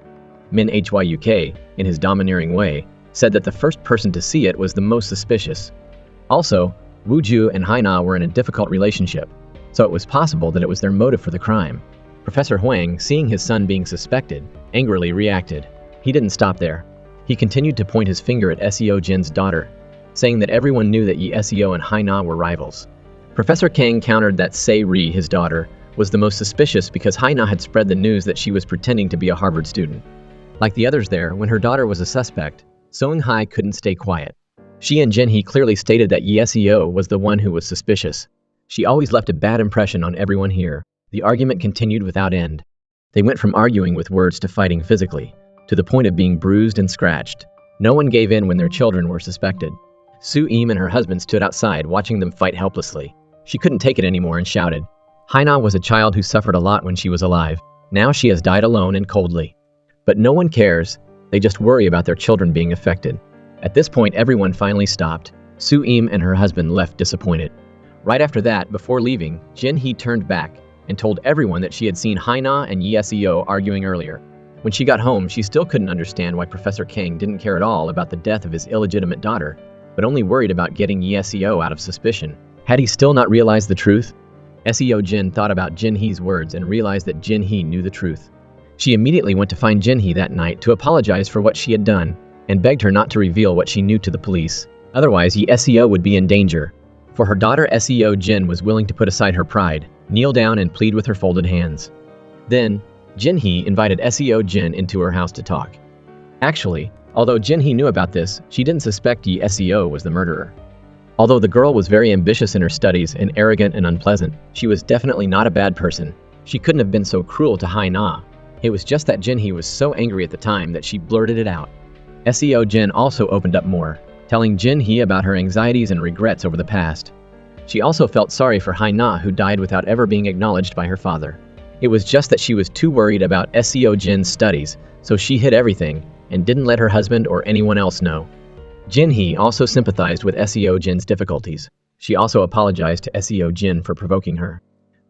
Min Hyuk, in his domineering way, said that the first person to see it was the most suspicious. Also, Wooju and Hana were in a difficult relationship, so it was possible that it was their motive for the crime. Professor Huang, seeing his son being suspected, angrily reacted. He didn't stop there. He continued to point his finger at Seo Jin's daughter, saying that everyone knew that Yi Seo and Hana were rivals. Professor Kang countered that Se Ri, his daughter, was the most suspicious because Hana had spread the news that she was pretending to be a Harvard student. Like the others there, when her daughter was a suspect, Soeung Hai couldn't stay quiet. She and Jin Hee clearly stated that Yi Seo was the one who was suspicious. She always left a bad impression on everyone here. The argument continued without end. They went from arguing with words to fighting physically, to the point of being bruised and scratched. No one gave in when their children were suspected. Su Im and her husband stood outside watching them fight helplessly. She couldn't take it anymore and shouted. Hana was a child who suffered a lot when she was alive. Now she has died alone and coldly. But no one cares. They just worry about their children being affected. At this point, everyone finally stopped. Su Im and her husband left disappointed. Right after that, before leaving, Jin Hee turned back and told everyone that she had seen Hana and Yi Seo arguing earlier. When she got home, she still couldn't understand why Professor Kang didn't care at all about the death of his illegitimate daughter, but only worried about getting Yi Seo out of suspicion. Had he still not realized the truth? Seo Jin thought about Jin Hee's words and realized that Jin Hee knew the truth. She immediately went to find Jin Hee that night to apologize for what she had done and begged her not to reveal what she knew to the police. Otherwise, Yi Seo would be in danger. For her daughter, Seo Jin was willing to put aside her pride kneel down and plead with her folded hands. Then, Jinhee invited SEO Jin into her house to talk. Actually, although Jinhee knew about this, she didn't suspect Yi SEO was the murderer. Although the girl was very ambitious in her studies and arrogant and unpleasant, she was definitely not a bad person. She couldn't have been so cruel to Hana. It was just that Jinhee was so angry at the time that she blurted it out. SEO Jin also opened up more, telling Jinhee about her anxieties and regrets over the past. She also felt sorry for Hana, who died without ever being acknowledged by her father. It was just that she was too worried about SEO Jin's studies, so she hid everything and didn't let her husband or anyone else know. Jinhee also sympathized with SEO Jin's difficulties. She also apologized to SEO Jin for provoking her.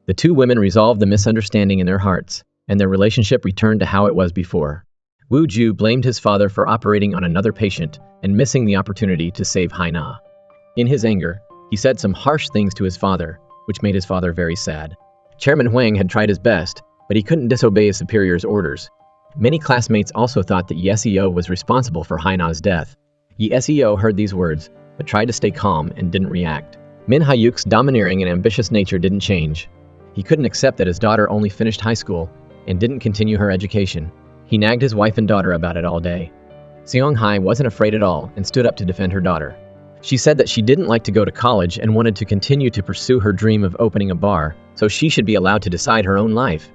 The two women resolved the misunderstanding in their hearts, and their relationship returned to how it was before. Woo-ju blamed his father for operating on another patient and missing the opportunity to save Hana. In his anger, he said some harsh things to his father, which made his father very sad. Chairman Huang had tried his best, but he couldn't disobey his superior's orders. Many classmates also thought that Yi SEO was responsible for Hana's death. Yi SEO heard these words, but tried to stay calm and didn't react. Min Hyuk's domineering and ambitious nature didn't change. He couldn't accept that his daughter only finished high school and didn't continue her education. He nagged his wife and daughter about it all day. Seong-hae wasn't afraid at all and stood up to defend her daughter. She said that she didn't like to go to college and wanted to continue to pursue her dream of opening a bar, so she should be allowed to decide her own life.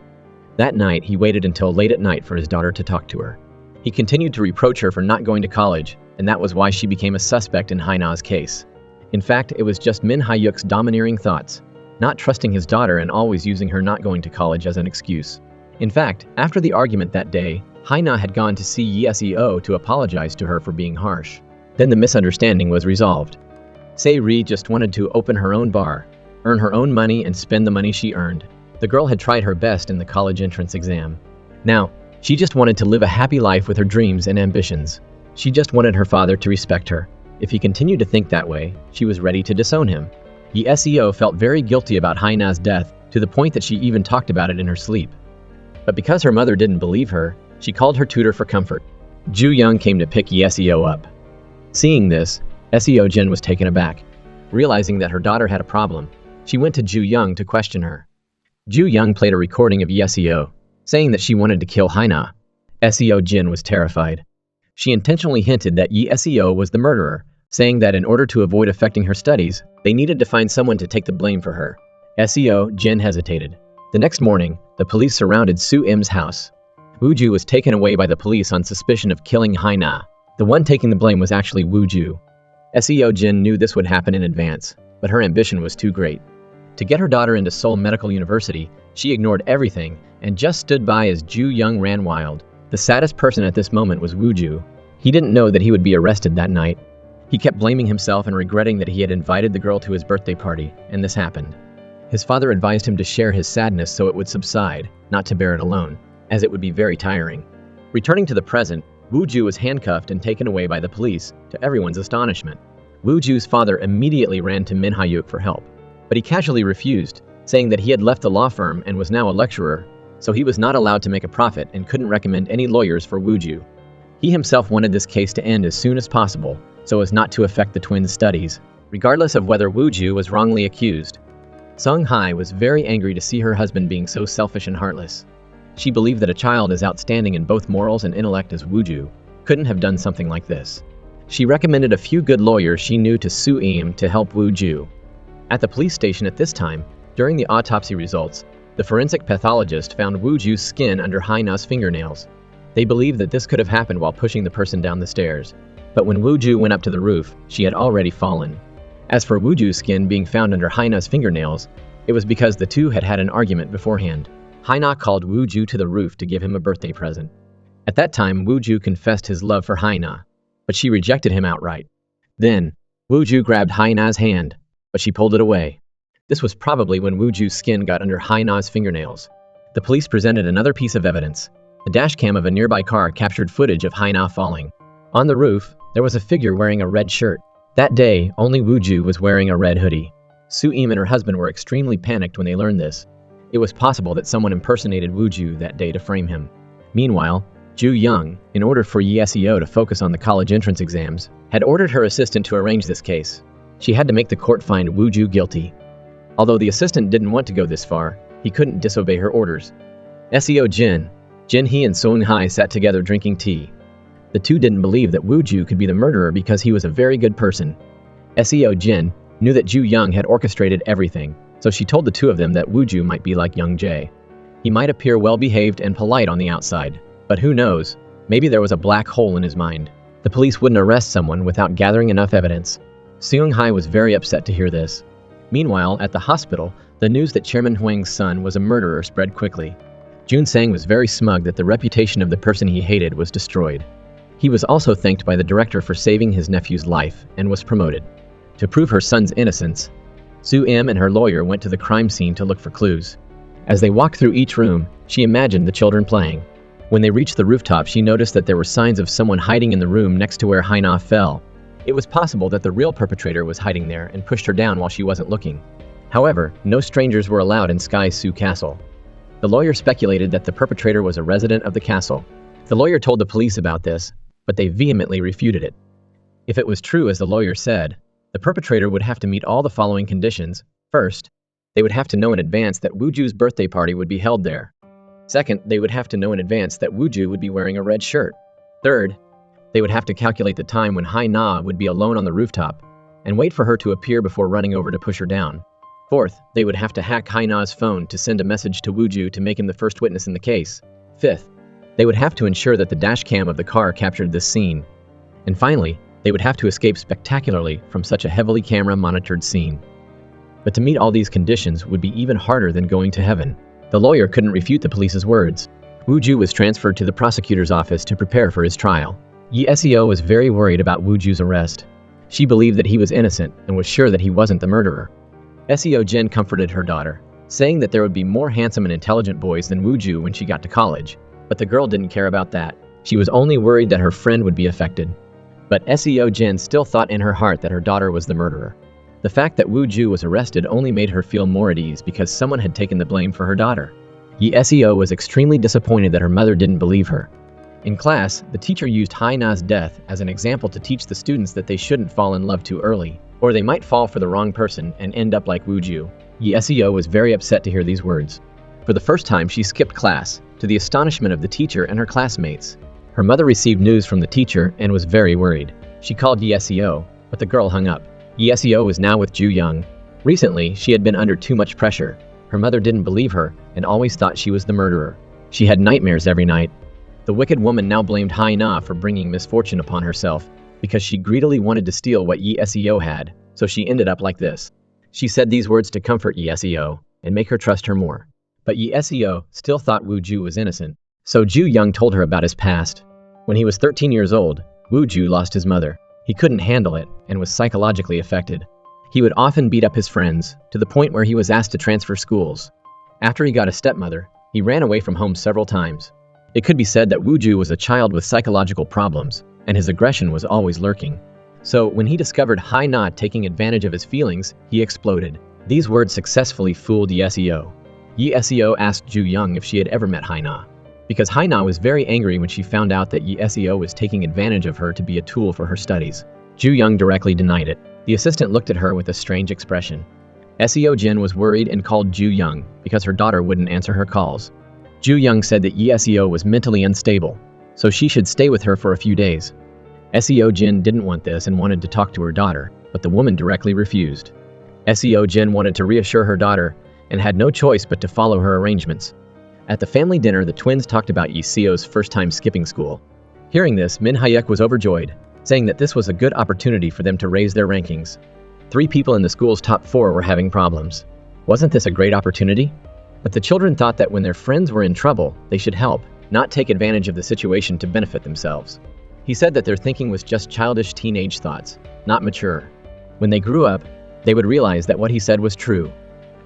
That night, he waited until late at night for his daughter to talk to her. He continued to reproach her for not going to college, and that was why she became a suspect in Hana's case. In fact, it was just Min Hyuk's domineering thoughts, not trusting his daughter and always using her not going to college as an excuse. In fact, after the argument that day, Hana had gone to see Yi SEO to apologize to her for being harsh. Then the misunderstanding was resolved. Se-ri just wanted to open her own bar, earn her own money and spend the money she earned. The girl had tried her best in the college entrance exam. Now, she just wanted to live a happy life with her dreams and ambitions. She just wanted her father to respect her. If he continued to think that way, she was ready to disown him. Yi SEO felt very guilty about Hana's death, to the point that she even talked about it in her sleep. But because her mother didn't believe her, she called her tutor for comfort. Ju Young came to pick Yi SEO up. Seeing this, SEO Jin was taken aback. Realizing that her daughter had a problem, she went to Ju Young to question her. Ju Young played a recording of Yi SEO, saying that she wanted to kill Hana. SEO Jin was terrified. She intentionally hinted that Yi SEO was the murderer, saying that in order to avoid affecting her studies, they needed to find someone to take the blame for her. SEO Jin hesitated. The next morning, the police surrounded Su Im's house. Woo-ju was taken away by the police on suspicion of killing Hana. The one taking the blame was actually Woo-ju. SEO Jin knew this would happen in advance, but her ambition was too great. To get her daughter into Seoul Medical University, she ignored everything and just stood by as Ju Young ran wild. The saddest person at this moment was Woo-ju. He didn't know that he would be arrested that night. He kept blaming himself and regretting that he had invited the girl to his birthday party, and this happened. His father advised him to share his sadness so it would subside, not to bear it alone, as it would be very tiring. Returning to the present, Woo-ju was handcuffed and taken away by the police, to everyone's astonishment. Woo-ju's father immediately ran to Min Hyuk for help, but he casually refused, saying that he had left the law firm and was now a lecturer, so he was not allowed to make a profit and couldn't recommend any lawyers for Woo-ju. He himself wanted this case to end as soon as possible, so as not to affect the twins' studies, regardless of whether Woo-ju was wrongly accused. Seong-hae was very angry to see her husband being so selfish and heartless. She believed that a child as outstanding in both morals and intellect as Woo-ju couldn't have done something like this. She recommended a few good lawyers she knew to Su Im to help Woo-ju. At the police station at this time, during the autopsy results, the forensic pathologist found Woo-ju's skin under Hana's fingernails. They believed that this could have happened while pushing the person down the stairs, but when Woo-ju went up to the roof, she had already fallen. As for Woo-ju's skin being found under Hana's fingernails, it was because the two had had an argument beforehand. Hana called Woo-ju to the roof to give him a birthday present. At that time, Woo-ju confessed his love for Hana, but she rejected him outright. Then, Woo-ju grabbed Hana's hand, but she pulled it away. This was probably when Woo-ju's skin got under Hana's fingernails. The police presented another piece of evidence. The dashcam of a nearby car captured footage of Hana falling. On the roof, there was a figure wearing a red shirt. That day, only Woo-ju was wearing a red hoodie. Su Im and her husband were extremely panicked when they learned this. It was possible that someone impersonated Woo-ju that day to frame him. Meanwhile, Ju Young, in order for Yi SEO to focus on the college entrance exams, had ordered her assistant to arrange this case. She had to make the court find Woo-ju guilty. Although the assistant didn't want to go this far, he couldn't disobey her orders. SEO Jin Hee and Seung Hae sat together drinking tea. The two didn't believe that Woo-ju could be the murderer because he was a very good person. SEO Jin knew that Ju Young had orchestrated everything, so she told the two of them that Woo-ju might be like Young-jae. He might appear well-behaved and polite on the outside, but who knows, maybe there was a black hole in his mind. The police wouldn't arrest someone without gathering enough evidence. Seung Hae was very upset to hear this. Meanwhile, at the hospital, the news that Chairman Huang's son was a murderer spread quickly. Jun Sang was very smug that the reputation of the person he hated was destroyed. He was also thanked by the director for saving his nephew's life and was promoted. To prove her son's innocence, Sue Im and her lawyer went to the crime scene to look for clues. As they walked through each room, she imagined the children playing. When they reached the rooftop, she noticed that there were signs of someone hiding in the room next to where Hana fell. It was possible that the real perpetrator was hiding there and pushed her down while she wasn't looking. However, no strangers were allowed in Sky Su Castle. The lawyer speculated that the perpetrator was a resident of the castle. The lawyer told the police about this, but they vehemently refuted it. If it was true as the lawyer said, the perpetrator would have to meet all the following conditions. First, they would have to know in advance that Woo-ju's birthday party would be held there. Second, they would have to know in advance that Woo-ju would be wearing a red shirt. Third, they would have to calculate the time when Hana would be alone on the rooftop and wait for her to appear before running over to push her down. Fourth, they would have to hack Hana's phone to send a message to Woo-ju to make him the first witness in the case. Fifth, they would have to ensure that the dash cam of the car captured this scene. And finally, they would have to escape spectacularly from such a heavily camera-monitored scene. But to meet all these conditions would be even harder than going to heaven. The lawyer couldn't refute the police's words. Woo-ju was transferred to the prosecutor's office to prepare for his trial. Yi Seo was very worried about Woo-ju's arrest. She believed that he was innocent and was sure that he wasn't the murderer. Seo Jin comforted her daughter, saying that there would be more handsome and intelligent boys than Woo-ju when she got to college. But the girl didn't care about that. She was only worried that her friend would be affected. But Seo Jin still thought in her heart that her daughter was the murderer. The fact that Woo-ju was arrested only made her feel more at ease because someone had taken the blame for her daughter. Yi Seo was extremely disappointed that her mother didn't believe her. In class, the teacher used Hana's death as an example to teach the students that they shouldn't fall in love too early, or they might fall for the wrong person and end up like Woo-ju. Yi Seo was very upset to hear these words. For the first time, she skipped class, to the astonishment of the teacher and her classmates. Her mother received news from the teacher and was very worried. She called Yi Seo, but the girl hung up. Yi Seo was now with Ju Young. Recently, she had been under too much pressure. Her mother didn't believe her and always thought she was the murderer. She had nightmares every night. The wicked woman now blamed Hana for bringing misfortune upon herself because she greedily wanted to steal what Yi Seo had, so she ended up like this. She said these words to comfort Yi Seo and make her trust her more. But Yi Seo still thought Woo-ju was innocent, so Ju Young told her about his past. When he was 13 years old, Woo-ju lost his mother. He couldn't handle it and was psychologically affected. He would often beat up his friends, to the point where he was asked to transfer schools. After he got a stepmother, he ran away from home several times. It could be said that Woo-ju was a child with psychological problems, and his aggression was always lurking. So when he discovered Hana taking advantage of his feelings, he exploded. These words successfully fooled Yi Seo. Yi Seo asked Ju Young if she had ever met Hana, because Hana was very angry when she found out that Yi Seo was taking advantage of her to be a tool for her studies. Ju Young directly denied it. The assistant looked at her with a strange expression. Seo Jin was worried and called Ju Young because her daughter wouldn't answer her calls. Ju Young said that Yi Seo was mentally unstable, so she should stay with her for a few days. Seo Jin didn't want this and wanted to talk to her daughter, but the woman directly refused. Seo Jin wanted to reassure her daughter and had no choice but to follow her arrangements. At the family dinner, the twins talked about Yi Seo's first time skipping school. Hearing this, Min Hayek was overjoyed, saying that this was a good opportunity for them to raise their rankings. 3 people in the school's top 4 were having problems. Wasn't this a great opportunity? But the children thought that when their friends were in trouble, they should help, not take advantage of the situation to benefit themselves. He said that their thinking was just childish teenage thoughts, not mature. When they grew up, they would realize that what he said was true.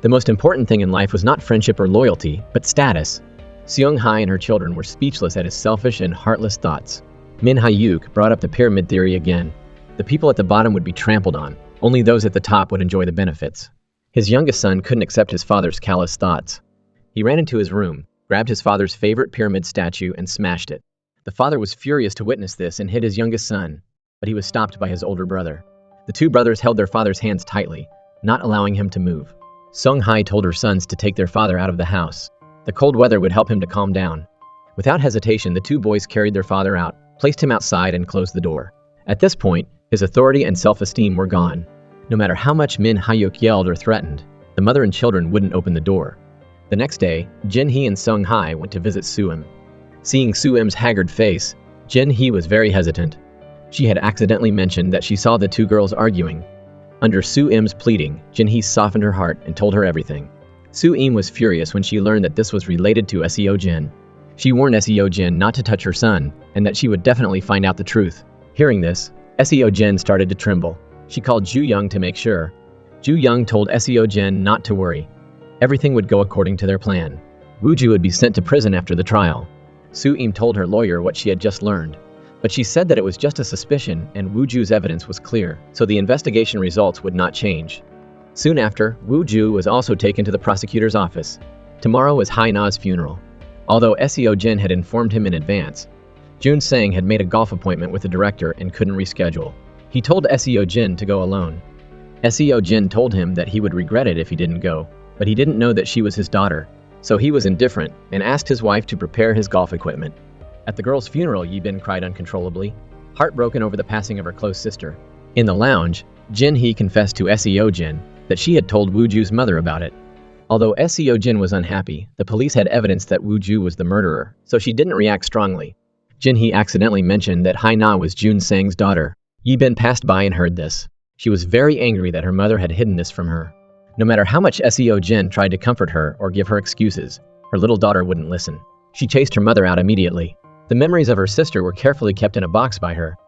The most important thing in life was not friendship or loyalty, but status. Seung Hae and her children were speechless at his selfish and heartless thoughts. Min Hayuk brought up the pyramid theory again. The people at the bottom would be trampled on. Only those at the top would enjoy the benefits. His youngest son couldn't accept his father's callous thoughts. He ran into his room, grabbed his father's favorite pyramid statue, and smashed it. The father was furious to witness this and hit his youngest son, but he was stopped by his older brother. The 2 brothers held their father's hands tightly, not allowing him to move. Sung-hai told her sons to take their father out of the house. The cold weather would help him to calm down. Without hesitation, the two boys carried their father out, placed him outside, and closed the door. At this point, his authority and self-esteem were gone. No matter how much Min Hyuk yelled or threatened, the mother and children wouldn't open the door. The next day, Jin-hee and Sung-hai went to visit Soo-im. Seeing Soo-im's haggard face, Jin-hee was very hesitant. She had accidentally mentioned that she saw the two girls arguing. Under Soo-im's pleading, Jin-hee softened her heart and told her everything. Soo-im was furious when she learned that this was related to Seo-jin. She warned Seo-jin not to touch her son, and that she would definitely find out the truth. Hearing this, Seo-jin started to tremble. She called Ju-young to make sure. Ju-young told Seo-jin not to worry. Everything would go according to their plan. Woo-ju would be sent to prison after the trial. Soo-im told her lawyer what she had just learned. But she said that it was just a suspicion and Woo-ju's evidence was clear, so the investigation results would not change. Soon after, Woo-ju was also taken to the prosecutor's office. Tomorrow was Hana's funeral. Although Seo-jin had informed him in advance, Jun-sang had made a golf appointment with the director and couldn't reschedule. He told Seo-jin to go alone. Seo-jin told him that he would regret it if he didn't go, but he didn't know that she was his daughter, so he was indifferent and asked his wife to prepare his golf equipment. At the girl's funeral, Yi-bin cried uncontrollably, heartbroken over the passing of her close sister. In the lounge, Jin-hee confessed to Seo-jin that she had told Woo-ju's mother about it. Although Seo-jin was unhappy, the police had evidence that Woo-ju was the murderer, so she didn't react strongly. Jin-hee accidentally mentioned that Hana was Jun-sang's daughter. Yi-bin passed by and heard this. She was very angry that her mother had hidden this from her. No matter how much Seo-jin tried to comfort her or give her excuses, her little daughter wouldn't listen. She chased her mother out immediately. The memories of her sister were carefully kept in a box by her.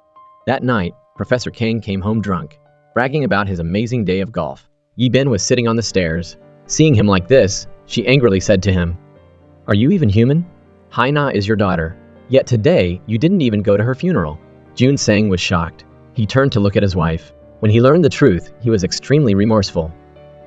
That night, Professor Kang came home drunk, bragging about his amazing day of golf. Yi-bin was sitting on the stairs. Seeing him like this, she angrily said to him, "Are you even human? Hana is your daughter. Yet today, you didn't even go to her funeral." Jun-sang was shocked. He turned to look at his wife. When he learned the truth, he was extremely remorseful.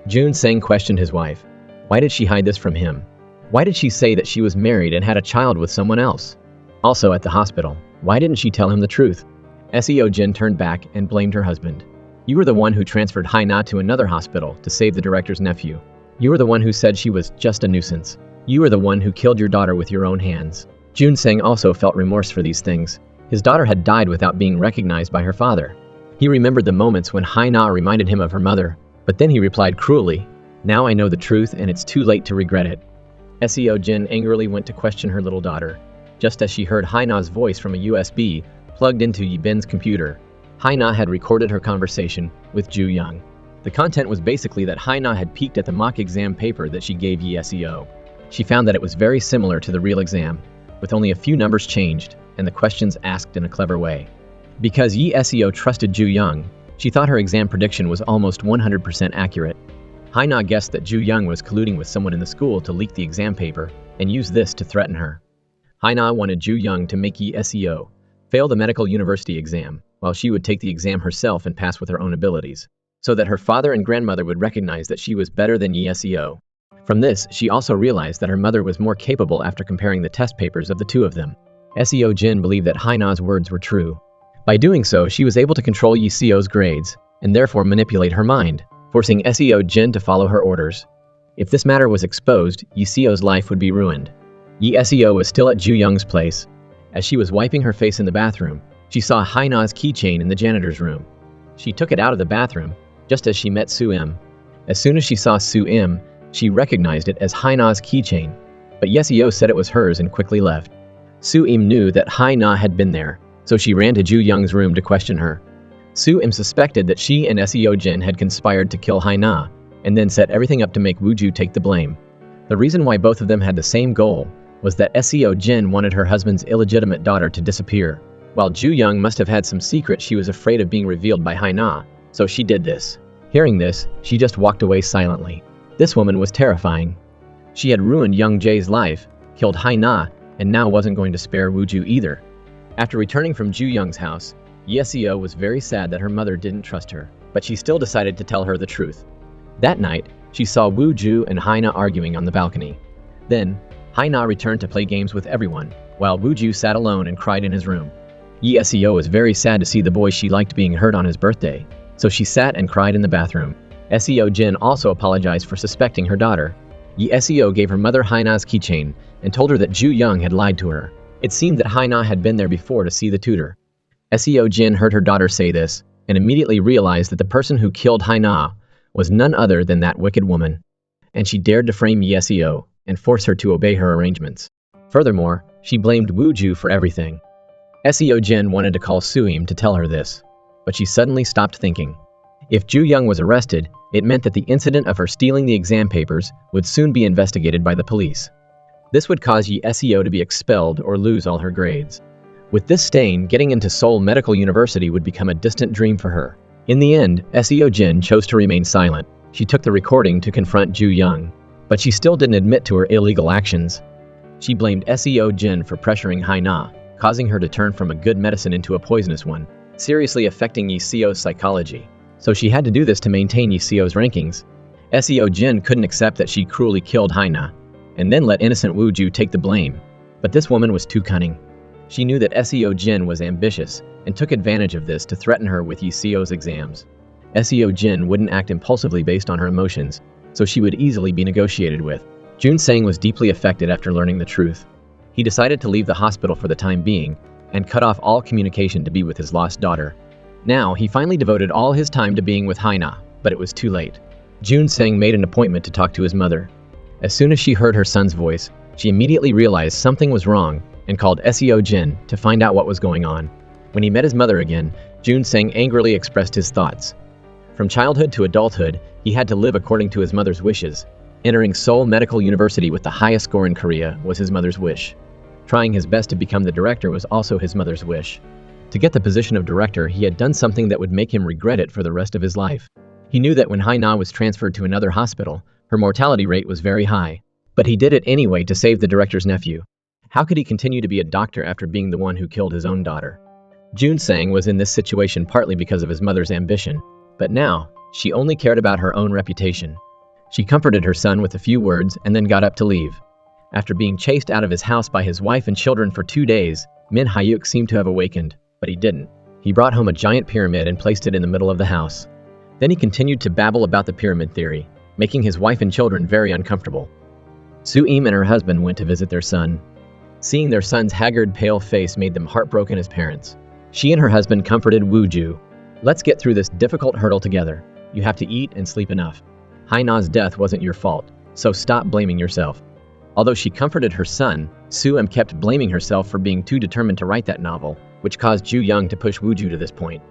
Jun-sang questioned his wife. Why did she hide this from him? Why did she say that she was married and had a child with someone else? Also at the hospital, why didn't she tell him the truth? Seo-jin turned back and blamed her husband. "You were the one who transferred Hana to another hospital to save the director's nephew. You were the one who said she was just a nuisance. You were the one who killed your daughter with your own hands." Jun-sang also felt remorse for these things. His daughter had died without being recognized by her father. He remembered the moments when Hana reminded him of her mother, but then he replied cruelly, "Now I know the truth and it's too late to regret it." Seo-jin angrily went to question her little daughter, just as she heard Hana's voice from a USB plugged into Yi-bin's computer. Hana had recorded her conversation with Ju-young. The content was basically that Hana had peeked at the mock exam paper that she gave Yi-seo. She found that it was very similar to the real exam, with only a few numbers changed and the questions asked in a clever way. Because Yi-seo trusted Ju-young, she thought her exam prediction was almost 100% accurate. Hana guessed that Ju-young was colluding with someone in the school to leak the exam paper and use this to threaten her. Hana wanted Ju-young to make Yi-seo fail the medical university exam, while she would take the exam herself and pass with her own abilities, so that her father and grandmother would recognize that she was better than Yi-seo. From this, she also realized that her mother was more capable after comparing the test papers of the two of them. Seo-jin believed that Hana's words were true. By doing so, she was able to control Yi-seo's grades, and therefore manipulate her mind, forcing Seo-jin to follow her orders. If this matter was exposed, Yi-seo's life would be ruined. Yi-seo was still at Ju-young's place. As she was wiping her face in the bathroom, she saw Hana's keychain in the janitor's room. She took it out of the bathroom, just as she met Soo-im. As soon as she saw Soo-im, she recognized it as Hana's keychain, but Yi-seo said it was hers and quickly left. Soo-im knew that Hana had been there, so she ran to Ju-young's room to question her. Soo-im suspected that she and Seo-jin had conspired to kill Hana, and then set everything up to make Woo-ju take the blame. The reason why both of them had the same goal was that Seo-jin wanted her husband's illegitimate daughter to disappear. While Ju-young must have had some secret she was afraid of being revealed by Hana, so she did this. Hearing this, she just walked away silently. This woman was terrifying. She had ruined Young-jae's life, killed Hana, and now wasn't going to spare Woo-ju either. After returning from Ju-young's house, Yi-seo was very sad that her mother didn't trust her, but she still decided to tell her the truth. That night, she saw Woo-ju and Hana arguing on the balcony. Then, Hana returned to play games with everyone, while Woo-ju sat alone and cried in his room. Yi-seo was very sad to see the boy she liked being hurt on his birthday, so she sat and cried in the bathroom. SEO Jin also apologized for suspecting her daughter. Yi SEO gave her mother Hana's keychain and told her that Ju Young had lied to her. It seemed that Hana had been there before to see the tutor. SEO Jin heard her daughter say this and immediately realized that the person who killed Hana was none other than that wicked woman, and she dared to frame Yi SEO and force her to obey her arrangements. Furthermore, she blamed Woo-ju for everything. SEO Jin wanted to call Soo-im to tell her this, but she suddenly stopped thinking. If Ju Young was arrested, it meant that the incident of her stealing the exam papers would soon be investigated by the police. This would cause Yi SEO to be expelled or lose all her grades. With this stain, getting into Seoul Medical University would become a distant dream for her. In the end, SEO Jin chose to remain silent. She took the recording to confront Ju Young, but she still didn't admit to her illegal actions. She blamed SEO Jin for pressuring Hana, causing her to turn from a good medicine into a poisonous one, seriously affecting Yi SEO's psychology. So she had to do this to maintain Yi SEO's rankings. SEO Jin couldn't accept that she cruelly killed Hana, and then let innocent Woo-ju take the blame. But this woman was too cunning. She knew that SEO Jin was ambitious and took advantage of this to threaten her with Yi SEO's exams. SEO Jin wouldn't act impulsively based on her emotions, so she would easily be negotiated with. Jun-sang was deeply affected after learning the truth. He decided to leave the hospital for the time being and cut off all communication to be with his lost daughter. Now, he finally devoted all his time to being with Hana, but it was too late. Jun-sang made an appointment to talk to his mother. As soon as she heard her son's voice, she immediately realized something was wrong and called SEO Jin to find out what was going on. When he met his mother again, Jun-sang angrily expressed his thoughts. From childhood to adulthood, he had to live according to his mother's wishes. Entering Seoul Medical University with the highest score in Korea was his mother's wish. Trying his best to become the director was also his mother's wish. To get the position of director, he had done something that would make him regret it for the rest of his life. He knew that when Hana was transferred to another hospital, her mortality rate was very high. But he did it anyway to save the director's nephew. How could he continue to be a doctor after being the one who killed his own daughter? Jun-sang was in this situation partly because of his mother's ambition, but now, she only cared about her own reputation. She comforted her son with a few words and then got up to leave. After being chased out of his house by his wife and children for 2 days, Min Hyuk seemed to have awakened, but he didn't. He brought home a giant pyramid and placed it in the middle of the house. Then he continued to babble about the pyramid theory, making his wife and children very uncomfortable. Soo-im and her husband went to visit their son. Seeing their son's haggard, pale face made them heartbroken as parents. She and her husband comforted Woo-ju. "Let's get through this difficult hurdle together. You have to eat and sleep enough. Haina's death wasn't your fault, so stop blaming yourself." Although she comforted her son, Soo-im kept blaming herself for being too determined to write that novel, which caused Ju Young to push Woo-ju to this point.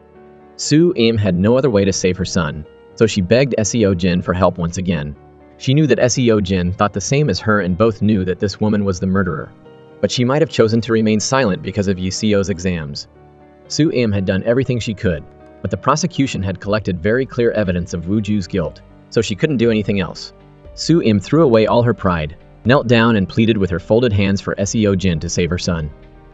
Soo-im had no other way to save her son, so she begged SEO Jin for help once again. She knew that SEO Jin thought the same as her and both knew that this woman was the murderer. But she might have chosen to remain silent because of Yi SEO's exams. Soo-im had done everything she could, but the prosecution had collected very clear evidence of Woo-ju's guilt, so she couldn't do anything else. Soo-im threw away all her pride, knelt down and pleaded with her folded hands for SEO Jin to save her son.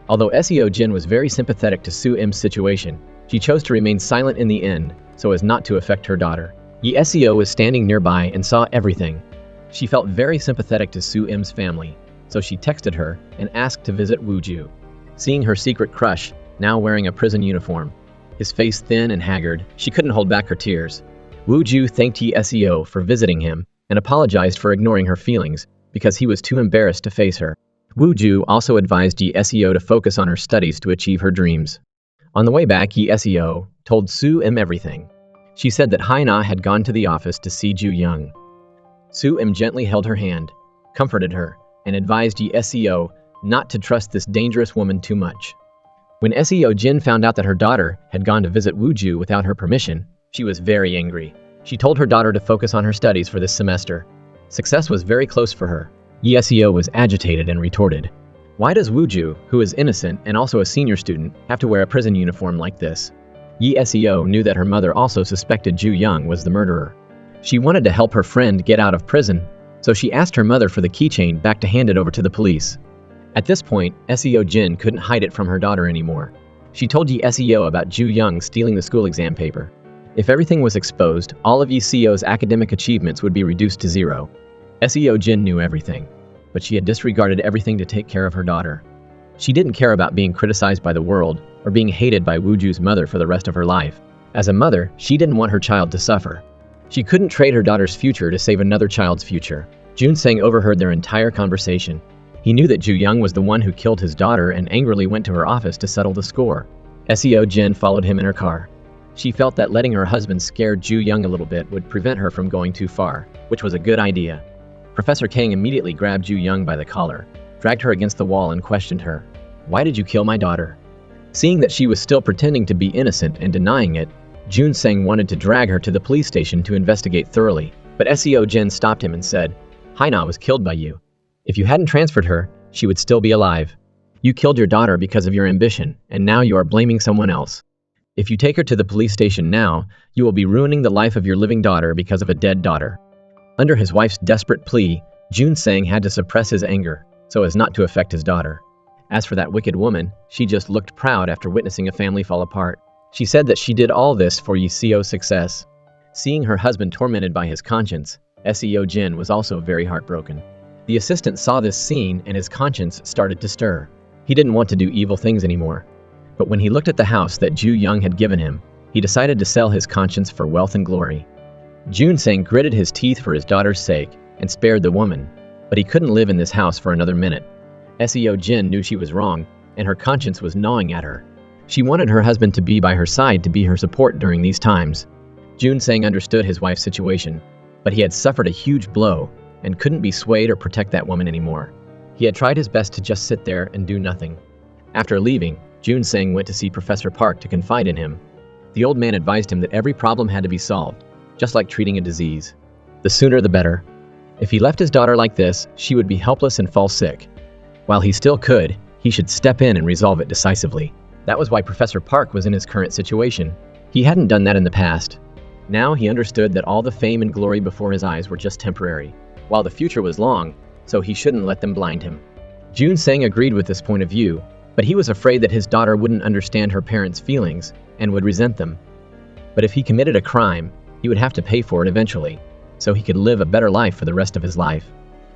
Although SEO Jin was very sympathetic to Soo-im's situation, she chose to remain silent in the end so as not to affect her daughter. Yi SEO was standing nearby and saw everything. She felt very sympathetic to Soo-im's family, so she texted her and asked to visit Woo-ju. Seeing her secret crush, now wearing a prison uniform, his face thin and haggard, she couldn't hold back her tears. Woo-ju thanked Yi SEO for visiting him and apologized for ignoring her feelings because he was too embarrassed to face her. Woo-ju also advised Yi SEO to focus on her studies to achieve her dreams. On the way back, Yi SEO told Soo-im everything. She said that Hana had gone to the office to see Ju Young. Soo-im gently held her hand, comforted her, and advised Yi SEO not to trust this dangerous woman too much. When SEO Jin found out that her daughter had gone to visit Woo-ju without her permission, she was very angry. She told her daughter to focus on her studies for this semester. Success was very close for her. Yi SEO was agitated and retorted, "Why does Woo-ju, who is innocent and also a senior student, have to wear a prison uniform like this?" Yi SEO knew that her mother also suspected Ju Young was the murderer. She wanted to help her friend get out of prison, so she asked her mother for the keychain back to hand it over to the police. At this point, SEO Jin couldn't hide it from her daughter anymore. She told Yi SEO about Ju Young stealing the school exam paper. If everything was exposed, all of Yi SEO's academic achievements would be reduced to 0. SEO Jin knew everything, but she had disregarded everything to take care of her daughter. She didn't care about being criticized by the world or being hated by Woo-ju's mother for the rest of her life. As a mother, she didn't want her child to suffer. She couldn't trade her daughter's future to save another child's future. Jun-sang overheard their entire conversation. He knew that Ju-young was the one who killed his daughter and angrily went to her office to settle the score. Seo Jin followed him in her car. She felt that letting her husband scare Ju-young a little bit would prevent her from going too far, which was a good idea. Professor Kang immediately grabbed Ju-young by the collar, dragged her against the wall and questioned her. "Why did you kill my daughter?" Seeing that she was still pretending to be innocent and denying it, Jun-sang wanted to drag her to the police station to investigate thoroughly, but Seo Jin stopped him and said, "Hana was killed by you. If you hadn't transferred her, she would still be alive. You killed your daughter because of your ambition, and now you are blaming someone else. If you take her to the police station now, you will be ruining the life of your living daughter because of a dead daughter." Under his wife's desperate plea, Jun-sang had to suppress his anger, so as not to affect his daughter. As for that wicked woman, she just looked proud after witnessing a family fall apart. She said that she did all this for Yeseo's success. Seeing her husband tormented by his conscience, Seo Jin was also very heartbroken. The assistant saw this scene and his conscience started to stir. He didn't want to do evil things anymore. But when he looked at the house that Ju-young had given him, he decided to sell his conscience for wealth and glory. Jun-sang gritted his teeth for his daughter's sake and spared the woman, but he couldn't live in this house for another minute. Seo Jin knew she was wrong, and her conscience was gnawing at her. She wanted her husband to be by her side to be her support during these times. Jun-sang understood his wife's situation, but he had suffered a huge blow and couldn't be swayed or protect that woman anymore. He had tried his best to just sit there and do nothing. After leaving, Jun-sang went to see Professor Park to confide in him. The old man advised him that every problem had to be solved, just like treating a disease. The sooner the better. If he left his daughter like this, she would be helpless and fall sick. While he still could, he should step in and resolve it decisively. That was why Professor Park was in his current situation. He hadn't done that in the past. Now he understood that all the fame and glory before his eyes were just temporary, while the future was long, so he shouldn't let them blind him. Jun-sang agreed with this point of view, but he was afraid that his daughter wouldn't understand her parents' feelings and would resent them. But if he committed a crime, he would have to pay for it eventually, so he could live a better life for the rest of his life.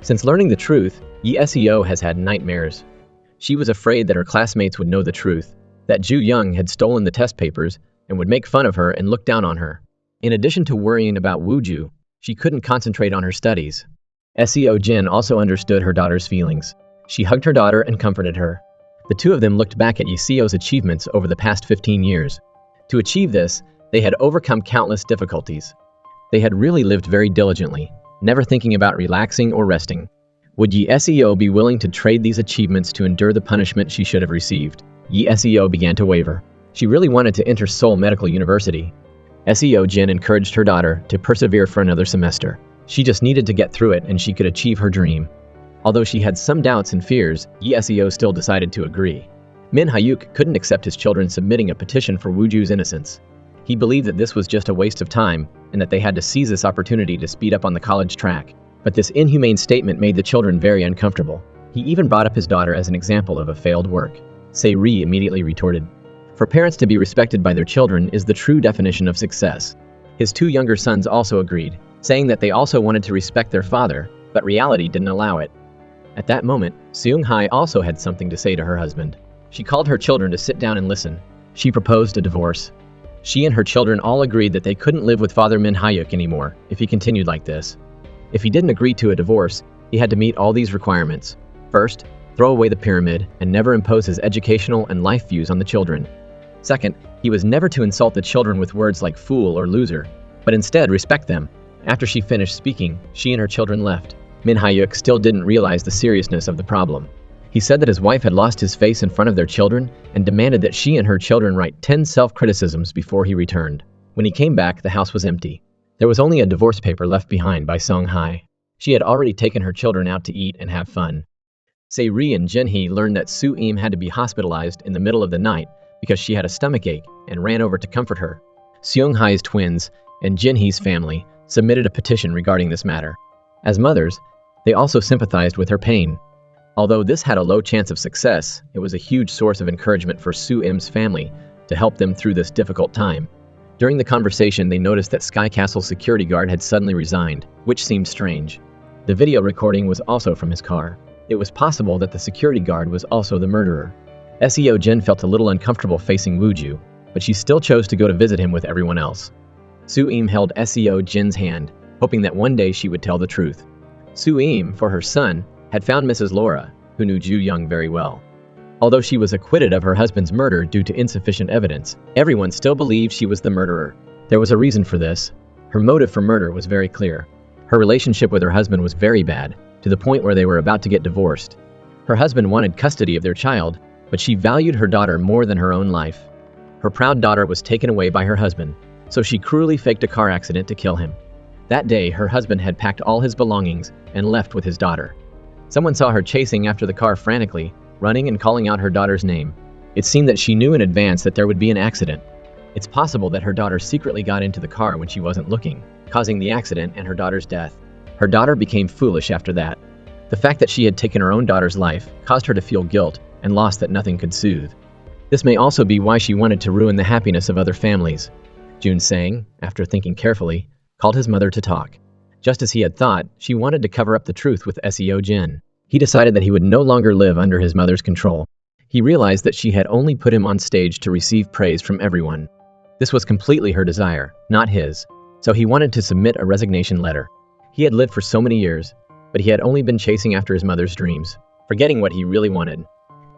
Since learning the truth, Seo has had nightmares. She was afraid that her classmates would know the truth, that Ju-young had stolen the test papers and would make fun of her and look down on her. In addition to worrying about Wooju, she couldn't concentrate on her studies. Seo Jin also understood her daughter's feelings. She hugged her daughter and comforted her. The two of them looked back at Yeseo's achievements over the past 15 years. To achieve this, they had overcome countless difficulties. They had really lived very diligently, never thinking about relaxing or resting. Would Seo be willing to trade these achievements to endure the punishment she should have received? Seo began to waver. She really wanted to enter Seoul Medical University. Seo Jin encouraged her daughter to persevere for another semester. She just needed to get through it and she could achieve her dream. Although she had some doubts and fears, Seo still decided to agree. Min Hyuk couldn't accept his children submitting a petition for Wooju's innocence. He believed that this was just a waste of time and that they had to seize this opportunity to speed up on the college track. But this inhumane statement made the children very uncomfortable. He even brought up his daughter as an example of a failed work. Se-ri immediately retorted, "For parents to be respected by their children is the true definition of success." His two younger sons also agreed, saying that they also wanted to respect their father, but reality didn't allow it. At that moment, Seung-hae also had something to say to her husband. She called her children to sit down and listen. She proposed a divorce. She and her children all agreed that they couldn't live with Father Min Hyuk anymore if he continued like this. If he didn't agree to a divorce, he had to meet all these requirements. First, throw away the pyramid and never impose his educational and life views on the children. Second, he was never to insult the children with words like fool or loser, but instead respect them. After she finished speaking, she and her children left. Min Hyuk still didn't realize the seriousness of the problem. He said that his wife had lost his face in front of their children and demanded that she and her children write 10 self-criticisms before he returned. When he came back, the house was empty. There was only a divorce paper left behind by Seung-hae. She had already taken her children out to eat and have fun. Se-ri and Jin-hee learned that Soo-im had to be hospitalized in the middle of the night because she had a stomachache and ran over to comfort her. Seung-hae's twins and Jin-hee's family submitted a petition regarding this matter. As mothers, they also sympathized with her pain. Although this had a low chance of success, it was a huge source of encouragement for Soo-im's family to help them through this difficult time. During the conversation, they noticed that Sky Castle's security guard had suddenly resigned, which seemed strange. The video recording was also from his car. It was possible that the security guard was also the murderer. Seo Jin felt a little uncomfortable facing Wooju, but she still chose to go to visit him with everyone else. Soo-im held Seo Jin's hand, hoping that one day she would tell the truth. Soo-im, for her son, had found Mrs. Laura, who knew Ju Young very well. Although she was acquitted of her husband's murder due to insufficient evidence, everyone still believed she was the murderer. There was a reason for this. Her motive for murder was very clear. Her relationship with her husband was very bad, to the point where they were about to get divorced. Her husband wanted custody of their child, but she valued her daughter more than her own life. Her proud daughter was taken away by her husband, so she cruelly faked a car accident to kill him. That day, her husband had packed all his belongings and left with his daughter. Someone saw her chasing after the car frantically, running and calling out her daughter's name. It seemed that she knew in advance that there would be an accident. It's possible that her daughter secretly got into the car when she wasn't looking, causing the accident and her daughter's death. Her daughter became foolish after that. The fact that she had taken her own daughter's life caused her to feel guilt and loss that nothing could soothe. This may also be why she wanted to ruin the happiness of other families. Jun-sang, after thinking carefully, called his mother to talk. Just as he had thought, she wanted to cover up the truth with Seo Jin. He decided that he would no longer live under his mother's control. He realized that she had only put him on stage to receive praise from everyone. This was completely her desire, not his, so he wanted to submit a resignation letter. He had lived for so many years, but he had only been chasing after his mother's dreams, forgetting what he really wanted.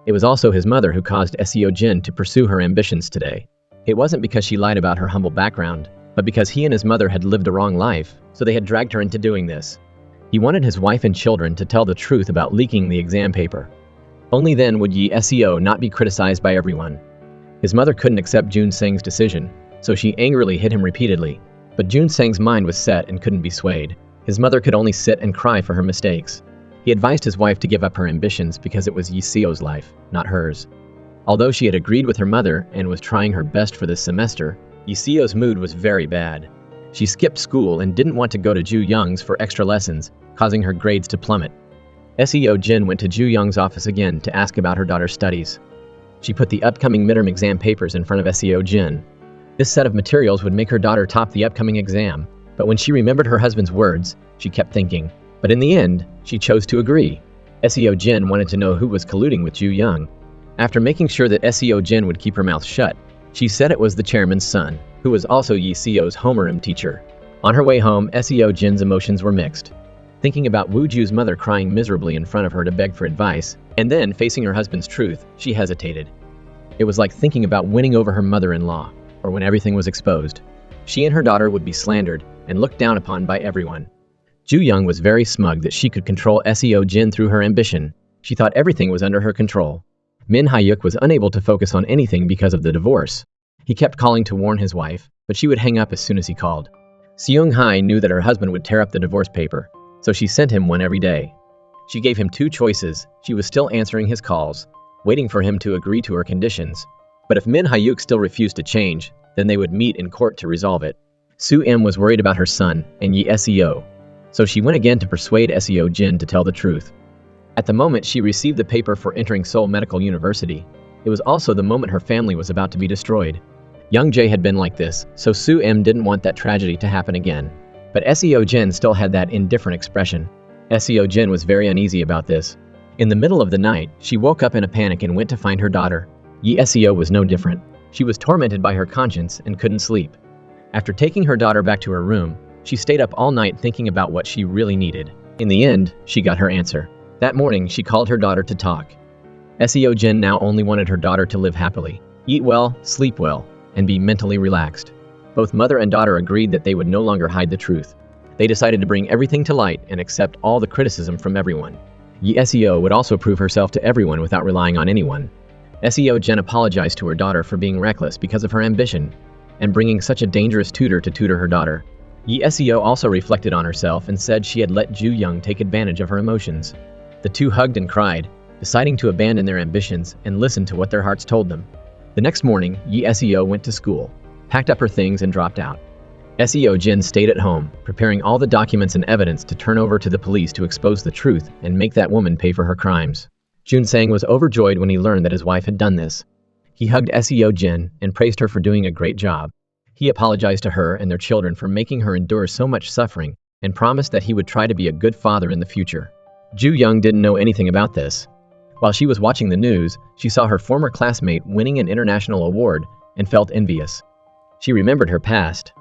It was also his mother who caused Seo Jin to pursue her ambitions today. It wasn't because she lied about her humble background, but because he and his mother had lived a wrong life, so they had dragged her into doing this. He wanted his wife and children to tell the truth about leaking the exam paper. Only then would Seo not be criticized by everyone. His mother couldn't accept Jun-sang's decision, so she angrily hit him repeatedly. But Jun-sang's mind was set and couldn't be swayed. His mother could only sit and cry for her mistakes. He advised his wife to give up her ambitions because it was Seo's life, not hers. Although she had agreed with her mother and was trying her best for this semester, Seo's mood was very bad. She skipped school and didn't want to go to Ju Young's for extra lessons, causing her grades to plummet. Seo Jin went to Ju Young's office again to ask about her daughter's studies. She put the upcoming midterm exam papers in front of Seo Jin. This set of materials would make her daughter top the upcoming exam, but when she remembered her husband's words, she kept thinking. But in the end, she chose to agree. Seo Jin wanted to know who was colluding with Ju Young. After making sure that Seo Jin would keep her mouth shut, she said it was the chairman's son, who was also Seo's homeroom teacher. On her way home, Seo Jin's emotions were mixed. Thinking about Woo Ju's mother crying miserably in front of her to beg for advice, and then facing her husband's truth, she hesitated. It was like thinking about winning over her mother-in-law, or when everything was exposed. She and her daughter would be slandered and looked down upon by everyone. Ju Young was very smug that she could control Seo Jin through her ambition. She thought everything was under her control. Min Hyuk was unable to focus on anything because of the divorce. He kept calling to warn his wife, but she would hang up as soon as he called. Seung Hae knew that her husband would tear up the divorce paper, so she sent him one every day. She gave him 2 choices. She was still answering his calls, waiting for him to agree to her conditions. But if Min Hyuk still refused to change, then they would meet in court to resolve it. Soo-im was worried about her son and Seo, so she went again to persuade Seo Jin to tell the truth. At the moment she received the paper for entering Seoul Medical University, it was also the moment her family was about to be destroyed. Young-jae had been like this, so Soo-im didn't want that tragedy to happen again. But Seo Jin still had that indifferent expression. Seo Jin was very uneasy about this. In the middle of the night, she woke up in a panic and went to find her daughter. Seo was no different. She was tormented by her conscience and couldn't sleep. After taking her daughter back to her room, she stayed up all night thinking about what she really needed. In the end, she got her answer. That morning, she called her daughter to talk. Seo Jin now only wanted her daughter to live happily, eat well, sleep well, and be mentally relaxed. Both mother and daughter agreed that they would no longer hide the truth. They decided to bring everything to light and accept all the criticism from everyone. Seo would also prove herself to everyone without relying on anyone. Seo Jin apologized to her daughter for being reckless because of her ambition and bringing such a dangerous tutor to tutor her daughter. Seo also reflected on herself and said she had let Ju Young take advantage of her emotions. The two hugged and cried, deciding to abandon their ambitions and listen to what their hearts told them. The next morning, Seo went to school, packed up her things and dropped out. Seo Jin stayed at home, preparing all the documents and evidence to turn over to the police to expose the truth and make that woman pay for her crimes. Jun-sang was overjoyed when he learned that his wife had done this. He hugged Seo Jin and praised her for doing a great job. He apologized to her and their children for making her endure so much suffering and promised that he would try to be a good father in the future. Ju Young didn't know anything about this. While she was watching the news, she saw her former classmate winning an international award and felt envious. She remembered her past.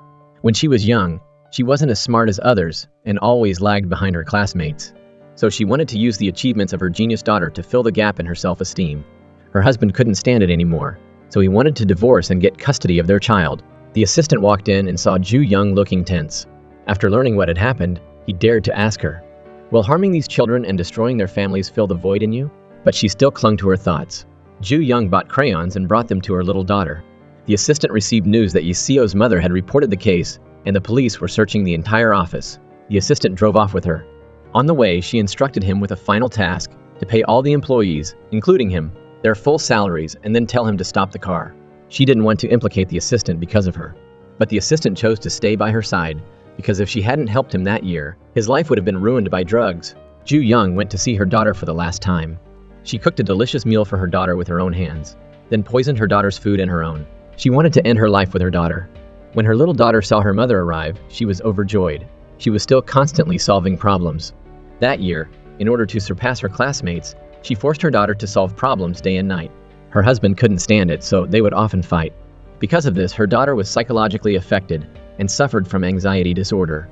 When she was young, she wasn't as smart as others and always lagged behind her classmates. So she wanted to use the achievements of her genius daughter to fill the gap in her self-esteem. Her husband couldn't stand it anymore, so he wanted to divorce and get custody of their child. The assistant walked in and saw Ju Young looking tense. After learning what had happened, he dared to ask her, "Will harming these children and destroying their families fill the void in you?" But she still clung to her thoughts. Ju Young bought crayons and brought them to her little daughter. The assistant received news that Yeseo's mother had reported the case, and the police were searching the entire office. The assistant drove off with her. On the way, she instructed him with a final task to pay all the employees, including him, their full salaries and then tell him to stop the car. She didn't want to implicate the assistant because of her. But the assistant chose to stay by her side because if she hadn't helped him that year, his life would have been ruined by drugs. Ju Young went to see her daughter for the last time. She cooked a delicious meal for her daughter with her own hands, then poisoned her daughter's food and her own. She wanted to end her life with her daughter. When her little daughter saw her mother arrive, she was overjoyed. She was still constantly solving problems. That year, in order to surpass her classmates, she forced her daughter to solve problems day and night. Her husband couldn't stand it, so they would often fight. Because of this, her daughter was psychologically affected and suffered from anxiety disorder.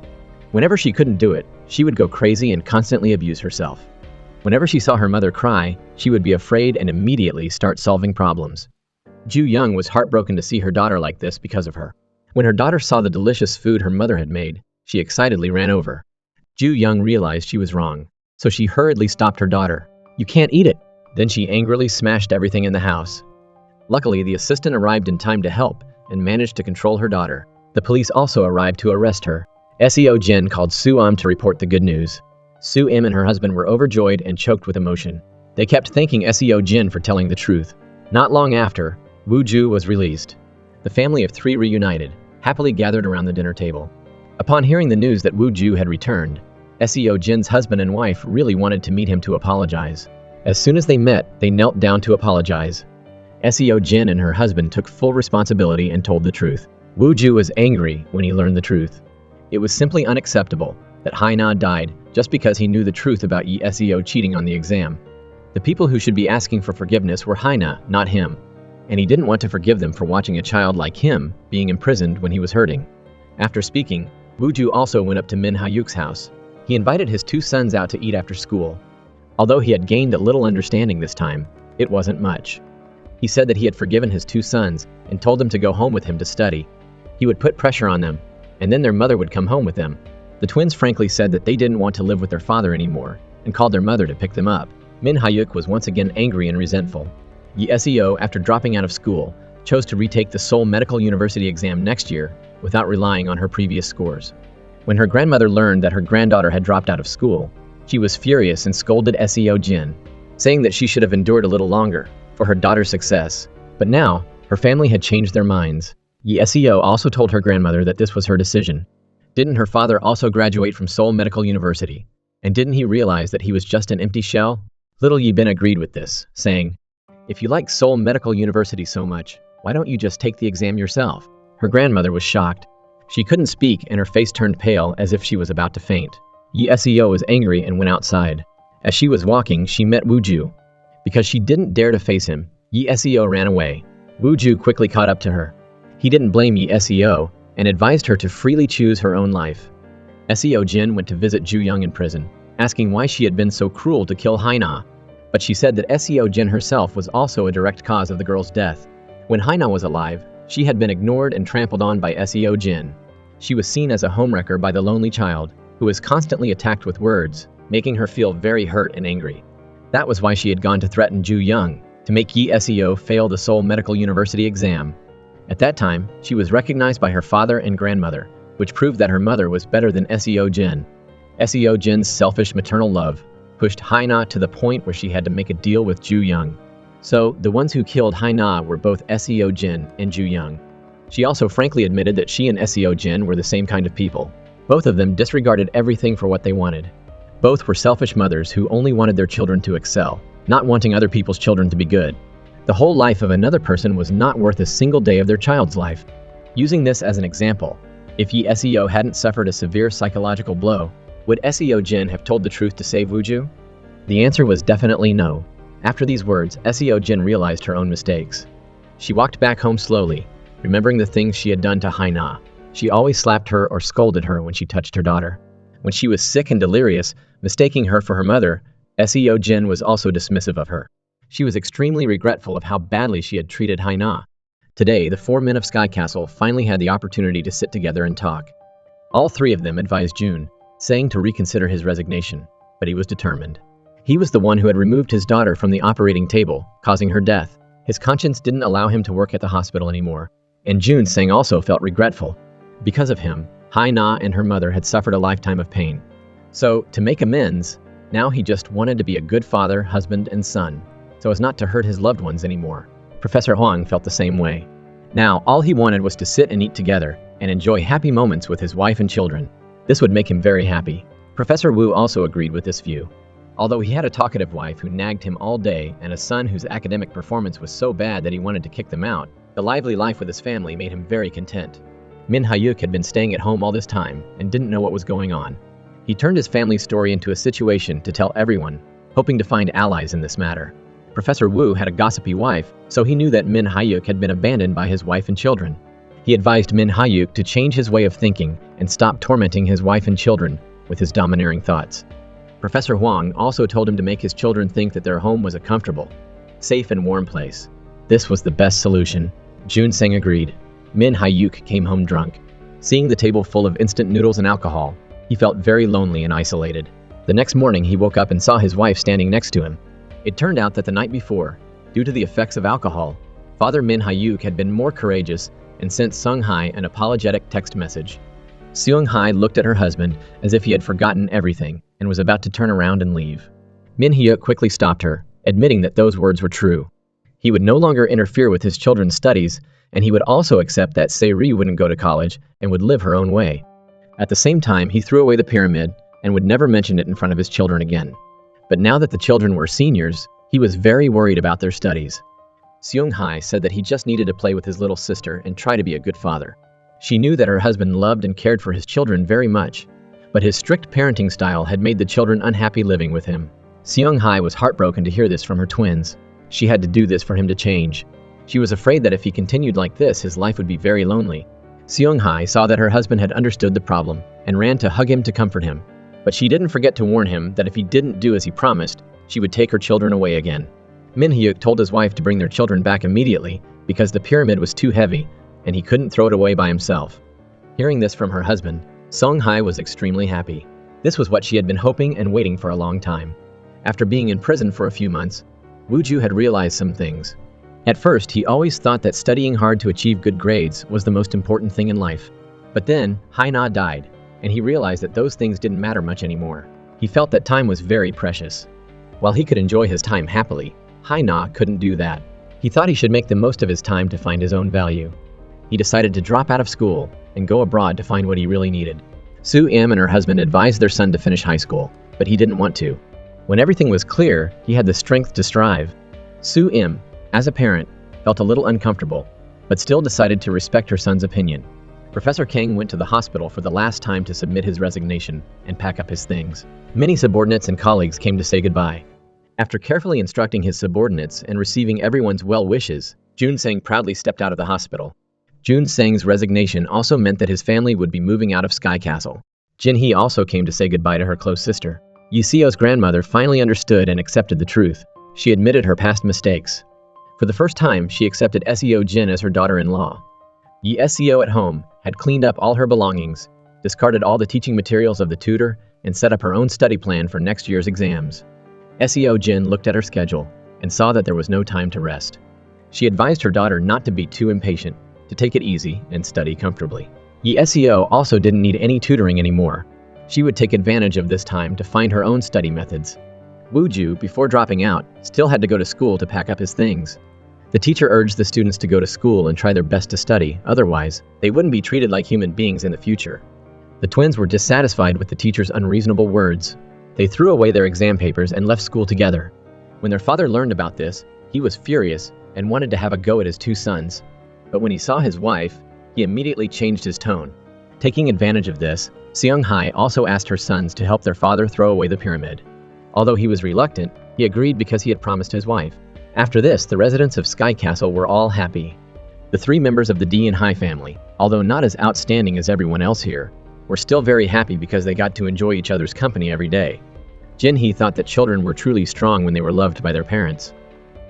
Whenever she couldn't do it, she would go crazy and constantly abuse herself. Whenever she saw her mother cry, she would be afraid and immediately start solving problems. Ju Young was heartbroken to see her daughter like this because of her. When her daughter saw the delicious food her mother had made, she excitedly ran over. Ju Young realized she was wrong, so she hurriedly stopped her daughter. "You can't eat it!" Then she angrily smashed everything in the house. Luckily, the assistant arrived in time to help and managed to control her daughter. The police also arrived to arrest her. SEO Jin called Soo Im to report the good news. Soo Im and her husband were overjoyed and choked with emotion. They kept thanking SEO Jin for telling the truth. Not long after, Woo Ju was released. The family of three reunited, happily gathered around the dinner table. Upon hearing the news that Woo Ju had returned, SEO Jin's husband and wife really wanted to meet him to apologize. As soon as they met, they knelt down to apologize. SEO Jin and her husband took full responsibility and told the truth. Woo Ju was angry when he learned the truth. It was simply unacceptable that Hana died just because he knew the truth about SEO cheating on the exam. The people who should be asking for forgiveness were Hana, not him. And he didn't want to forgive them for watching a child like him being imprisoned when he was hurting. After speaking, Woo Ju also went up to Min Ha-yuk's house. He invited his two sons out to eat after school. Although he had gained a little understanding this time, it wasn't much. He said that he had forgiven his two sons and told them to go home with him to study. He would put pressure on them, and then their mother would come home with them. The twins frankly said that they didn't want to live with their father anymore and called their mother to pick them up. Min Ha-yuk was once again angry and resentful. SEO, after dropping out of school, chose to retake the Seoul Medical University exam next year without relying on her previous scores. When her grandmother learned that her granddaughter had dropped out of school, she was furious and scolded SEO Jin, saying that she should have endured a little longer for her daughter's success. But now, her family had changed their minds. SEO also told her grandmother that this was her decision. Didn't her father also graduate from Seoul Medical University? And didn't he realize that he was just an empty shell? Little Yibin agreed with this, saying, "If you like Seoul Medical University so much, why don't you just take the exam yourself?" Her grandmother was shocked. She couldn't speak and her face turned pale as if she was about to faint. SEO was angry and went outside. As she was walking, she met Woo Ju. Because she didn't dare to face him, SEO ran away. Woo Ju quickly caught up to her. He didn't blame SEO and advised her to freely choose her own life. SEO Jin went to visit Ju Young in prison, asking why she had been so cruel to kill Hana. But she said that SEO Jin herself was also a direct cause of the girl's death. When Hana was alive, she had been ignored and trampled on by SEO Jin. She was seen as a homewrecker by the lonely child, who was constantly attacked with words, making her feel very hurt and angry. That was why she had gone to threaten Ju Young to make SEO fail the Seoul Medical University exam. At that time, she was recognized by her father and grandmother, which proved that her mother was better than SEO Jin. SEO Jin's selfish maternal love pushed Hana to the point where she had to make a deal with Ju Young. So, the ones who killed Hana were both SEO Jin and Ju Young. She also frankly admitted that she and SEO Jin were the same kind of people. Both of them disregarded everything for what they wanted. Both were selfish mothers who only wanted their children to excel, not wanting other people's children to be good. The whole life of another person was not worth a single day of their child's life. Using this as an example, if SEO hadn't suffered a severe psychological blow, would SEO Jin have told the truth to save Woo Ju? The answer was definitely no. After these words, SEO Jin realized her own mistakes. She walked back home slowly, remembering the things she had done to Hana. She always slapped her or scolded her when she touched her daughter. When she was sick and delirious, mistaking her for her mother, Seo Jin was also dismissive of her. She was extremely regretful of how badly she had treated Hana. Today, the four men of Sky Castle finally had the opportunity to sit together and talk. All three of them advised Jun, saying to reconsider his resignation, but he was determined. He was the one who had removed his daughter from the operating table, causing her death. His conscience didn't allow him to work at the hospital anymore, and Jun Sang also felt regretful. Because of him, Hana and her mother had suffered a lifetime of pain. So, to make amends, now he just wanted to be a good father, husband, and son, so as not to hurt his loved ones anymore. Professor Huang felt the same way. Now, all he wanted was to sit and eat together and enjoy happy moments with his wife and children. This would make him very happy. Professor Wu also agreed with this view. Although he had a talkative wife who nagged him all day and a son whose academic performance was so bad that he wanted to kick them out, the lively life with his family made him very content. Min Hyuk had been staying at home all this time and didn't know what was going on. He turned his family's story into a situation to tell everyone, hoping to find allies in this matter. Professor Wu had a gossipy wife, so he knew that Min Hyuk had been abandoned by his wife and children. He advised Min Hyuk to change his way of thinking and stop tormenting his wife and children with his domineering thoughts. Professor Huang also told him to make his children think that their home was a comfortable, safe and warm place. This was the best solution. Jun Sang agreed. Min Hyuk came home drunk. Seeing the table full of instant noodles and alcohol, he felt very lonely and isolated. The next morning he woke up and saw his wife standing next to him. It turned out that the night before, due to the effects of alcohol, Father Min Hyuk had been more courageous and sent Sung Hai an apologetic text message. Seung Hai looked at her husband as if he had forgotten everything and was about to turn around and leave. Min Hyuk quickly stopped her, admitting that those words were true. He would no longer interfere with his children's studies, and he would also accept that Se-ri wouldn't go to college and would live her own way. At the same time, he threw away the pyramid and would never mention it in front of his children again. But now that the children were seniors, he was very worried about their studies. Seung Hai said that he just needed to play with his little sister and try to be a good father. She knew that her husband loved and cared for his children very much, but his strict parenting style had made the children unhappy living with him. Seung Hai was heartbroken to hear this from her twins. She had to do this for him to change. She was afraid that if he continued like this, his life would be very lonely. Seung Hai saw that her husband had understood the problem and ran to hug him to comfort him. But she didn't forget to warn him that if he didn't do as he promised, she would take her children away again. Min Hyuk told his wife to bring their children back immediately because the pyramid was too heavy and he couldn't throw it away by himself. Hearing this from her husband, Seung Hai was extremely happy. This was what she had been hoping and waiting for a long time. After being in prison for a few months, Woo-ju had realized some things. At first, he always thought that studying hard to achieve good grades was the most important thing in life. But then, Hana died, and he realized that those things didn't matter much anymore. He felt that time was very precious. While he could enjoy his time happily, Hana couldn't do that. He thought he should make the most of his time to find his own value. He decided to drop out of school and go abroad to find what he really needed. Soo-im and her husband advised their son to finish high school, but he didn't want to. When everything was clear, he had the strength to strive. Soo-im, as a parent, felt a little uncomfortable, but still decided to respect her son's opinion. Professor Kang went to the hospital for the last time to submit his resignation and pack up his things. Many subordinates and colleagues came to say goodbye. After carefully instructing his subordinates and receiving everyone's well wishes, Jun Sang proudly stepped out of the hospital. Jun Sang's resignation also meant that his family would be moving out of Sky Castle. Jin-hee also came to say goodbye to her close sister. Yi-seo's grandmother finally understood and accepted the truth. She admitted her past mistakes. For the first time, she accepted Seo Jin as her daughter-in-law. Yi-seo at home had cleaned up all her belongings, discarded all the teaching materials of the tutor, and set up her own study plan for next year's exams. Seo Jin looked at her schedule and saw that there was no time to rest. She advised her daughter not to be too impatient, to take it easy and study comfortably. Yi-seo also didn't need any tutoring anymore. She would take advantage of this time to find her own study methods. Woo-ju, before dropping out, still had to go to school to pack up his things. The teacher urged the students to go to school and try their best to study, otherwise, they wouldn't be treated like human beings in the future. The twins were dissatisfied with the teacher's unreasonable words. They threw away their exam papers and left school together. When their father learned about this, he was furious and wanted to have a go at his two sons. But when he saw his wife, he immediately changed his tone. Taking advantage of this, Seung Hai also asked her sons to help their father throw away the pyramid. Although he was reluctant, he agreed because he had promised his wife. After this, the residents of Sky Castle were all happy. The three members of the D and High family, although not as outstanding as everyone else here, were still very happy because they got to enjoy each other's company every day. Jin-hee thought that children were truly strong when they were loved by their parents.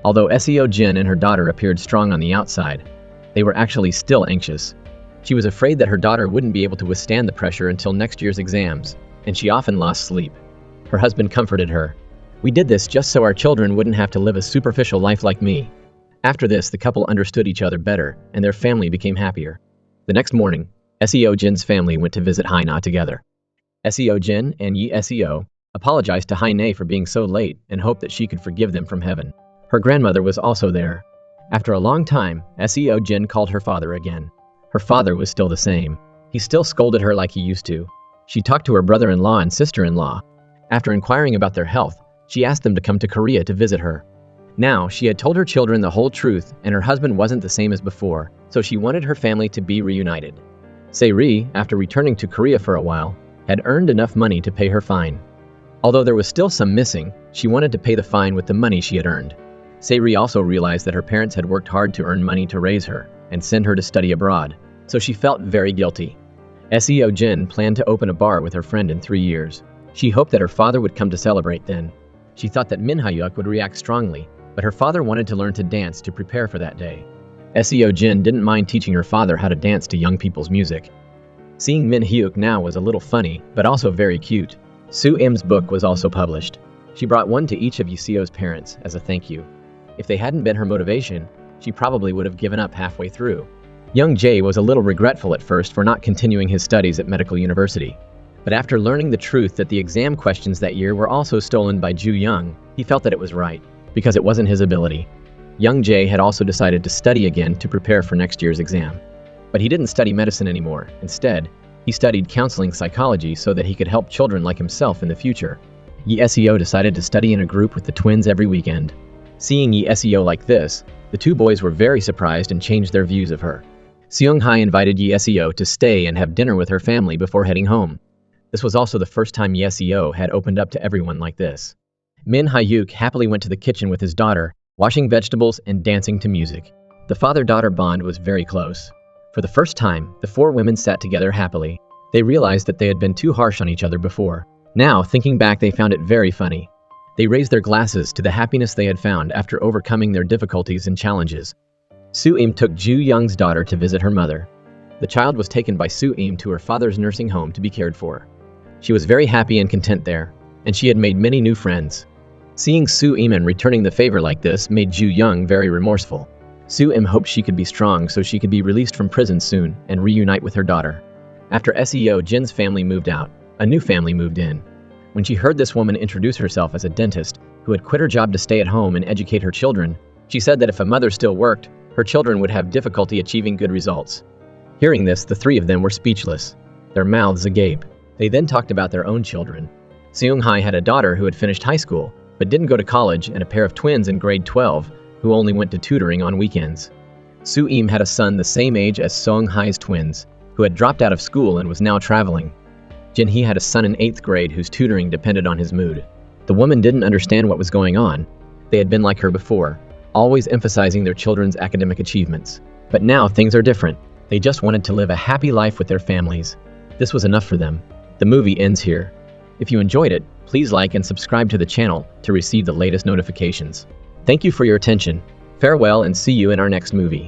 Although Seo Jin and her daughter appeared strong on the outside, they were actually still anxious. She was afraid that her daughter wouldn't be able to withstand the pressure until next year's exams, and she often lost sleep. Her husband comforted her. "We did this just so our children wouldn't have to live a superficial life like me." After this, the couple understood each other better, and their family became happier. The next morning, Seo Jin's family went to visit Hana together. Seo Jin and Yi Seo apologized to Hana for being so late and hoped that she could forgive them from heaven. Her grandmother was also there. After a long time, Seo Jin called her father again. Her father was still the same. He still scolded her like he used to. She talked to her brother-in-law and sister-in-law. After inquiring about their health, she asked them to come to Korea to visit her. Now, she had told her children the whole truth, and her husband wasn't the same as before, so she wanted her family to be reunited. Se-ri, after returning to Korea for a while, had earned enough money to pay her fine. Although there was still some missing, she wanted to pay the fine with the money she had earned. Se-ri also realized that her parents had worked hard to earn money to raise her and send her to study abroad, so she felt very guilty. Seo Jin planned to open a bar with her friend in 3 years. She hoped that her father would come to celebrate then. She thought that Min Hyuk would react strongly, but her father wanted to learn to dance to prepare for that day. Seo Jin didn't mind teaching her father how to dance to young people's music. Seeing Min Hyuk now was a little funny, but also very cute. Soo Im's book was also published. She brought one to each of Yeseo's parents as a thank you. If they hadn't been her motivation, she probably would have given up halfway through. Young-jae was a little regretful at first for not continuing his studies at medical university. But after learning the truth that the exam questions that year were also stolen by Ju Young, he felt that it was right, because it wasn't his ability. Young-jae had also decided to study again to prepare for next year's exam. But he didn't study medicine anymore. Instead, he studied counseling psychology so that he could help children like himself in the future. Yi Seo decided to study in a group with the twins every weekend. Seeing Yi Seo like this, the two boys were very surprised and changed their views of her. Seung-hae invited Yi Seo to stay and have dinner with her family before heading home. This was also the first time Yi Seo had opened up to everyone like this. Min Hyuk happily went to the kitchen with his daughter, washing vegetables and dancing to music. The father-daughter bond was very close. For the first time, the four women sat together happily. They realized that they had been too harsh on each other before. Now, thinking back, they found it very funny. They raised their glasses to the happiness they had found after overcoming their difficulties and challenges. Soo-im took Ju Young's daughter to visit her mother. The child was taken by Soo-im to her father's nursing home to be cared for. She was very happy and content there, and she had made many new friends. Seeing Soo-im returning the favor like this made Ju Young very remorseful. Soo-im hoped she could be strong so she could be released from prison soon and reunite with her daughter. After Seo Jin's family moved out, a new family moved in. When she heard this woman introduce herself as a dentist who had quit her job to stay at home and educate her children, she said that if a mother still worked, her children would have difficulty achieving good results. Hearing this, the three of them were speechless, their mouths agape. They then talked about their own children. Seung-hae had a daughter who had finished high school, but didn't go to college, and a pair of twins in grade 12 who only went to tutoring on weekends. Soo-im had a son the same age as Seung-hae's twins, who had dropped out of school and was now traveling. Jin-hee had a son in 8th grade whose tutoring depended on his mood. The woman didn't understand what was going on. They had been like her before, always emphasizing their children's academic achievements. But now things are different. They just wanted to live a happy life with their families. This was enough for them. The movie ends here. If you enjoyed it, please like and subscribe to the channel to receive the latest notifications. Thank you for your attention. Farewell and see you in our next movie.